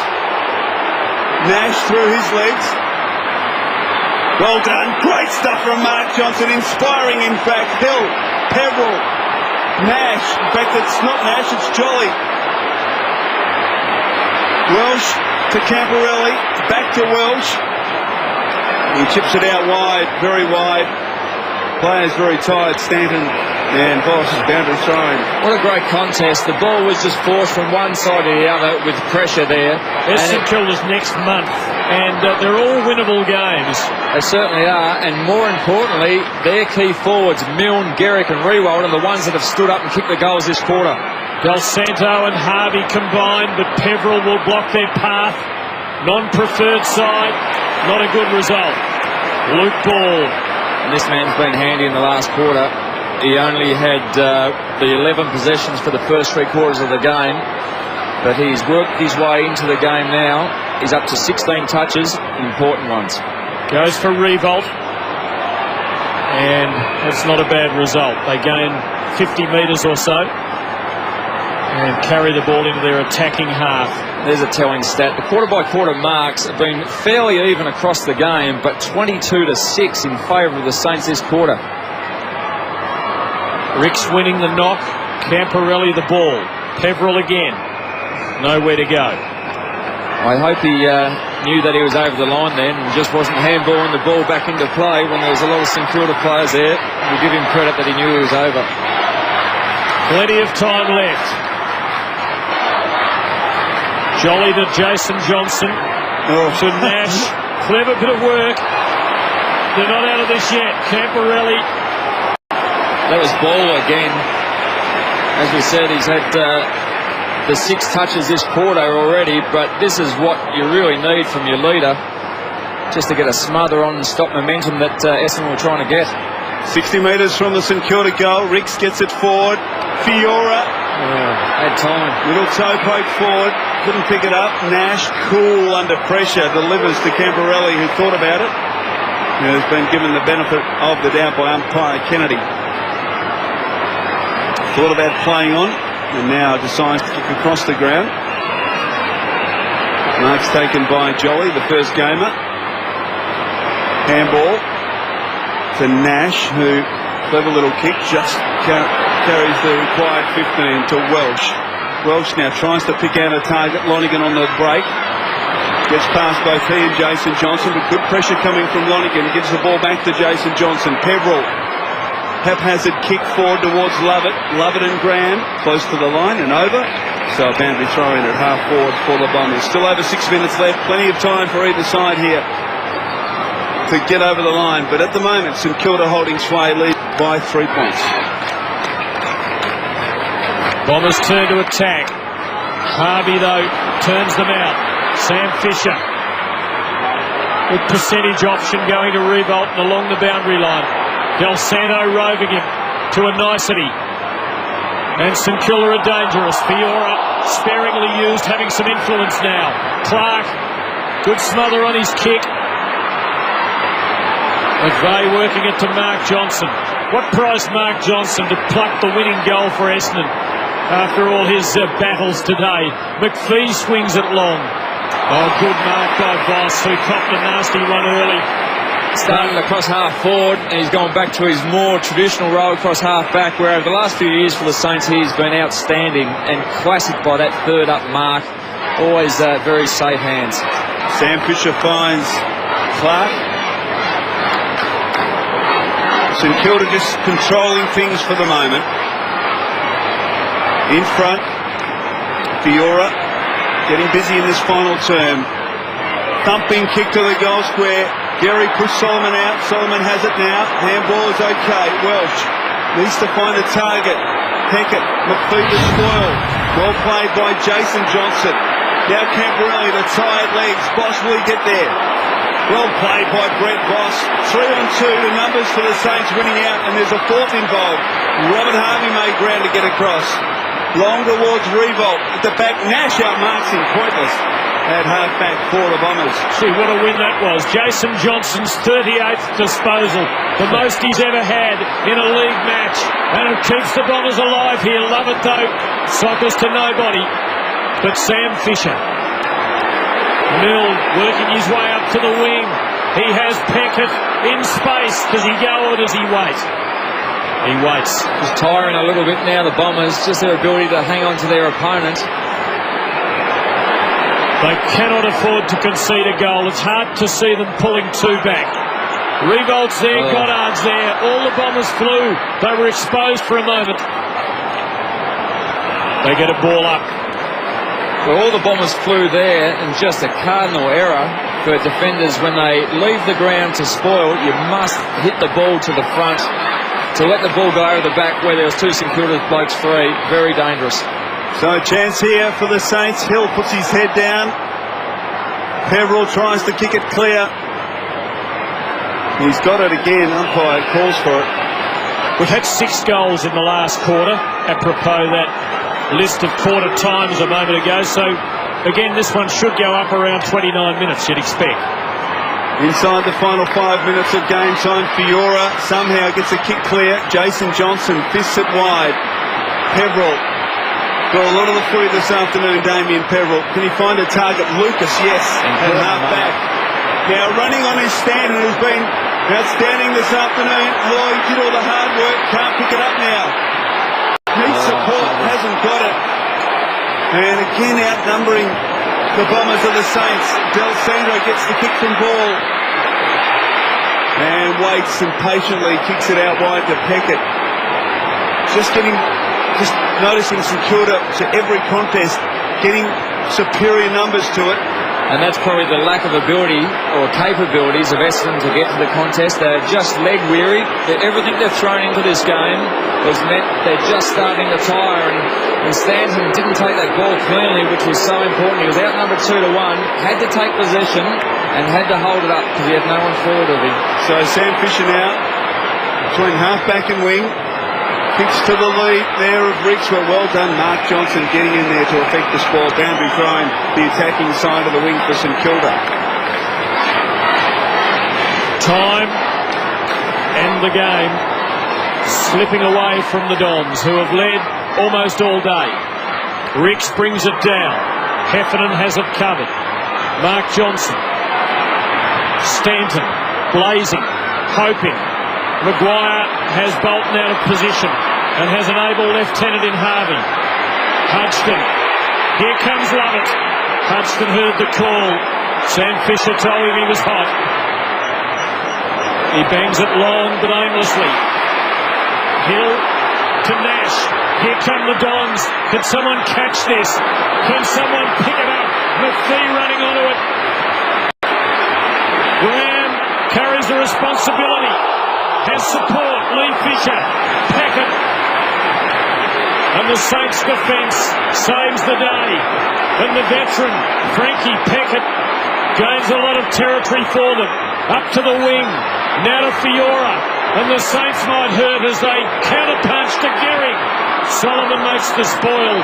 Nash through his legs. Well done. Great stuff from Mark Johnson. Inspiring, in fact. Hill, Peverill, Nash. In fact, it's not Nash, it's Jolly. Welsh to Camporelli. Back to Welsh. He chips it out wide, very wide. Players very tired. Stanton and Voss is boundary throwing. What a great contest. The ball was just forced from one side to the other with pressure there. It's St Kilda's next month, and they're all winnable games. They certainly are, and more importantly, their key forwards, Milne, Gehrig and Riewoldt, are the ones that have stood up and kicked the goals this quarter. Del Santo and Harvey combined, but Peverill will block their path. Non-preferred side, not a good result. Luke Ball. And this man's been handy in the last quarter. He only had the 11 possessions for the first 3 quarters of the game, but he's worked his way into the game now. He's up to 16 touches, important ones. Goes for Riewoldt, and that's not a bad result. They gain 50 metres or so and carry the ball into their attacking half. There's a telling stat. The quarter-by-quarter marks have been fairly even across the game, but 22-6 in favour of the Saints this quarter. Ricks winning the knock. Camporelli the ball. Peverill again. Nowhere to go. I hope he knew that he was over the line then and just wasn't handballing the ball back into play when there was a lot of St Kilda players there. We'll give him credit that he knew he was over. Plenty of time left. Jolly to Jason Johnson. To Nash. Clever bit of work. They're not out of this yet. Camporelli. That was Ball again. As we said, he's had the 6 touches this quarter already, but this is what you really need from your leader, just to get a smother on and stop momentum that Essendon were trying to get. 60 metres from the St Kilda goal. Ricks gets it forward. Fiora. Had time. Little toe poke forward. Couldn't pick it up. Nash, cool under pressure, delivers to Camporelli, who thought about it. Who has been given the benefit of the doubt by umpire Kennedy. Thought about playing on, and now decides to kick across the ground. Mark's taken by Jolly, the first gamer. Handball to Nash, who, clever little kick, just carries the required 15 to Welsh. Welsh now tries to pick out a target. Lonigan on the break. Gets past both he and Jason Johnson, but good pressure coming from Lonigan. Gives the ball back to Jason Johnson. Peverill, haphazard kick forward towards Lovett. Lovett and Graham close to the line and over. So a boundary throw in at half forward for the Bombers. Still over 6 minutes left. Plenty of time for either side here to get over the line. But at the moment, St Kilda holding sway, lead by 3 points. Bombers turn to attack. Harvey, though, turns them out. Sam Fisher with percentage option going to Revolt and along the boundary line. Del Santo roving him to a nicety. And St Kilda are dangerous. Fiora sparingly used, having some influence now. Clark, good smother on his kick. McVeigh working it to Mark Johnson. What price Mark Johnson to pluck the winning goal for Essendon after all his battles today. McPhee swings it long. Oh, good mark by Voss, who copped a nasty one early. Starting across half forward, and he's gone back to his more traditional role across half back, where over the last few years for the Saints he's been outstanding and classic by that third up mark. Always very safe hands. Sam Fisher finds Clark. St Kilda just controlling things for the moment. In front, Fiora getting busy in this final term. Thumping kick to the goal square. Gary pushed Solomon out. Solomon has it now. Handball is okay. Welsh needs to find a target. Peckett, McPhee the spoil. Well played by Jason Johnson. Now Camporelli, the tired legs. Boss, will he get there? Well played by Brett Boss. 3-on-2, the numbers for the Saints winning out, and there's a fourth involved. Robert Harvey made ground to get across. Long towards Revolt. At the back, Nash outmarks him. Pointless at half-back for the Bombers. See what a win that was. Jason Johnson's 38th disposal. The most he's ever had in a league match. And it keeps the Bombers alive here. Love it though. Sockers to nobody. But Sam Fisher. Mill working his way up to the wing. He has Peckett in space. Does he go or does he wait? He waits. Just tiring a little bit now, the Bombers, just their ability to hang on to their opponent. They cannot afford to concede a goal. It's hard to see them pulling two back. Revolt's there, Goddard's there. All the Bombers flew. They were exposed for a moment. They get a ball up. Well, all the Bombers flew there, and just a cardinal error for defenders when they leave the ground to spoil. You must hit the ball to the front. To let the ball go over the back where there was two St Kilda blokes free, very dangerous. So a chance here for the Saints. Hill puts his head down. Peverill tries to kick it clear. He's got it again. Umpire calls for it. We've had 6 goals in the last quarter, apropos that list of quarter times a moment ago. So again, this one should go up around 29 minutes, you'd expect. Inside the final 5 minutes of game time, Fiora somehow gets a kick clear. Jason Johnson fists it wide. Peverill got a lot of the footy this afternoon, Damien Peverill. Can he find a target? Lucas, yes, at half back. Now running on his stand, and has been outstanding this afternoon. Oh, he did all the hard work, can't pick it up now. Needs support, hasn't got it. And again outnumbering the Bombers of the Saints. Del Santo gets the kick from ball and waits and patiently kicks it out wide to Peckett. Just noticing St Kilda to every contest getting superior numbers to it. And that's probably the lack of ability or capabilities of Essendon to get to the contest. They're just leg weary. Everything they've thrown into this game has meant they're just starting to tire. And Stanton didn't take that ball cleanly, which was so important. He was outnumbered 2-1, had to take possession and had to hold it up because he had no one forward of him. So Sam Fisher now between half-back and wing. Kicks to the lead there of Riggs. Well done, Mark Johnson getting in there to affect the spoil. Boundary throwing the attacking side of the wing for St Kilda. Time and the game slipping away from the Dons, who have led almost all day. Riggs brings it down. Heffernan has it covered. Mark Johnson. Stanton blazing, hoping. Maguire has Bolton out of position and has an able lieutenant in Harvey. Hodgson. Here comes Lovett. Hodgson heard the call. Sam Fisher told him he was hot. He bangs it long but aimlessly. Hill to Nash. Here come the Dons. Can someone catch this? Can someone pick it up? McPhee running onto it. Graham carries the responsibility. Has support. Lee Fisher. Peckett. And the Saints defence saves the day. And the veteran, Frankie Peckett, gains a lot of territory for them. Up to the wing. Now to Fiora. And the Saints might hurt as they counterpunch to Gehrig. Solomon makes the spoil.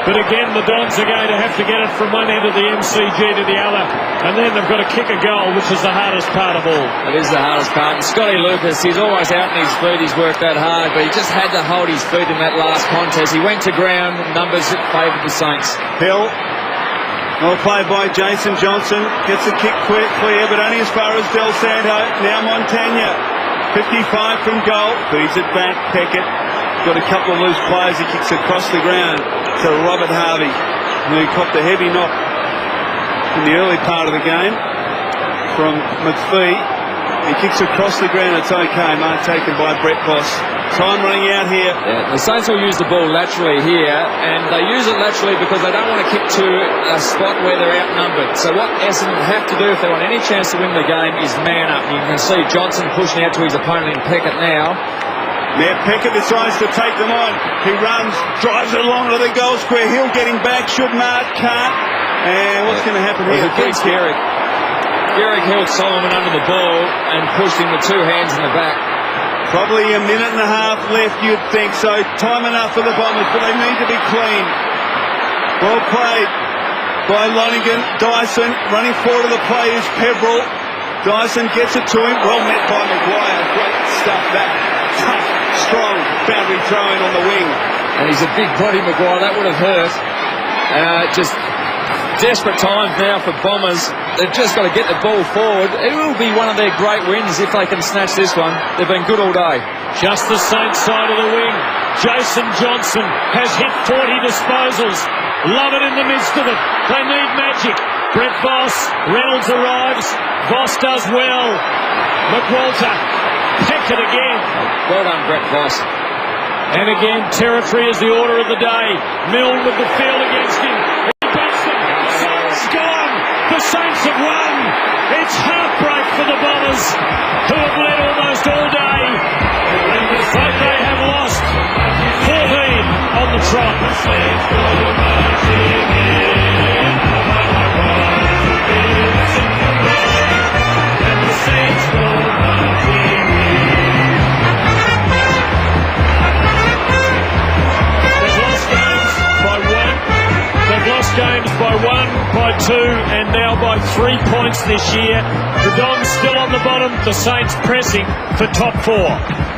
But again, the Dons are going to have to get it from one end of the MCG to the other. And then they've got to kick a goal, which is the hardest part of all. It is the hardest part. And Scotty Lucas, he's always out on his feet. He's worked that hard, but he just had to hold his feet in that last contest. He went to ground. Numbers favoured the Saints. Hill. Well played by Jason Johnson. Gets the kick clear, but only as far as Del Santo. Now Montagna. 55 from goal. Feeds it back. Peckett. Got a couple of loose players. He kicks across the ground to Robert Harvey, who copped a heavy knock in the early part of the game from McPhee. He kicks across the ground. It's okay. Mark taken by Brett Voss. Time running out here. Yeah, the Saints will use the ball laterally here, and they use it laterally because they don't want to kick to a spot where they're outnumbered. So what Essendon have to do if they want any chance to win the game is man up. You can see Johnson pushing out to his opponent in Peckett now. Now Peckett decides to take them on. He runs, drives it along to the goal square. Hill getting back, should mark, can't. And what's going to happen here? Against Gehrig. Gehrig held Solomon under the ball and pushed him with two hands in the back. Probably a minute and a half left, you'd think. So time enough for the Bombers, but they need to be clean. Well played by Lonergan. Dyson running forward to the play is Peverill. Dyson gets it to him. Well met by Maguire. Great stuff that. Tough, strong boundary throwing on the wing. And he's a big body, Maguire. That would have hurt. Just desperate times now for Bombers. They've just got to get the ball forward. It will be one of their great wins if they can snatch this one. They've been good all day. Just the Saints side of the wing. Jason Johnson has hit 40 disposals. Love it in the midst of it. They need magic. Brett Voss. Reynolds arrives. Voss does well. McWalter. Peckett again. Well done, Brett Voss. And again, territory is the order of the day. Milne with the field against him. He beats them. Saints gone. The Saints have won. It's heartbreak for the Bombers, who have led almost all day. But they have lost 14 on the trot. Games by 1, by 2 and now by 3 points this year. The Dons still on the bottom, the Saints pressing for top 4.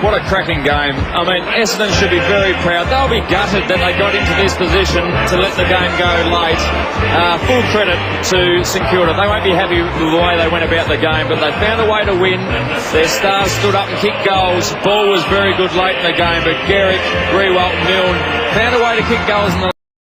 What a cracking game. I mean, Essendon should be very proud. They'll be gutted that they got into this position to let the game go late. Full credit to St Kilda. They won't be happy with the way they went about the game, but they found a way to win. Their stars stood up and kicked goals. Ball was very good late in the game, but Gehrig, Grewalt, Milne found a way to kick goals in the